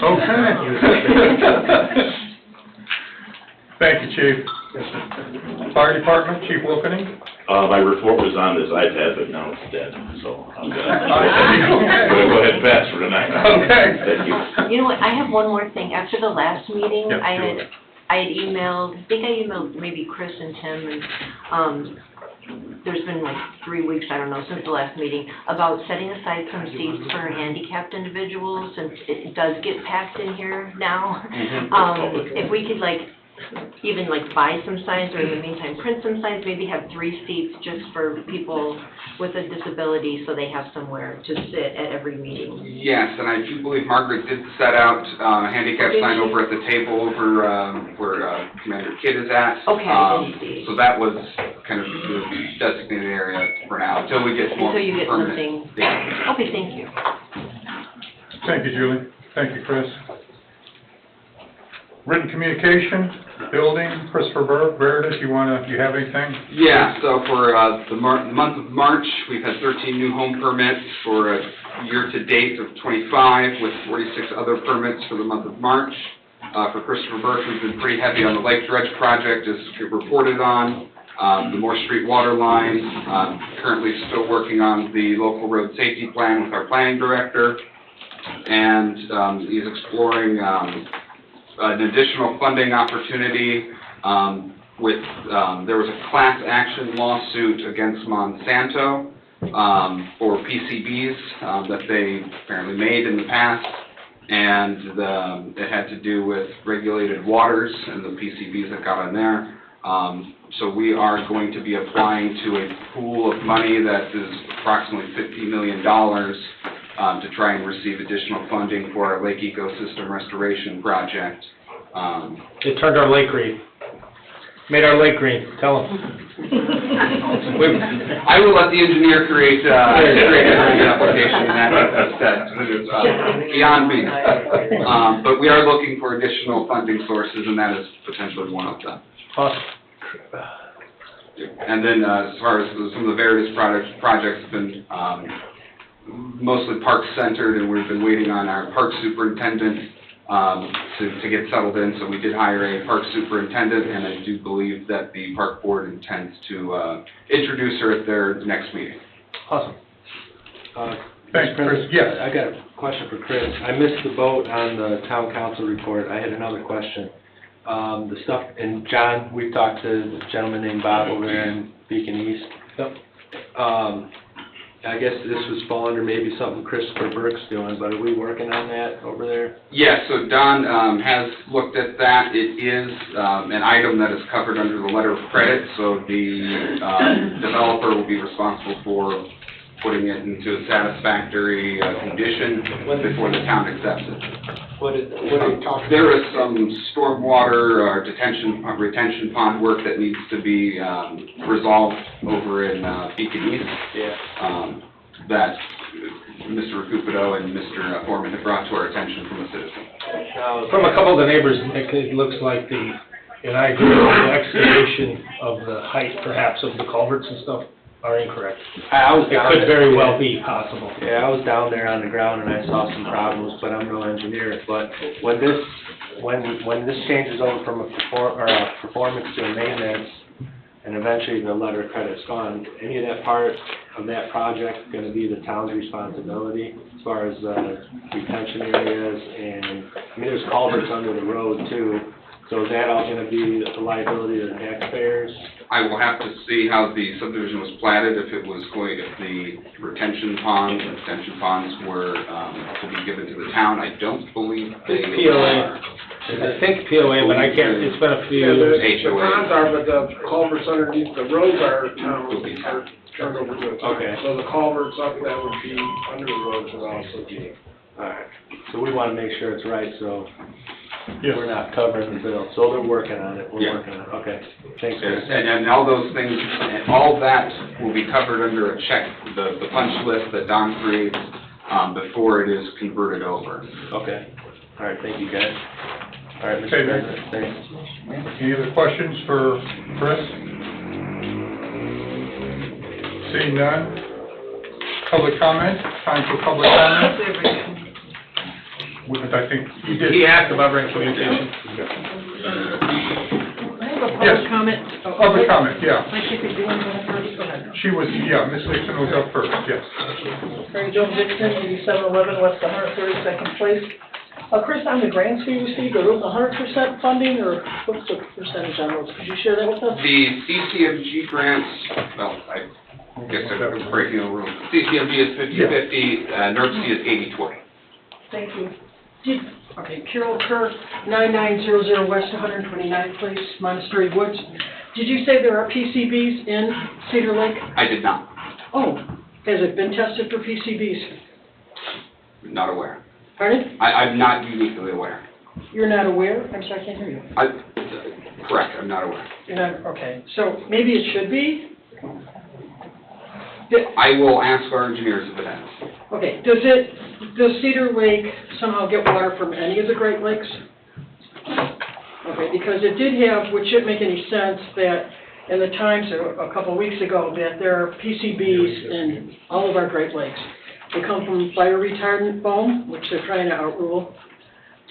Okay. Thank you, Chief. Fire Department, Chief Wilkening? My report was on this iPad, but now it's dead, so I'm gonna go ahead and pass for tonight. Okay. Thank you. You know what, I have one more thing. After the last meeting, Yep, I sure. had emailed, I think I emailed maybe Chris and Tim, and, there's been like 3 weeks, I don't know, since the last meeting, about setting aside some seats for handicapped individuals, and it does get packed in here now. If we could even buy some signs, or in the meantime print some signs, maybe have 3 seats just for people with a disability, so they have somewhere to sit at every meeting. Yes, and I do believe Margaret did set out a handicap sign over at the table over where Commander Kidd is at. Okay, I didn't see. So that was kind of the designated area for now, until we get more Until you get permanent. something. Yeah. Okay, thank you. Thank you, Julie. Thank you, Chris. Written communication, building, Christopher Meredith, you have anything? Yeah, so for the month of March, we've had 13 new home permits for a year-to-date of 25, with 46 other permits for the month of March. For Christopher Burke, we've been pretty heavy on the Lake Dredge project, as we reported on. The Moore Street water line, currently still working on the local road safety plan with our planning director. And he's exploring an additional funding opportunity there was a class action lawsuit against Monsanto for PCBs that they apparently made in the past, and it had to do with regulated waters and the PCBs that got in there. So we are going to be applying to a pool of money that is approximately $50 million to try and receive additional funding for our lake ecosystem restoration project. It turned our lake green. Made our lake green, tell them. I will let the engineer create a grant application, that's beyond me. But we are looking for additional funding sources, and that is potentially one of them. Awesome. And then as far as some of the various projects have been mostly park-centered, and we've been waiting on our park superintendent to get settled in. So we did hire a park superintendent, and I do believe that the park board intends to introduce her at their next meeting. Awesome. Thanks, Chris. Yes. I got a question for Chris. I missed the vote on the town council report. I had another question. The stuff, and John, we talked to the gentleman named Bob over there in Beacon East. Yep. I guess this was fall under maybe something Christopher Burke's doing, but are we working on that over there? Yes, so Don has looked at that. It is an item that is covered under the letter of credit, so the developer will be responsible for putting it into a satisfactory condition before the town accepts it. What are you talking There is some stormwater retention pond work that needs to be resolved over in Beacon East. Yeah. That Mr. Recupido and Mr. Foreman have brought to our attention from a citizen. From a couple of the neighbors, Nick, it looks like and I agree with the excavation of the height perhaps of the culverts and stuff are incorrect. It could very well be possible. Yeah, I was down there on the ground and I saw some problems, but I'm no engineer. But when this changes over from a performance to a maintenance, and eventually the letter of credit's gone, any of that part of that project going to be the town's responsibility as far as retention areas, and I mean there's culverts under the road too. So is that all going to be the liability of the taxpayers? I will have to see how the subdivision was platted, if the retention ponds were to be given to the town. I don't believe they POA. I think POA, but I can't, it's been a few years. The ponds are, but the culverts underneath the roads are turned over to a town. Okay. So the culverts up that would be under the roads would also be. Alright, so we want to make sure it's right, so we're not covering the bill. So they're working on it, we're working on it, okay. Thanks, Chris. And all those things, all that will be covered under a check, the punch list that Don creates before it is converted over. Okay, alright, thank you guys. All right, Mr. Okay, President, thanks. Any other questions for Chris? Seeing none. Public comment, time for public comment. I think you did. He asked about rent communication. I have a Yes. public comment. Public comment, yeah. I think we do want to go first, go ahead. She was, yeah, Ms. Nixon was up first, yes. Mary Jo Dixon, 8711 West 132nd Place. Chris, on the grants we received, are those 100% funding, or what's the percentage on those? Could you share that with us? The CCMG grants, well, I guess I'm breaking the rules. CCMG is 50/50, NERC is 80/20. Thank you. Okay, Carol Kerr, 9900 West 129th Place, Monastery Woods. Did you say there are PCBs in Cedar Lake? I did not, Oh, has it been tested for PCBs? not aware. Pardon? I'm not uniquely aware. You're not aware? I'm sorry, I can't hear you. Correct, I'm not aware. You're not, okay, so maybe it should be? I will ask our engineers if it has. Okay, does Cedar Lake somehow get water from any of the Great Lakes? Okay, because it did have, which shouldn't make any sense, that in the Times a couple of weeks ago, that there are PCBs in all of our Great Lakes. They come from fire retardant foam, which they're trying to outrule,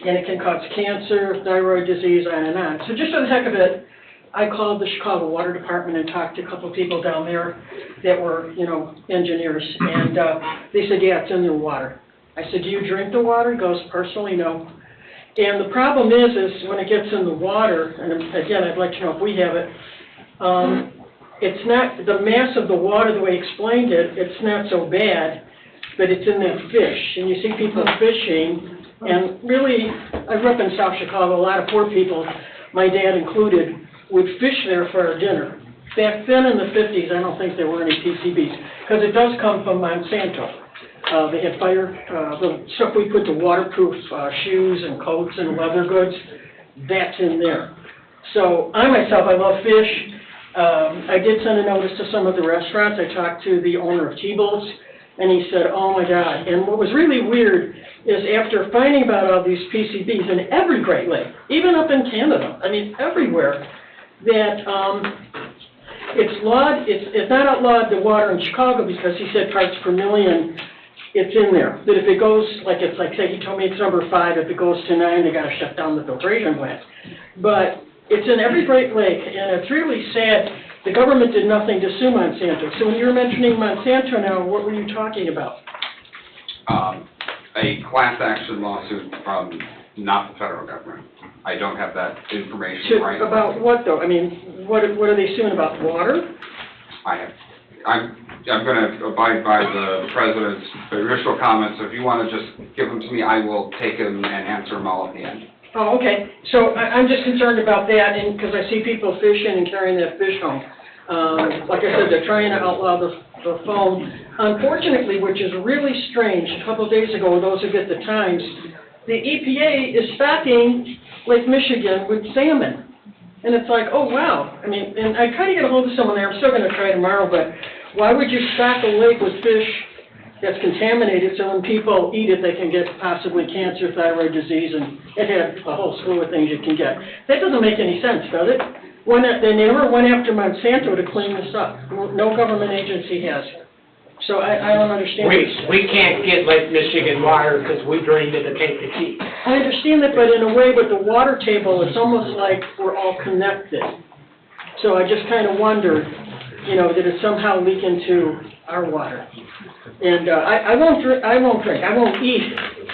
and it can cause cancer, thyroid disease, on and on. So just for the heck of it, I called the Chicago Water Department and talked to a couple of people down there that were, engineers, and they said, yeah, it's in their water. I said, do you drink the water? He goes, personally, no. And the problem is when it gets in the water, and again, I'd like to know if we have it, it's not, the mass of the water, the way he explained it, it's not so bad, but it's in that fish. And you see people fishing, and really, I grew up in South Chicago, a lot of poor people, my dad included, would fish there for our dinner. Back then in the 50s, I don't think there were any PCBs, because it does come from Monsanto. They had the stuff we put to waterproof shoes and coats and leather goods, that's in there. So I myself, I love fish. I did send a notice to some of the restaurants. I talked to the owner of T-Bowls, and he said, oh my God. And what was really weird is after finding about all these PCBs in every Great Lake, even up in Canada, I mean everywhere, that it's not outlawed the water in Chicago because he said parts per million, it's in there. That if it goes, say he told me it's number 5, if it goes to 9, they gotta shut down the filtration plant. But it's in every Great Lake, and it's really sad. The government did nothing to sue Monsanto. So when you were mentioning Monsanto now, what were you talking about? A class action lawsuit from not the federal government. I don't have that information right now. About what, though? I mean, what are they suing about? Water? I'm going to abide by the president's initial comments, so if you want to just give them to me, I will take them and answer them all at the end. Oh, okay. So I'm just concerned about that, and because I see people fishing and carrying that fish home. Like I said, they're trying to outlaw the foam. Unfortunately, which is really strange, a couple of days ago, those who get the Times, the EPA is stocking Lake Michigan with salmon. And it's like, oh, wow. I mean, and I try to get a hold of someone there. I'm still going to try tomorrow, but why would you stock a lake with fish that's contaminated so when people eat it, they can get possibly cancer, thyroid disease, and it had a whole slew of things you can get. That doesn't make any sense, does it? They never went after Monsanto to clean this up. No government agency has. So I don't understand. We can't get Lake Michigan water because we drained it at Kankakee. I understand that, but in a way, with the water table, it's almost like we're all connected. So I just kind of wondered, did it somehow leak into our water? And I won't drink, I won't eat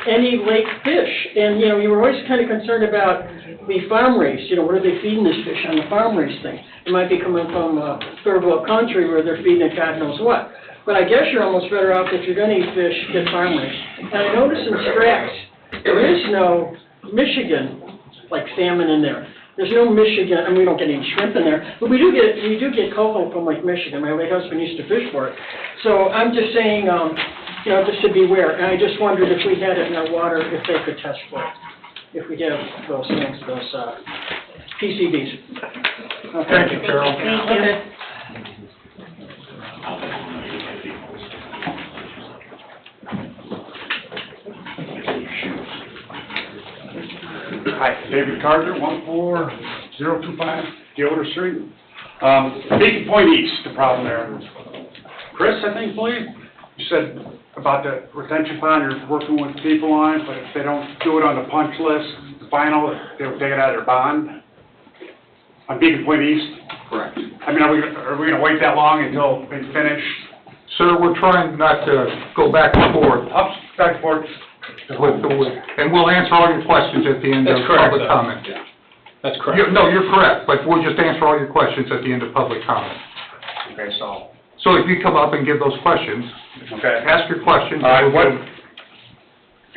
any lake fish. And, you were always kind of concerned about the farm raised, what are they feeding this fish on the farm raised thing? It might be coming from third world country where they're feeding it God knows what. But I guess you're almost better off if you're going to eat fish, get farm raised. And I noticed in Strax, there is no Michigan, like salmon in there. There's no Michigan, and we don't get any shrimp in there, but we do get coho from Lake Michigan. My late husband used to fish for it. So I'm just saying, just to beware. And I just wondered if we had it in our water, if they could test for it. If we have those things, those PCBs. Okay. Thank you, Carol. Thank you. Okay. Hi, David Carter, 14025 Gilder Street. Beacon Point East, the problem there. Chris, I think, believe, you said about the retention pond, you're working with people on it, but if they don't do it on the punch list, the final, they'll take it out of their bond? On Beacon Point East? Correct. I mean, are we gonna wait that long until they finish? Sir, we're trying not to go back and forth. Back and forth. And we'll answer all your questions at the end of That's correct, public though. comment. That's correct. No, you're correct, but we'll just answer all your questions at the end of public comment. Okay, so. So if you come up and give those questions, Okay. ask your questions. All right, and what, we'll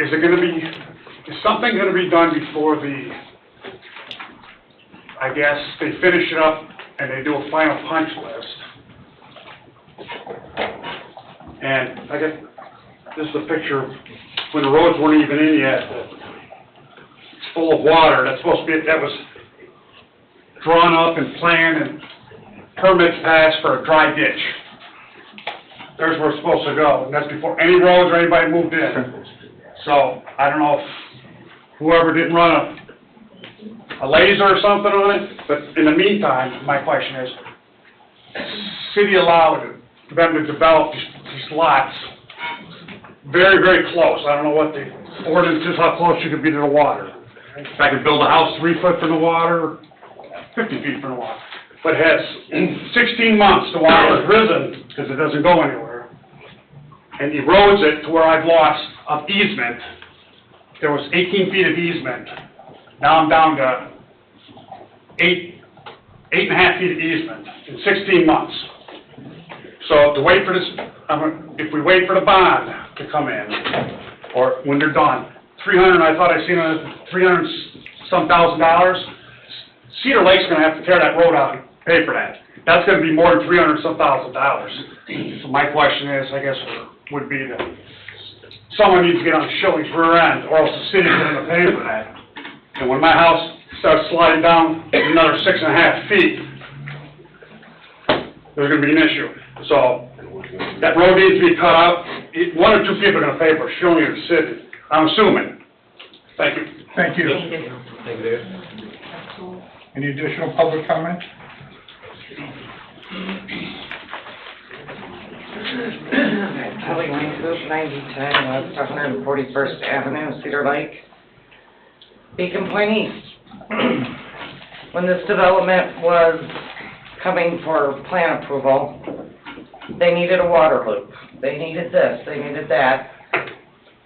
is it gonna be, is something gonna be done before the, I guess, they finish it up and they do a final punch list? And I guess, this is a picture of when the roads weren't even in yet. It's full of water, that's supposed to be, that was drawn up and planned and permits passed for a dry ditch. There's where it's supposed to go, and that's before any roads or anybody moved in. So, I don't know if whoever didn't run a laser or something on it, but in the meantime, my question is, city allowed them to develop these lots very, very close. I don't know what the ordinance is, how close you could be to the water. If I could build a house 3 foot from the water, 50 feet from the water. But it has, in 16 months, the water has risen, because it doesn't go anywhere, and erodes it to where I've lost of easement. There was 18 feet of easement. Now I'm down to 8.5 feet of easement in 16 months. So to wait for this, if we wait for the bond to come in, or when they're done, 300, I thought I seen $300-some thousand. Cedar Lake's gonna have to tear that road out and pay for that. That's gonna be more than $300-some thousand. So my question is, I guess, would be that someone needs to get on Shilling's rear end, or else the city's gonna pay for that. And when my house starts sliding down another 6.5 feet, there's gonna be an issue. So, that road needs to be cut out. One or two people are gonna pay for Shilling or the city, I'm assuming. Thank you. Thank you. Thank you, Dave. Any additional public comment? Kelly Wingfoot, 9010 West 141st Avenue, Cedar Lake, Beacon Point East. When this development was coming for plan approval, they needed a water loop. They needed this, they needed that.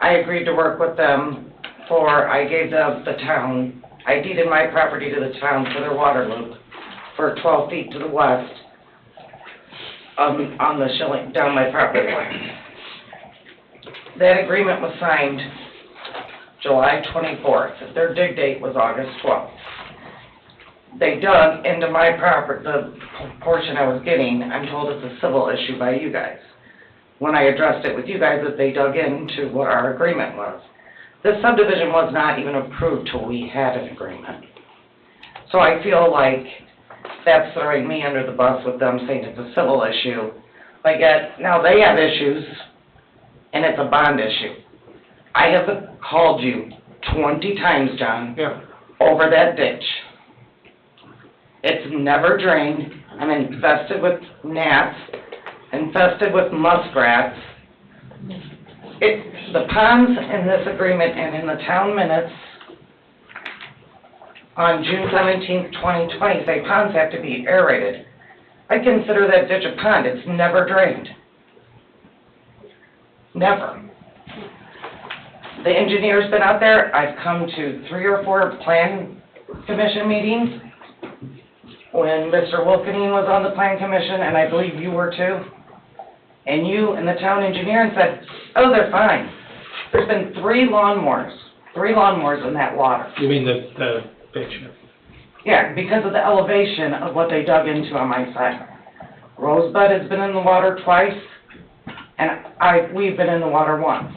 I agreed to work with them I gave the town, I deeded my property to the town for their water loop for 12 feet to the west on the Shilling, down my property line. That agreement was signed July 24th. Their dig date was August 12th. They dug into my property, the portion I was getting, I'm told it's a civil issue by you guys. When I addressed it with you guys, that they dug into what our agreement was. This subdivision was not even approved till we had an agreement. So I feel like that's throwing me under the bus with them saying it's a civil issue. But yet, now they have issues, and it's a bond issue. I have called you 20 times, John, over that ditch. It's never drained. I'm infested with gnats, infested with muskrats. The ponds in this agreement and in the town minutes on June 17th, 2020 say ponds have to be aerated. I consider that ditch a pond. It's never drained. Never. The engineer's been out there. I've come to 3 or 4 plan commission meetings when Mr. Wilkening was on the plan commission, and I believe you were too. And you and the town engineer and said, oh, they're fine. There's been 3 lawnmowers in that water. You mean the picture? Yeah, because of the elevation of what they dug into on my side. Rosebud has been in the water twice, and we've been in the water once.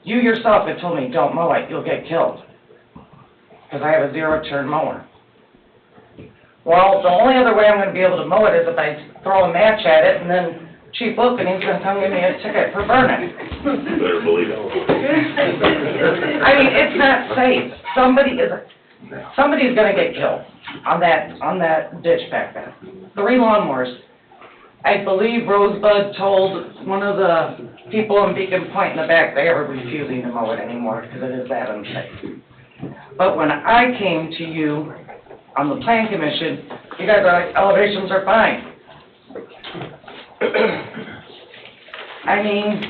You yourself have told me, don't mow it, you'll get killed. Because I have a 0-turn mower. Well, the only other way I'm going to be able to mow it is if I throw a match at it, and then Chief Wilkening's going to come give me a ticket for burning. Better believe it. I mean, it's not safe. Somebody's gonna get killed on that ditch back there. 3 lawnmowers. I believe Rosebud told one of the people in Beacon Point in the back, they are refusing to mow it anymore because it is that unsafe. But when I came to you on the plan commission, you guys are like, elevations are fine. I mean,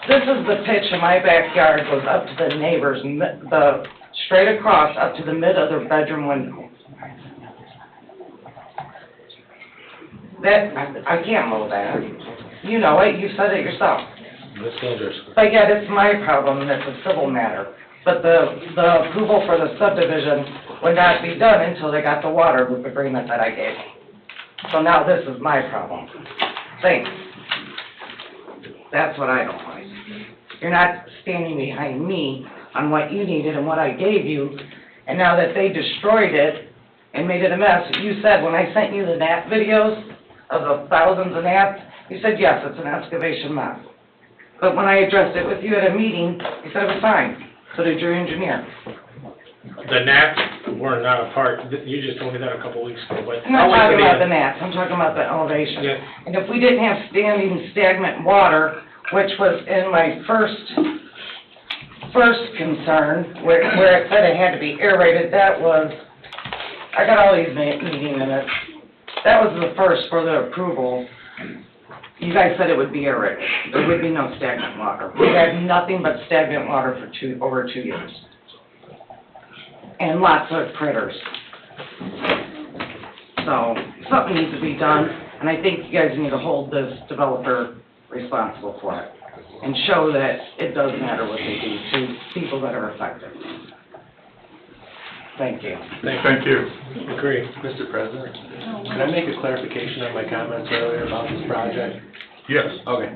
this is the pitch in my backyard, goes up to the neighbors, straight across up to the mid of their bedroom window. That, I can't mow that. You know it, you said it yourself. That's dangerous. But yet, it's my problem, and it's a civil matter. But the approval for the subdivision would not be done until they got the water loop agreement that I gave. So now this is my problem. Thanks. That's what I don't like. You're not standing behind me on what you needed and what I gave you, and now that they destroyed it and made it a mess, you said when I sent you the gnat videos of the thousands of gnats, you said, yes, it's an excavation mess. But when I addressed it with you at a meeting, you said it was fine. So did your engineer. The gnats were not a part, you just told me that a couple weeks ago, but. I'm not talking about the gnats, I'm talking about the elevation. Yeah. And if we didn't have standing stagnant water, which was in my first concern, where it said it had to be aerated, that was, I got all these meeting minutes. That was the first for the approval. You guys said it would be aerated. There would be no stagnant water. We had nothing but stagnant water for over 2 years. And lots of critters. So, something needs to be done, and I think you guys need to hold this developer responsible for it, and show that it does matter what they do to people that are affected. Thank you. Thank you. Agree. Mr. President, can I make a clarification on my comments earlier about this project? Yes. Okay.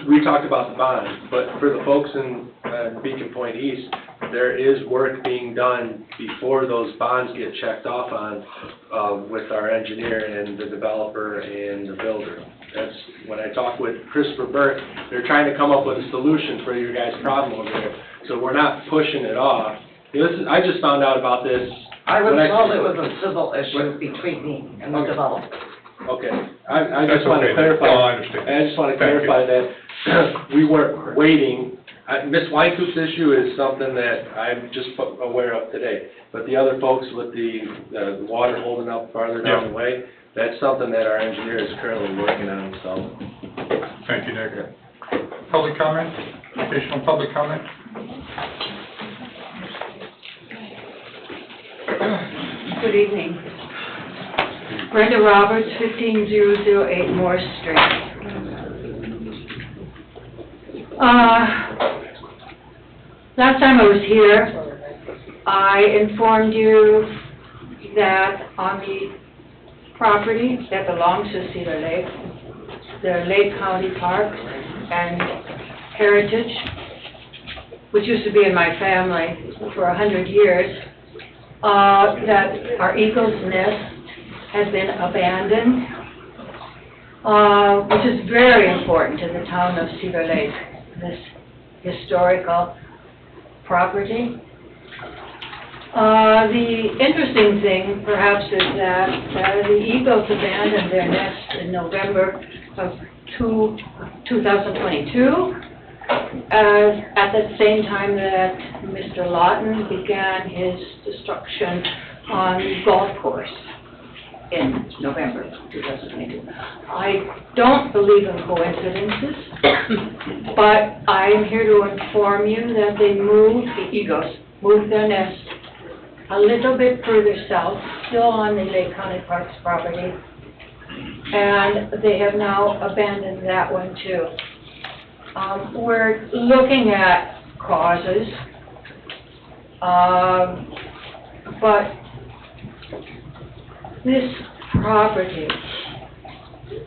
We talked about the bond, but for the folks in Beacon Point East, there is work being done before those bonds get checked off on with our engineer and the developer and the builder. That's, when I talked with Christopher Burke, they're trying to come up with a solution for your guys' problem over there. So we're not pushing it off. I just found out about this. I was told it was a civil issue between me and the developer. Okay, I just want to clarify. Oh, I understand. I just want to clarify that we weren't waiting. Ms. Weinkoop's issue is something that I'm just aware of today. But the other folks with the water holding up farther down the way, that's something that our engineer is currently working on, so. Thank you, Nick. Public comment? Additional public comment? Good evening. Brenda Roberts, 15008 Morse Street. Last time I was here, I informed you that on the property that belongs to Cedar Lake, the Lake County Park and Heritage, which used to be in my family for 100 years, that our eagle's nest has been abandoned, which is very important to the town of Cedar Lake, this historical property. The interesting thing, perhaps, is that the eagles abandoned their nest in November of 2022, at the same time that Mr. Lawton began his destruction on the golf course in November 2022. I don't believe in coincidences, but I am here to inform you that they moved, the eagles, moved their nest a little bit further south, still on the Lake County Parks property, and they have now abandoned that one too. We're looking at causes, but this property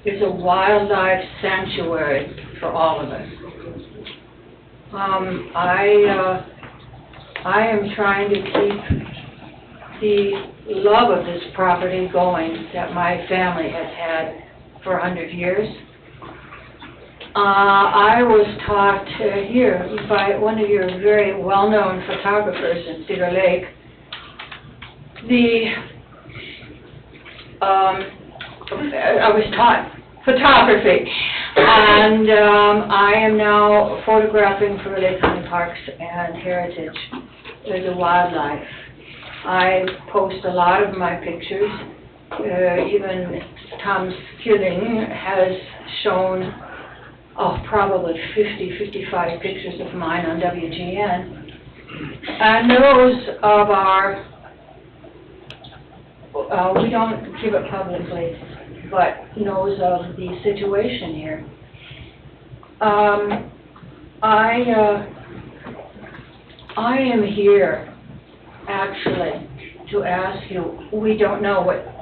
is a wildlife sanctuary for all of us. I am trying to keep the love of this property going that my family has had for 100 years. I was taught here by one of your very well-known photographers in Cedar Lake, I was taught photography, and I am now photographing for Lake County Parks and Heritage, the wildlife. I post a lot of my pictures. Even Tom Skilling has shown, probably 50, 55 pictures of mine on WGN. And those of our, we don't give it publicly, but knows of the situation here. I am here actually to ask you, we don't know what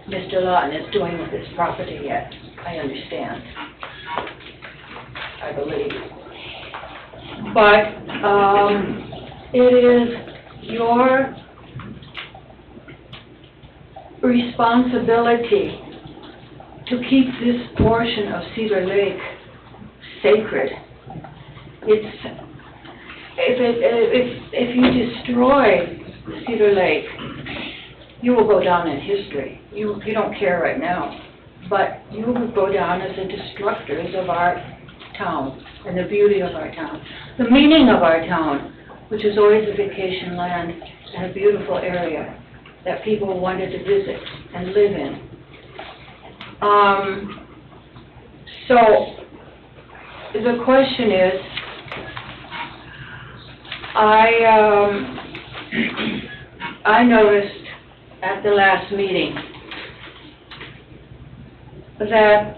Mr. Lawton is doing with his property yet, I understand, I believe. But it is your responsibility to keep this portion of Cedar Lake sacred. If you destroy Cedar Lake, you will go down in history. You don't care right now, but you will go down as the destructors of our town and the beauty of our town, the meaning of our town, which is always a vacation land and a beautiful area that people wanted to visit and live in. So the question is, I noticed at the last meeting that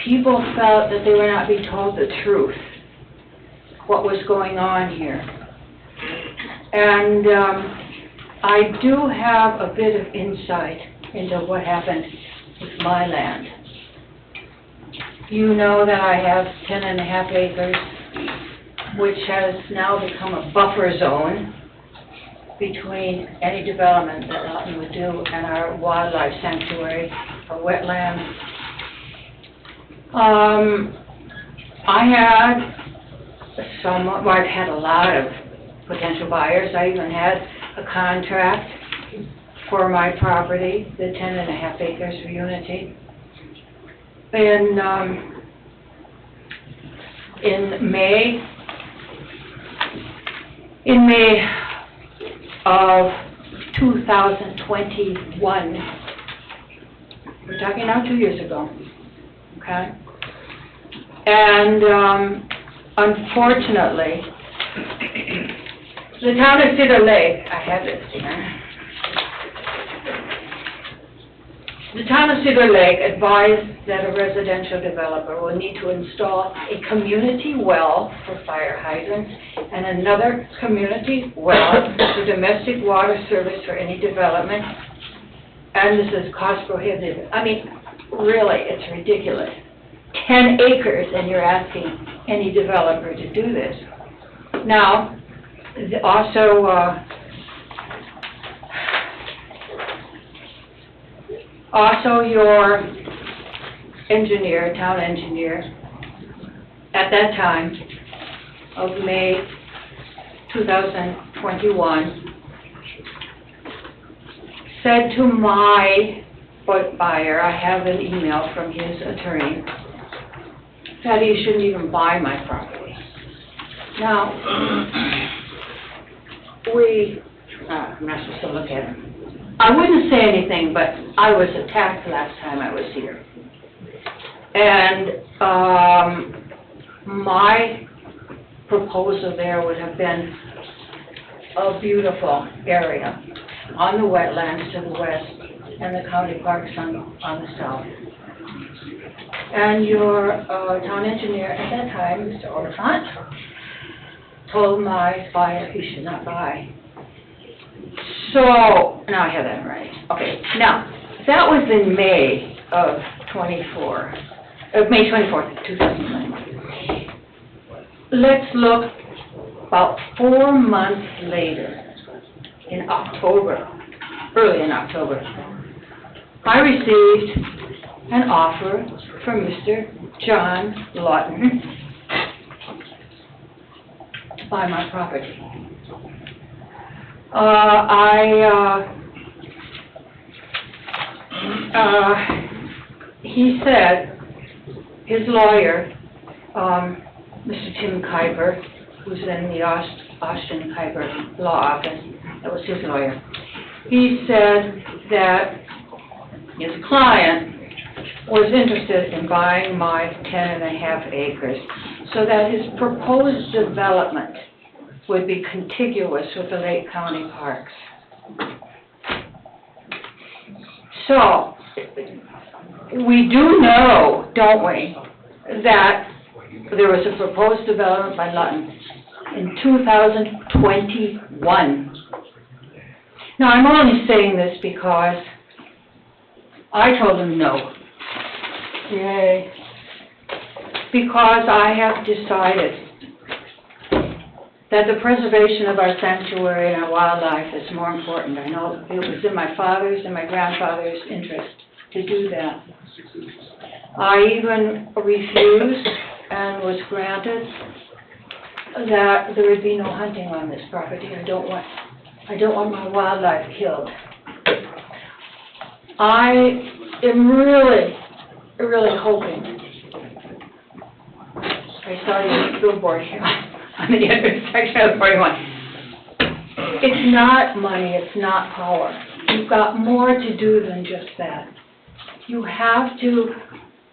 people felt that they were not being told the truth, what was going on here. And I do have a bit of insight into what happened with my land. You know that I have 10.5 acres, which has now become a buffer zone between any development that Lawton would do and our wildlife sanctuary, our wetlands. I've had a lot of potential buyers. I even had a contract for my property, the 10.5 acres for Unity. In May of 2021, we're talking now 2 years ago, okay? And unfortunately, the town of Cedar Lake, I have this here. The town of Cedar Lake advised that a residential developer will need to install a community well for fire hydrants and another community well for domestic water service for any development. And this is cost prohibitive. I mean, really, it's ridiculous. 10 acres and you're asking any developer to do this. Now, also your engineer, town engineer, at that time of May 2021, said to my buyer, I have an email from his attorney, that he shouldn't even buy my property. Now, I'm not supposed to look at him. I wouldn't say anything, but I was attacked last time I was here. And my proposal there would have been a beautiful area on the wetlands to the west and the county parks on the south. And your town engineer at that time, Mr. Oliphant, told my buyer he should not buy. So, now I have that right. Okay, now, that was in May of May 24th, 2021. Let's look about 4 months later, in October, early in October. I received an offer from Mr. John Lawton buy my property. He said, his lawyer, Mr. Tim Kuiper, who's in the Austin Kuiper Law Office, that was his lawyer, he said that his client was interested in buying my 10.5 acres so that his proposed development would be contiguous with the Lake County parks. So, we do know, don't we, that there was a proposed development by Lawton in 2021. Now, I'm only saying this because I told him no. Yay. Because I have decided that the preservation of our sanctuary and our wildlife is more important. I know it was in my father's and my grandfather's interest to do that. I even refused and was granted that there would be no hunting on this property. I don't want my wildlife killed. I am really hoping. I saw your billboard here on the intersection of 41. It's not money, it's not power. You've got more to do than just that. You have to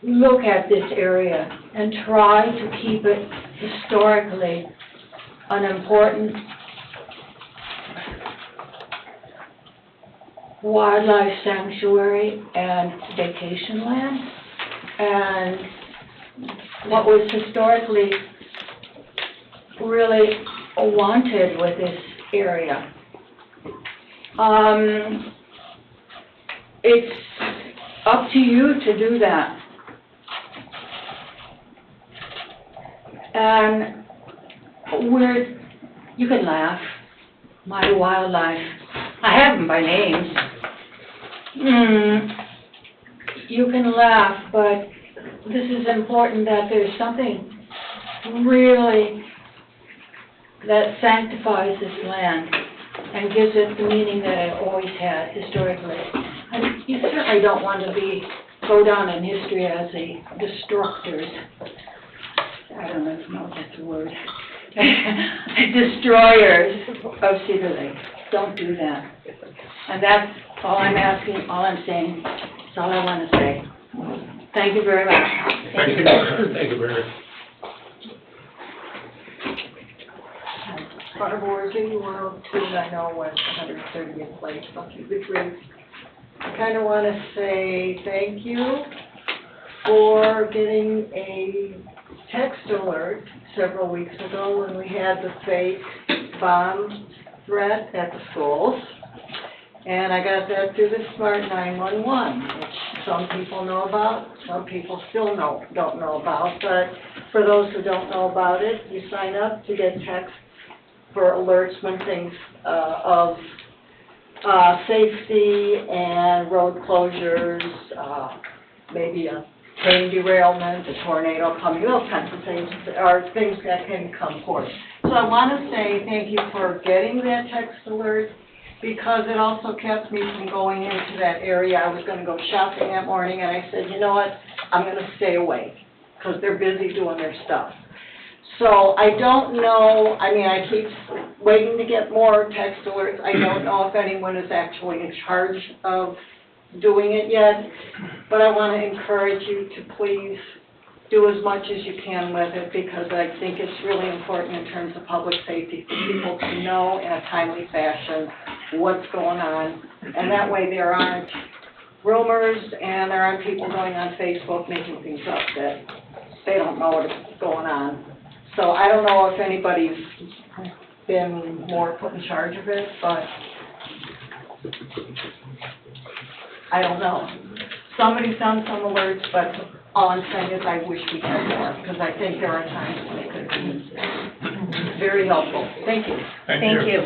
look at this area and try to keep it historically an important wildlife sanctuary and vacation land, and what was historically really wanted with this area. It's up to you to do that. And you can laugh, my wildlife. I have them by names. You can laugh, but this is important that there's something really that sanctifies this land and gives it the meaning that it always had historically. And you certainly don't want to go down in history as the destructors. I don't know if that's a word. Destroyers of Cedar Lake. Don't do that. And that's all I'm asking, all I'm saying. That's all I want to say. Thank you very much. Thank you. Thank you, Barry. Barbourzi, 102, I know West 130th Place, I'll keep it brief. I kind of want to say thank you for getting a text alert several weeks ago when we had the fake bomb threat at the schools. And I got that through the Smart 911, which some people know about, some people still don't know about. But for those who don't know about it, you sign up to get text for alerts when things of safety and road closures, maybe a train derailment, a tornado coming, those kinds of things are things that can come forth. So I want to say thank you for getting that text alert, because it also kept me from going into that area. I was going to go shopping that morning, and I said, you know what, I'm going to stay away, because they're busy doing their stuff. So I don't know, I mean, I keep waiting to get more text alerts. I don't know if anyone is actually in charge of doing it yet, but I want to encourage you to please do as much as you can with it, because I think it's really important in terms of public safety for people to know in a timely fashion what's going on, and that way there aren't rumors and there aren't people going on Facebook making things up that they don't know what's going on. So I don't know if anybody's been more put in charge of it, but I don't know. Somebody's done some alerts, but all I'm saying is I wish we had more, because I think there are times when it could be very helpful. Thank you. Thank you.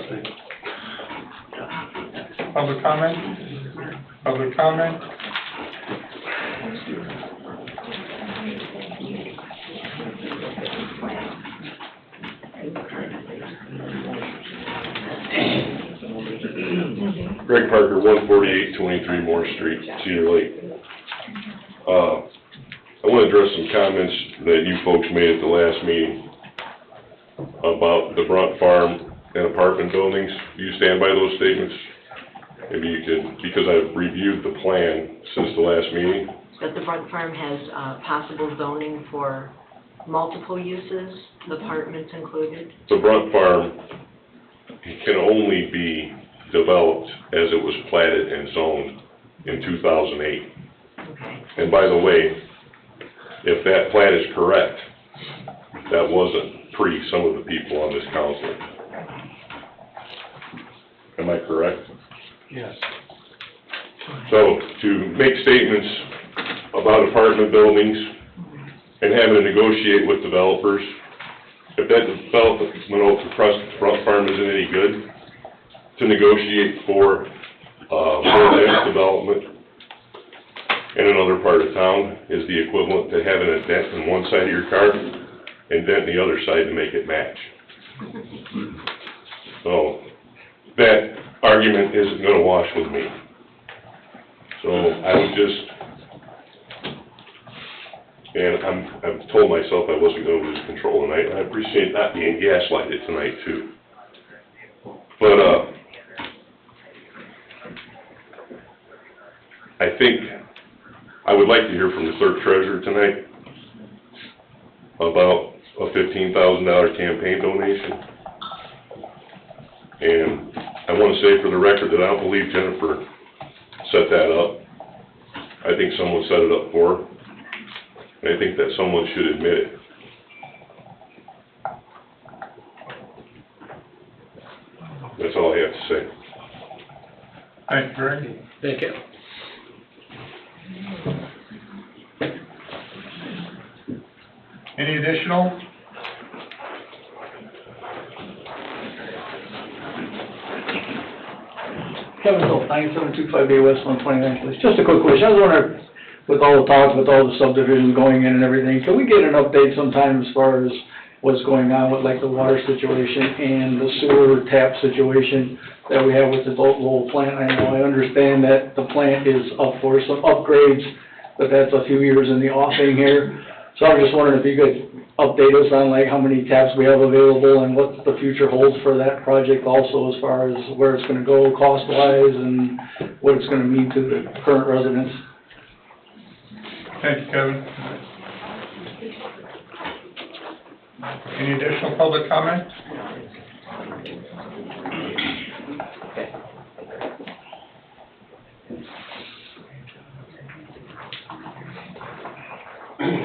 Public comment? Public comment? Greg Parker, 14823 Moore Street, Cedar Lake. I want to address some comments that you folks made at the last meeting about the Brunt Farm and apartment buildings. Do you stand by those statements? Maybe you could, because I've reviewed the plan since the last meeting. That the Brunt Farm has possible zoning for multiple uses, the apartments included? The Brunt Farm can only be developed as it was platted and zoned in 2008. Okay. And by the way, if that plat is correct, that wasn't pre some of the people on this council. Am I correct? Yes. So to make statements about apartment buildings and having to negotiate with developers, if that development across the Brunt Farm isn't any good, to negotiate for more land development in another part of town is the equivalent to having a dent in one side of your car and dent in the other side to make it match. So that argument isn't going to wash with me. So I would just, and I've told myself I wasn't going to lose control tonight, and I appreciate not being gaslighted tonight too. But I think I would like to hear from the clerk treasurer tonight about a $15,000 campaign donation. And I want to say for the record that I don't believe Jennifer set that up. I think someone set it up for her. And I think that someone should admit it. That's all I have to say. Thank you, Greg. Thank you. Any additional? Kevin Hill, 9725A West 129th Place. Just a quick question. I was wondering, with all the talk, with all the subdivisions going in and everything, can we get an update sometime as far as what's going on with like the water situation and the sewer tap situation that we have with the Lowell plant? I know, I understand that the plant is up for some upgrades, but that's a few years in the offing here. So I was just wondering if you could update us on like how many taps we have available and what the future holds for that project also, as far as where it's gonna go cost-wise and what it's gonna mean to the current residents. Thank you, Kevin. Any additional public comment?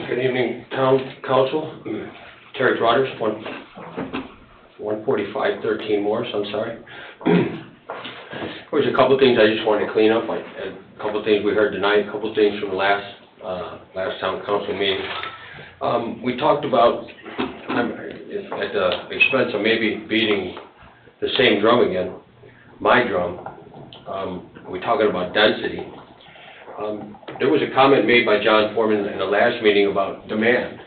Good evening, Town Council. Terry Broaders, 14513 Morris, I'm sorry. There's a couple of things I just wanted to clean up, like a couple of things we heard tonight, a couple of things from the last Town Council meeting. We talked about, at the expense of maybe beating the same drum again, my drum, we're talking about density. There was a comment made by John Foreman in the last meeting about demand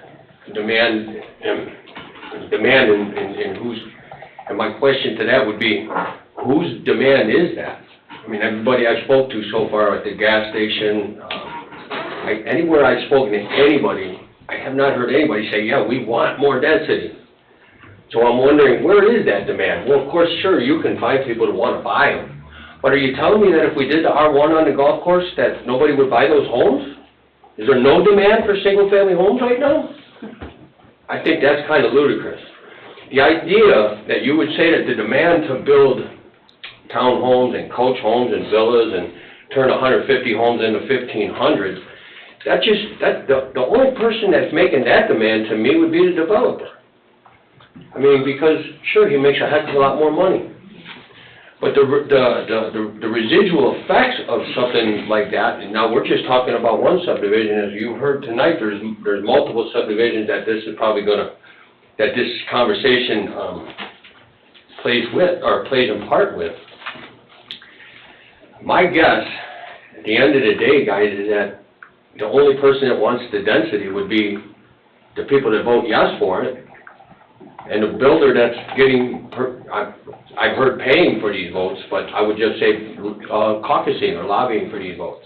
and who's, and my question to that would be, whose demand is that? I mean, everybody I spoke to so far at the gas station, anywhere I've spoken to anybody, I have not heard anybody say, yeah, we want more density. So I'm wondering, where is that demand? Well, of course, sure, you can find people that want to buy them. But are you telling me that if we did the R1 on the golf course, that nobody would buy those homes? Is there no demand for single-family homes right now? I think that's kind of ludicrous. The idea that you would say that the demand to build townhomes and coach homes and villas and turn 150 homes into 1,500, the only person that's making that demand to me would be the developer. I mean, because sure, he makes a heck of a lot more money. But the residual effects of something like that, and now we're just talking about one subdivision, as you heard tonight, there's multiple subdivisions that this is probably gonna, that this conversation plays in part with. My guess, at the end of the day, guys, is that the only person that wants the density would be the people that vote yes for it, And the builder that's getting, I've heard paying for these votes, but I would just say caucusing or lobbying for these votes.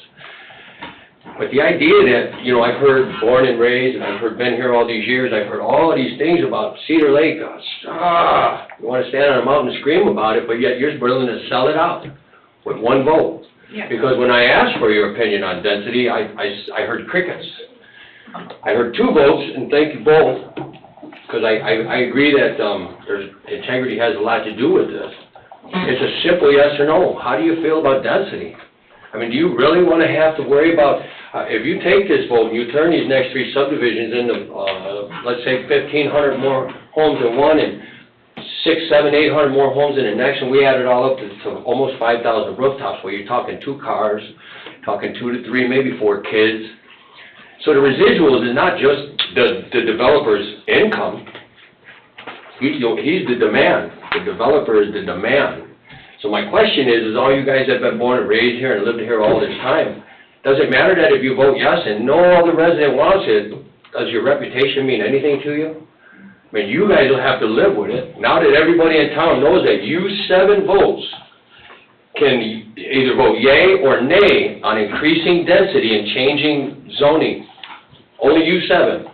But the idea that, you know, I've heard born and raised, and I've heard been here all these years, I've heard all of these things about Cedar Lake. You want to stand on a mountain and scream about it, but yet you're willing to sell it out with one vote. Yeah. Because when I asked for your opinion on density, I heard crickets. I heard 2 votes, and thank you both, because I agree that integrity has a lot to do with this. It's a simple yes or no. How do you feel about density? I mean, do you really want to have to worry about, if you take this vote and you turn these next 3 subdivisions into, let's say 1,500 more homes in one and 600, 700, 800 more homes in the next, and we add it all up to almost 5,000 rooftops, where you're talking 2 cars, talking 2 to 3, maybe 4 kids. So the residuals is not just the developer's income. He's the demand. The developer is the demand. So my question is all you guys have been born and raised here and lived here all this time, does it matter that if you vote yes and no other resident wants it, does your reputation mean anything to you? I mean, you guys will have to live with it. Now that everybody in town knows that you 7 votes can either vote yay or nay on increasing density and changing zoning. Only you 7.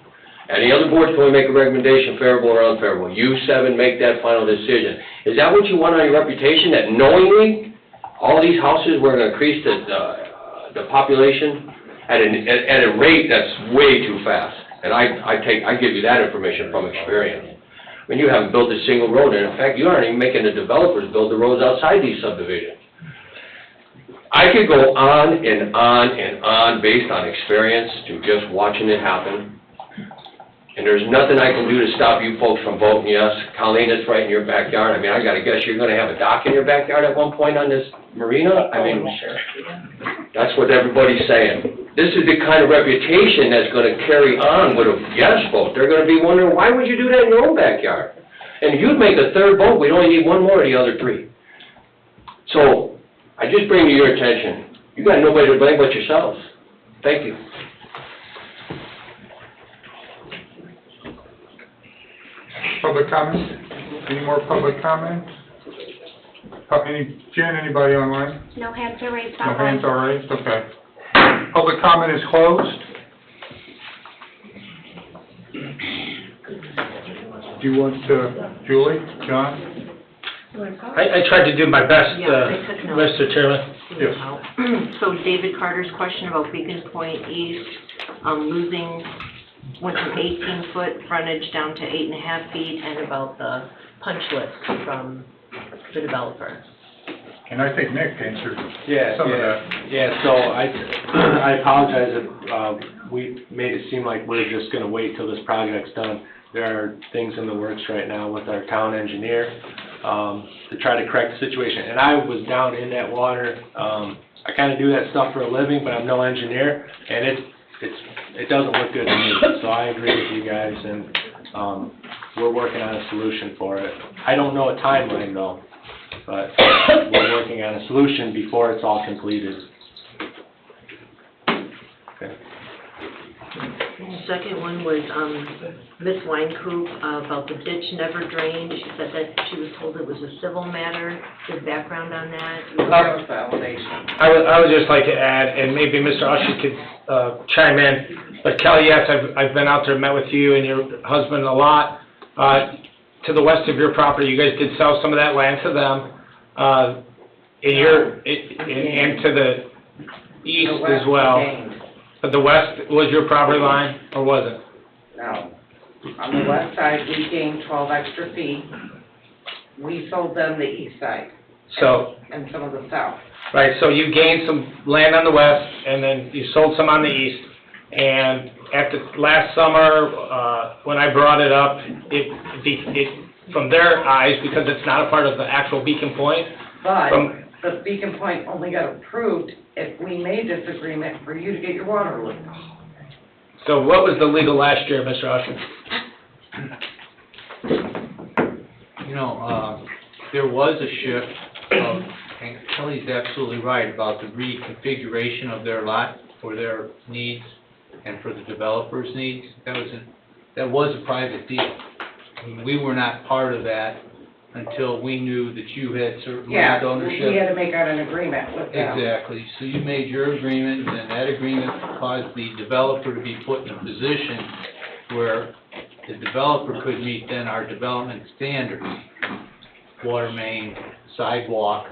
Any other boards can only make a recommendation, favorable or unfavorable. You 7 make that final decision. Is that what you want on your reputation, that knowingly all these houses were going to increase the population at a rate that's way too fast? And I give you that information from experience. I mean, you haven't built a single road, and in fact, you aren't even making the developers build the roads outside these subdivisions. I could go on and on and on based on experience to just watching it happen. And there's nothing I can do to stop you folks from voting yes. Colleen, it's right in your backyard. I mean, I gotta guess you're gonna have a dock in your backyard at one point on this marina? I mean, that's what everybody's saying. This is the kind of reputation that's gonna carry on with a yes vote. They're gonna be wondering, why would you do that in your own backyard? And if you'd make a 3rd vote, we'd only need 1 more of the other 3. So, I just bring to your attention, you got nobody to blame but yourselves. Thank you. Public comment? Any more public comment? Jen, anybody online? No hands are raised No online. hands are raised, okay. Public comment is closed. Do you want Julie, John? I tried to do my best, Yeah, I took notes. Mr. Chairman. Yes. So David Carter's question about Beacon Point East, went from 18-foot frontage down to 8.5 feet, and about the punch list from the developer. And I think Nick answered Yeah, some of yeah, that. yeah, so I apologize if we made it seem like we're just gonna wait till this project's done. There are things in the works right now with our town engineer to try to correct the situation. And I was down in that water. I kinda do that stuff for a living, but I'm no engineer, and it doesn't look good to me. So I agree with you guys, and we're working on a solution for it. I don't know a timeline though, but we're working on a solution before it's all completed. Okay. The second one was, Ms. Weincoop, about the ditch never drained. She said that she was told it was a civil matter. His background on that? I would just like to add, and maybe Mr. Usher could chime in, but Kelly, yes, I've been out there, met with you and your husband a lot. To the west of your property, you guys did sell some of that land to them, and to the east as well. But the west was your property line, or was it? No. On the west side, we gained 12 extra feet. We sold them the east side. So. And some of the south. Right, so you gained some land on the west, and then you sold some on the east. And at the last summer, when I brought it up, from their eyes, because it's not a part of the actual Beacon Point. But the Beacon Point only got approved if we made this agreement for you to get your water looked at. So what was the legal last year, Mr. Usher? You know, there was a shift of, and Kelly's absolutely right about the reconfiguration of their lot for their needs and for the developer's needs. That was a private deal. We were not part of that until we knew that you had certain Yeah, land ownership. we had to make out an agreement with them. Exactly, so you made your agreement, and then that agreement caused the developer to be put in a position where the developer could meet then our development standards, water main, sidewalk.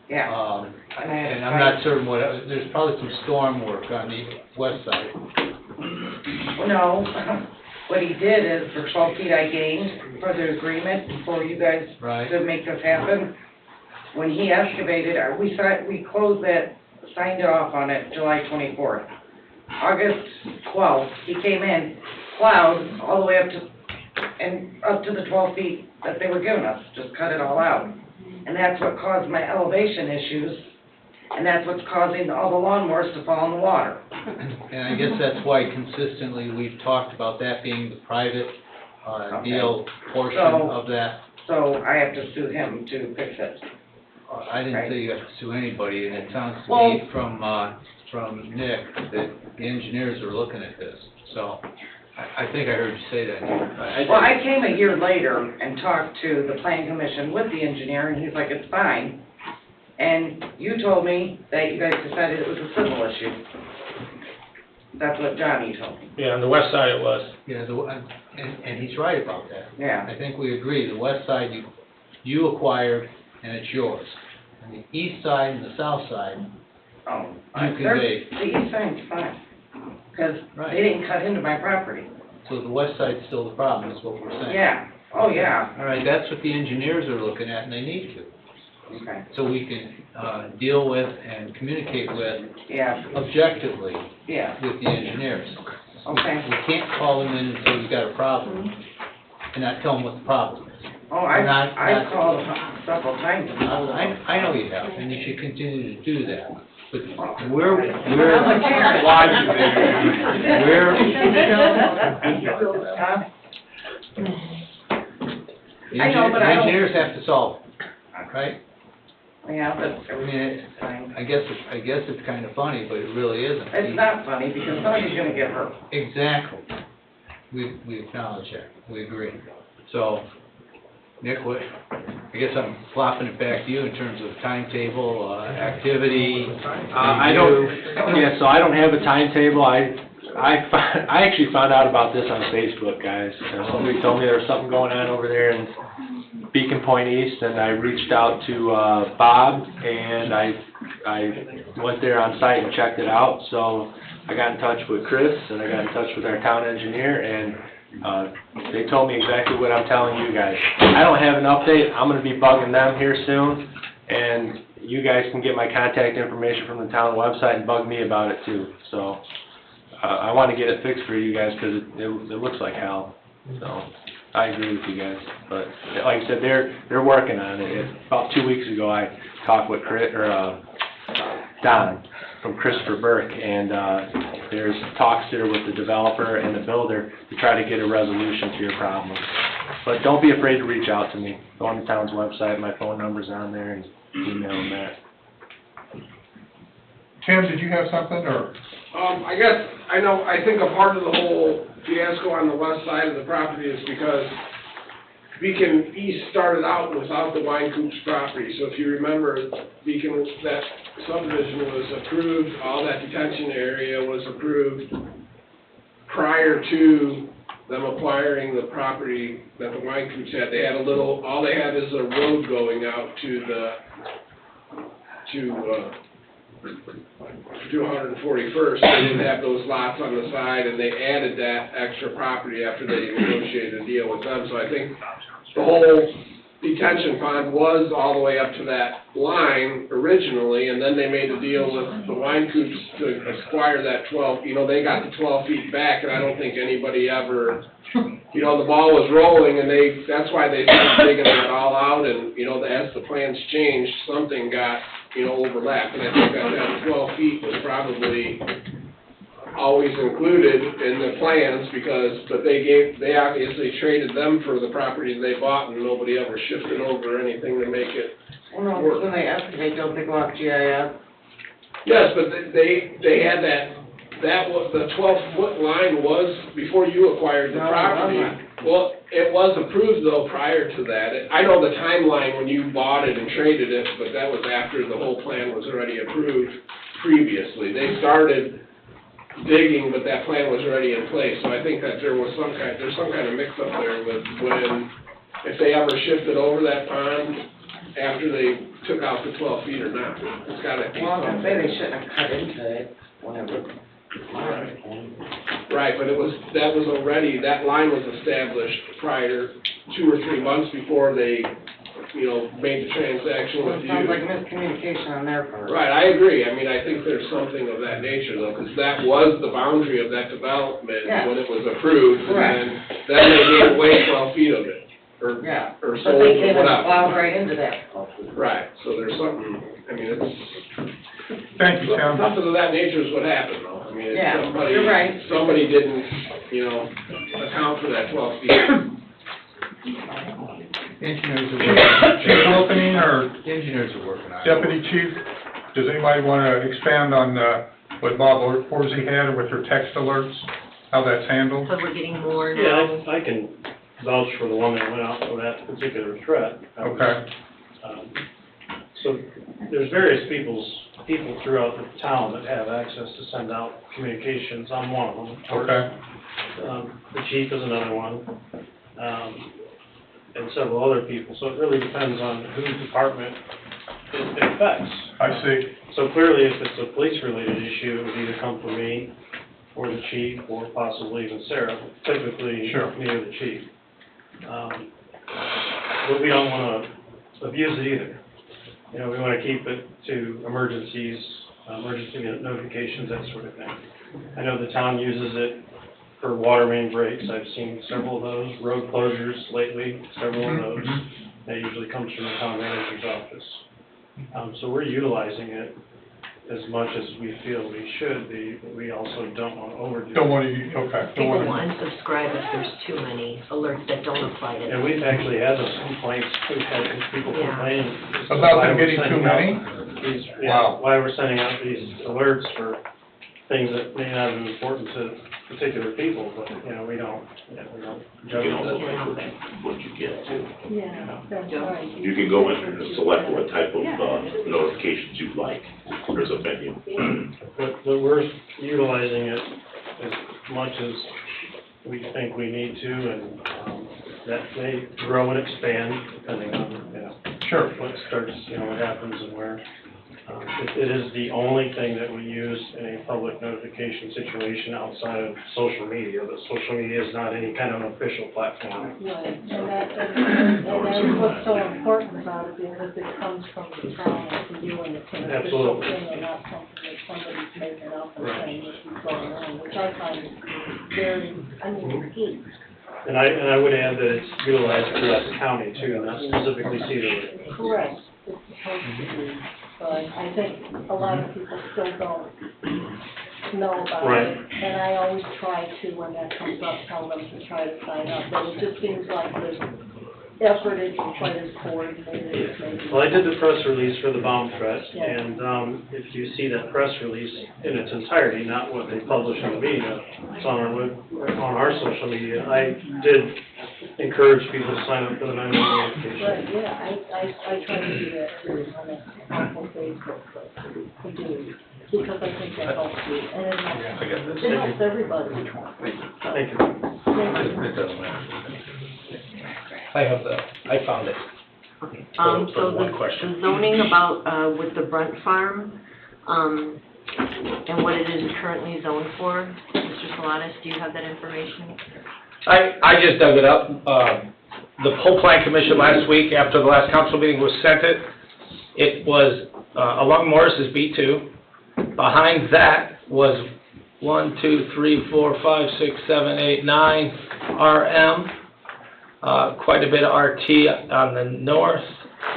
Yeah. And I'm not certain what, there's probably some storm work on the west side. No, what he did is, for 12 feet I gained for the agreement before you guys Right. to make this happen. When he excavated, we closed that, signed off on it July 24th. August 12th, he came in, plowed all the way up to the 12 feet that they were giving us, just cut it all out. And that's what caused my elevation issues, and that's what's causing all the lawnmowers to fall in the water. And I guess that's why consistently we've talked about that being the private, deal portion of that. So I have to sue him to fix it. I didn't say you have to sue anybody, and it sounds to Well- me from Nick that the engineers are looking at this, so I think I heard you say that. Well, I came a year later and talked to the plan commission with the engineer, and he's like, it's fine. And you told me that you guys decided it was a civil issue. That's what Johnny told me. Yeah, on the west side it was. Yeah, and he's right about that. Yeah. I think we agree, the west side you acquired, and it's yours. And the east side and the south side, Oh, you conveyed. the east side's fine, because Right. they didn't cut into my property. So the west side's still the problem, is what we're saying. Yeah, oh, yeah. All right, that's what the engineers are looking at, and they need to. Okay. So we can deal with and communicate with Yeah, objectively yeah, with the engineers. okay. We can't call them in until we've got a problem and not tell them what the problem is. Oh, Not- I've called several times. I know you have, and you should continue to do that. But I'm we're, a Karen. Huh? the I know, but I don't- engineers have to solve it, right? Yeah, but I mean, everything's fine. I guess it's kind of funny, but it really isn't. It's not funny, because somebody's gonna get hurt. Exactly. We acknowledge that, we agree. So, Nick, I guess I'm flopping it back to you in terms of timetable, activity. I don't have a timetable. I actually found out about this on Facebook, guys. Somebody told me there was something going on over there in Beacon Point East, and I reached out to Bob, and I went there on site and checked it out. So I got in touch with Chris, and I got in touch with our town engineer, and they told me exactly what I'm telling you guys. I don't have an update. I'm gonna be bugging them here soon, and you guys can get my contact information from the town website and bug me about it too. So, I wanna get it fixed for you guys, cause it looks like hell. So, I agree with you guys, but like I said, they're working on it. About 2 weeks ago, I talked with Don from Christopher Burke, and there's talks there with the developer and the builder to try to get a resolution to your problem. But don't be afraid to reach out to me. Go on the town's website, my phone number's on there, and email them that. Tim, did you have something, or? I think a part of the whole fiasco on the west side of the property is because Beacon East started out without the Wine Coop's property. So if you remember, Beacon, that subdivision was approved, all that detention area was approved prior to them acquiring the property that the Wine Coops had. They had all they had is a road going out to 241st. They didn't have those lots on the side, and they added that extra property after they negotiated a deal with them. So I think the whole detention pond was all the way up to that line originally, and then they made a deal with the Wine Coops to acquire that 12, they got the 12 feet back, and I don't think anybody ever, the ball was rolling, and that's why they started digging it all out, and, as the plans changed, something got, overlapped, and I think that 12 feet was probably always included in the plans but they obviously traded them for the property they bought, and nobody ever shifted over anything to make it Well, no, work. when they excavate, don't they go off GIS? Yes, but they had that was, the 12-foot line was before you acquired the No, it property. wasn't. Well, it was approved though prior to that. I know the timeline when you bought it and traded it, but that was after the whole plan was already approved previously. They started digging, but that plan was already in place. So I think that there's some kind of mix-up there with when, if they ever shifted over that pond after they took out the 12 feet or not. It's gotta be Well, I was something. gonna say they shouldn't have cut into it whenever. Right, but that line was established prior 2 or 3 months before they, made the transaction Well, with it you. sounds like miscommunication on their part. Right, I agree. I mean, I think there's something of that nature though, because that was the boundary of that development Yeah. when it was approved. Correct. And then they gave away 12 feet of it, or But sold they or came and whatever. plowed right into that. Right, so there's something, I mean, it's. Thank you, Tim. Something of that nature is what happened though. I mean, it's Yeah, somebody, you're right. somebody didn't, account for that 12 feet. Engineers are working. Chief Wilkening or Engineers are working on it. Deputy Chief, does anybody want to expand on what Bob Horsey had with her text alerts, how that's handled? So we're getting more now. Yeah, I can vouch for the one that went out for that particular threat. Okay. So there's various people throughout the town that have access to send out communications. I'm one of them, of course. Okay. The chief is another one, and several other people. So it really depends on whose department it affects. I see. So clearly, if it's a police-related issue, it would either come from me, or the chief, or possibly even Sarah, typically Sure. me or the chief. But we don't want to abuse it either. We want to keep it to emergencies, emergency notifications, that sort of thing. I know the town uses it for water main breaks. I've seen several of those, road closures lately, several of those. That usually comes from the town manager's office. So we're utilizing it as much as we feel we should be, but we also don't want to overdo it. Don't want to, okay. People will unsubscribe if there's too many alerts that don't apply to them. And we've actually had those complaints, we've had people Yeah. complain. as to About why them we're getting too sending many? out these- Wow. Why we're sending out these alerts for things that may not be important to particular people, but, we don't judge You it. know, what you get too. Yeah, that's right. You can go in and select what type of notifications you'd like. There's a menu. But we're utilizing it as much as we think we need to, and that may grow and expand depending on, Sure. what starts, what happens and where. It is the only thing that we use in a public notification situation outside of social media, but social media is not any kind of official platform. Right, and that's what's so important about it, because it comes from the town, and from you, and it's an official Absolutely. thing, and not something that somebody's making up and Right. saying this is going on, which I find very, key. And I would add that it's utilized throughout the county too, not specifically Cedar Lake. Correct, it's supposed to be, but I think a lot of people still don't know about Right. it. And I always try to, when that comes up, tell them to try to sign up, but it just seems like the effort isn't quite as coordinated as maybe. Well, I did the press release for the bomb threat, Yeah. and if you see that press release in its entirety, not what they publish on the media, it's on our social media, I did encourage people to sign up for the 911 notification. Right, yeah, I try to do that too, on a awful Facebook, but I do, because I think that helps you, and it helps everybody. Thank you. Thank you. It doesn't matter. I found it. Okay, For so one the question. the zoning about, with the Brunt Farm, and what it is currently zoned for, Mr. Salatas, do you have that information? I just dug it up. The whole plan commission last week, after the last council meeting, was sent it. It was along Morris's B2. Behind that was 1, 2, 3, 4, 5, 6, 7, 8, 9 RM. Quite a bit of RT on the north,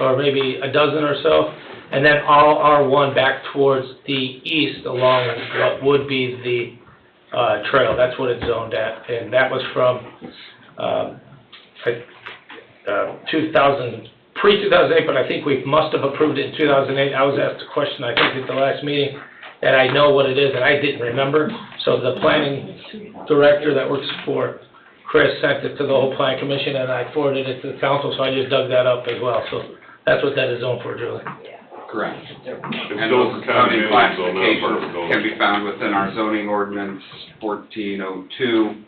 or maybe a dozen or so. And then all R1 back towards the east along what would be the trail. That's what it's zoned at. And that was from pre-2008, but I think we must have approved it in 2008. I was asked a question, I think, at the last meeting, that I know what it is, and I didn't remember. So the planning director that works for Chris sent it to the whole plan commission, and I forwarded it to the council, so I just dug that up as well. So that's what that is zoned for, Julie. Correct. It's And still those for county zoning buildings, though, not classifications apartment buildings. can be found within our zoning ordinance 1402,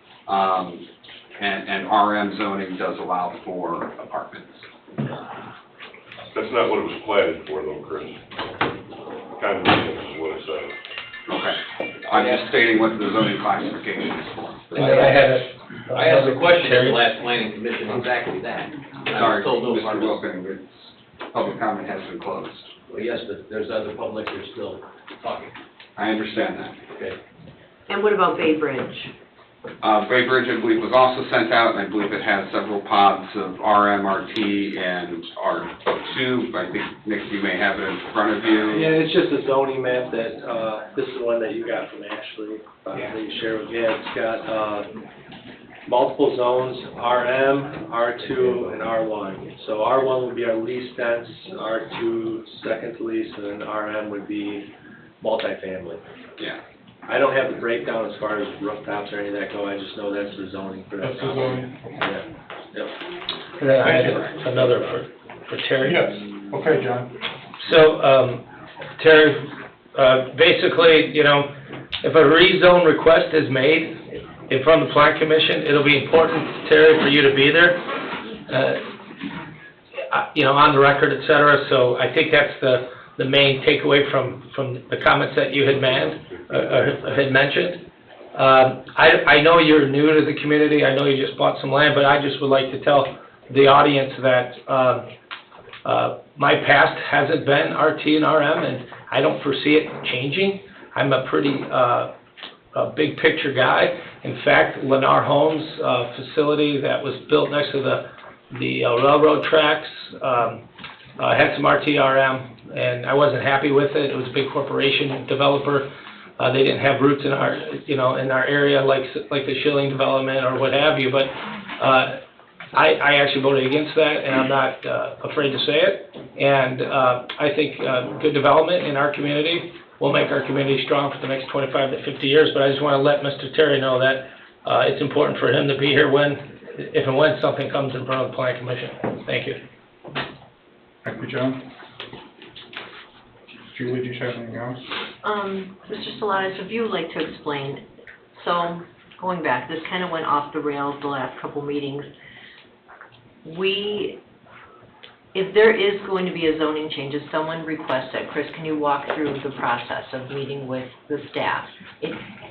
and RM zoning does allow for apartments. That's not what it was platted for though, Chris. Condominiums is what it said. Okay. I'm just stating what the zoning classification is for. And then I asked a question at the last planning commission, exactly that. I Sorry, was told no Mr. part of it. Wilken, public comment has been closed. Well, yes, but there's other public that are still talking. I understand that. Okay. And what about Bay Bridge? Bay Bridge, I believe, was also sent out, and I believe it has several pods of RM, RT, and R2. I think, Nick, you may have it in front of you. Yeah, it's just a zoning map that, this is the one that you got from Ashley, that you shared with me. It's got, multiple zones, RM, R2, and R1. So R1 would be our least dense, R2 second least, and then RM would be multifamily. Yeah. I don't have the breakdown as far as rooftops or any of that go, I just know that's the zoning for that. That's the zoning. Yeah, yep. And then I had another for Terry. Yes, okay, John. So, Terry, basically, you know, if a rezone request is made from the plan commission, it'll be important, Terry, for you to be there, you know, on the record, et cetera. So I think that's the main takeaway from the comments that you had mentioned. I know you're new to the community, I know you just bought some land, but I just would like to tell the audience that my past hasn't been RT and RM, and I don't foresee it changing. I'm a pretty big picture guy. In fact, Lennar Homes facility that was built next to the railroad tracks had some RT RM, and I wasn't happy with it. It was a big corporation developer. They didn't have roots in our, you know, in our area like the Schilling development or what have you. But I actually voted against that, and I'm not afraid to say it. And I think good development in our community will make our community strong for the next 25 to 50 years. But I just want to let Mr. Terry know that it's important for him to be here if and when something comes in front of the Plan Commission. Thank you. Thank you, John. Julie, do you have anything else? Mr. Salatas, if you would like to explain, so going back, this kind of went off the rails the last couple meetings. If there is going to be a zoning change, if someone requests it, Chris, can you walk through the process of meeting with the staff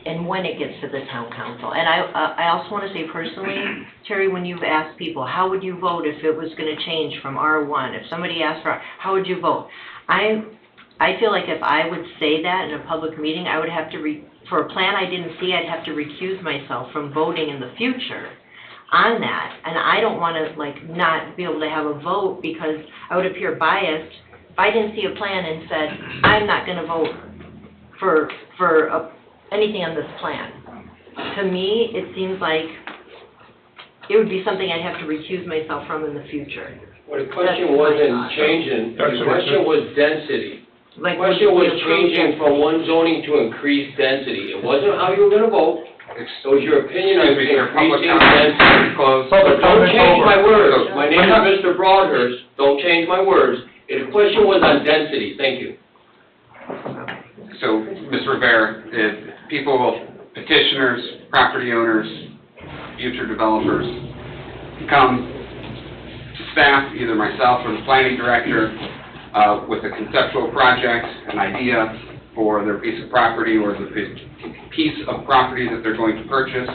and when it gets to the town council? And I also want to say personally, Terry, when you've asked people, how would you vote if it was going to change from R1? If somebody asked for, how would you vote? I feel like if I would say that in a public meeting, I would have to, for a plan I didn't see, I'd have to recuse myself from voting in the future on that. And I don't want to, like, not be able to have a vote because I would appear biased if I didn't see a plan and said, I'm not going to vote for anything on this plan. To me, it seems like it would be something I'd have to recuse myself from in the future. Well, the question wasn't changing, the question was density. The question was changing from one zoning to increase density. It wasn't how you were gonna vote. It was your opinion on increasing density. But don't change my words. My name is Mr. Broadhurst. Don't change my words. The question was on density. Thank you. So, Ms. Rivera, if people, petitioners, property owners, future developers come to staff, either myself or the planning director, with a conceptual project, an idea for their piece of property or the piece of property that they're going to purchase.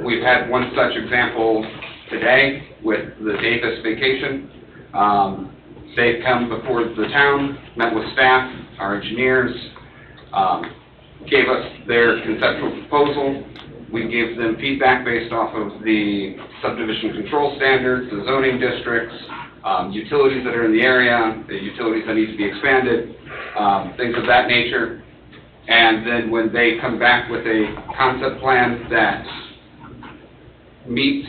We've had one such example today with the Davis vacation. They've come before the town, met with staff, our engineers, gave us their conceptual proposal. We gave them feedback based off of the subdivision control standards, the zoning districts, utilities that are in the area, the utilities that need to be expanded, things of that nature. And then when they come back with a concept plan that meets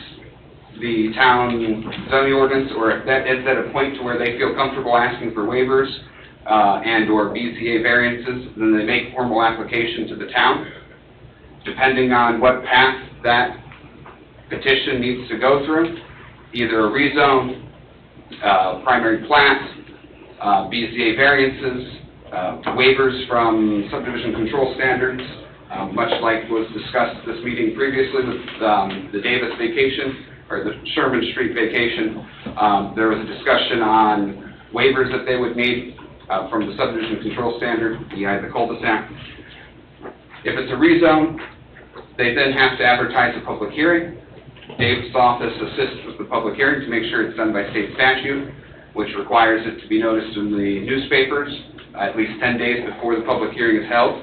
the town zoning ordinance, or if that is at a point to where they feel comfortable asking for waivers and or BZA variances, then they make formal application to the town. Depending on what path that petition needs to go through, either a rezone, primary plat, BZA variances, waivers from subdivision control standards, much like was discussed at this meeting previously with the Davis vacation, or the Sherman Street vacation. There was a discussion on waivers that they would need from the subdivision control standard, the cul-de-sac. If it's a rezone, they then have to advertise a public hearing. Dave's office assists with the public hearing to make sure it's done by state statute, which requires it to be noticed in the newspapers at least 10 days before the public hearing is held.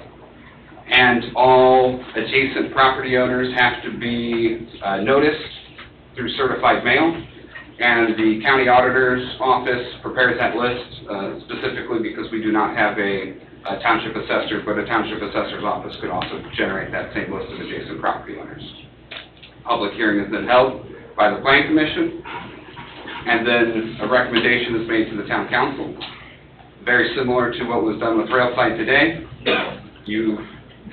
And all adjacent property owners have to be noticed through certified mail. And the county auditor's office prepares that list specifically because we do not have a township assessor, but a township assessor's office could also generate that same list of adjacent property owners. Public hearing is then held by the Plan Commission, and then a recommendation is made to the town council. Very similar to what was done with Railside today. You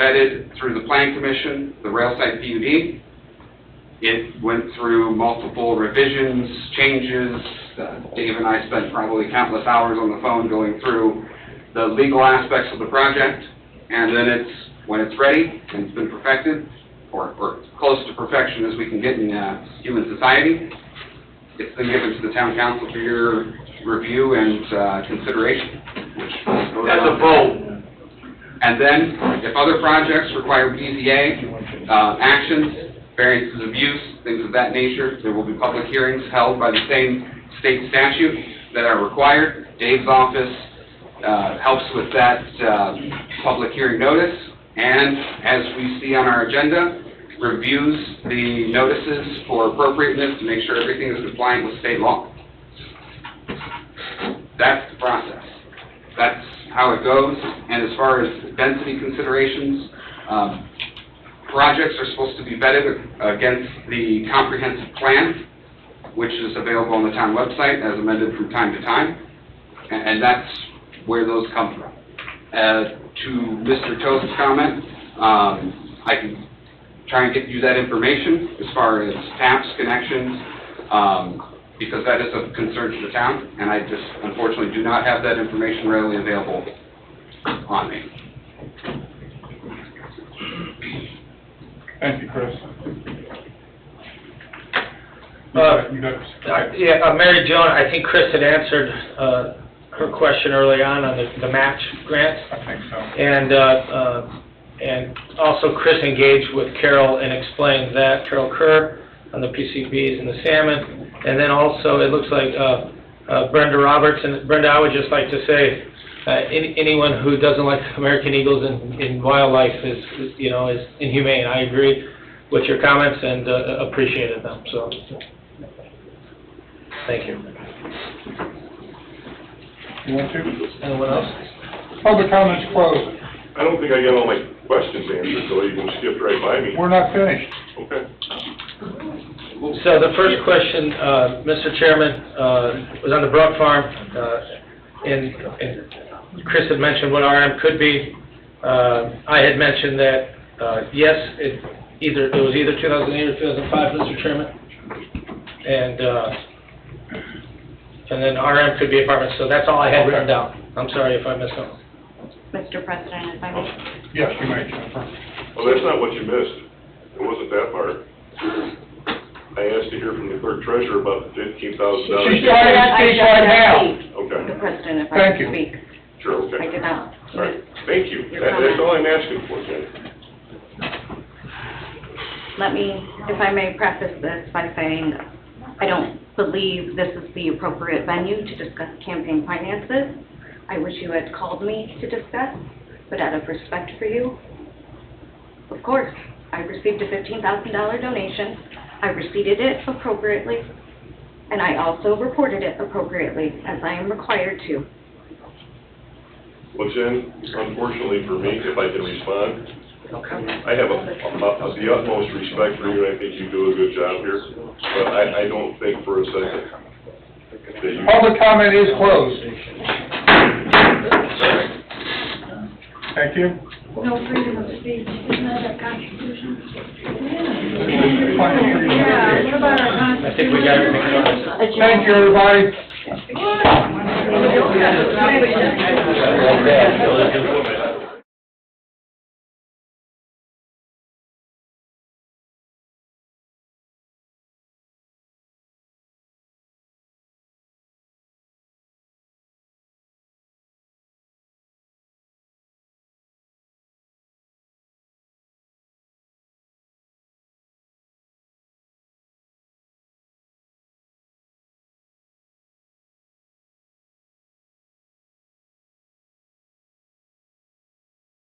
vetted through the Plan Commission, the Railside PUD. It went through multiple revisions, changes. Dave and I spent probably countless hours on the phone going through the legal aspects of the project, and then when it's ready and it's been perfected, or close to perfection as we can get in human society, it's then given to the town council for your review and consideration. That's a vote. And then, if other projects require BZA actions, variances of use, things of that nature, there will be public hearings held by the same state statute that are required. Dave's office helps with that public hearing notice, and as we see on our agenda, reviews the notices for appropriateness to make sure everything is compliant with state law. That's the process. That's how it goes. And as far as density considerations, projects are supposed to be vetted against the comprehensive plan, which is available on the town website as amended from time to time. And that's where those come from. To Mr. Toth's comment, I can try and get you that information as far as taps, connections, because that is of concern to the town, and I just unfortunately do not have that information readily available on me. Thank you, Chris. Mary Jo, I think Chris had answered her question early on the match grant. I think so. And also Chris engaged with Carol and explained that, Carol Kerr on the PCBs and the salmon. And then also it looks like Brenda Roberts, and Brenda, I would just like to say, anyone who doesn't like American eagles in wildlife is inhumane. I agree with your comments and appreciated them, so thank you. You want to? Anyone else? Public comments closed. I don't think I got all my questions answered, so you can skip right by me. We're not finished. Okay. So the first question, Mr. Chairman, was on the Brook Farm, and Chris had mentioned what RM could be. I had mentioned that, yes, it was either 2008 or 2005, Mr. Chairman, and then RM could be apartments. So that's all I had written down. I'm sorry if I missed something. Mr. President, if I may. Yes, you may, Jennifer. Well, that's not what you missed. It wasn't that part. I asked to hear from the clerk treasurer about the $15,000. She's trying to speak right now. Okay. Mr. President, if I Thank may you. speak. Sure, okay. I did not. All right, thank you. Your That's comment. all I'm asking for, Jen. Let me, if I may preface this by saying, I don't believe this is the appropriate venue to discuss campaign finances. I wish you had called me to discuss, but out of respect for you, of course, I received a $15,000 donation. I receipted it appropriately, and I also reported it appropriately, as I am required to. Well, Jen, unfortunately for me, if I can respond, I have the utmost respect for you, and I think you do a good job here, but I don't think for a second that you... Public comment is closed. Thank you. No freedom of speech, isn't that a constitution? Yeah. I think we got everything covered. Thank you, everybody.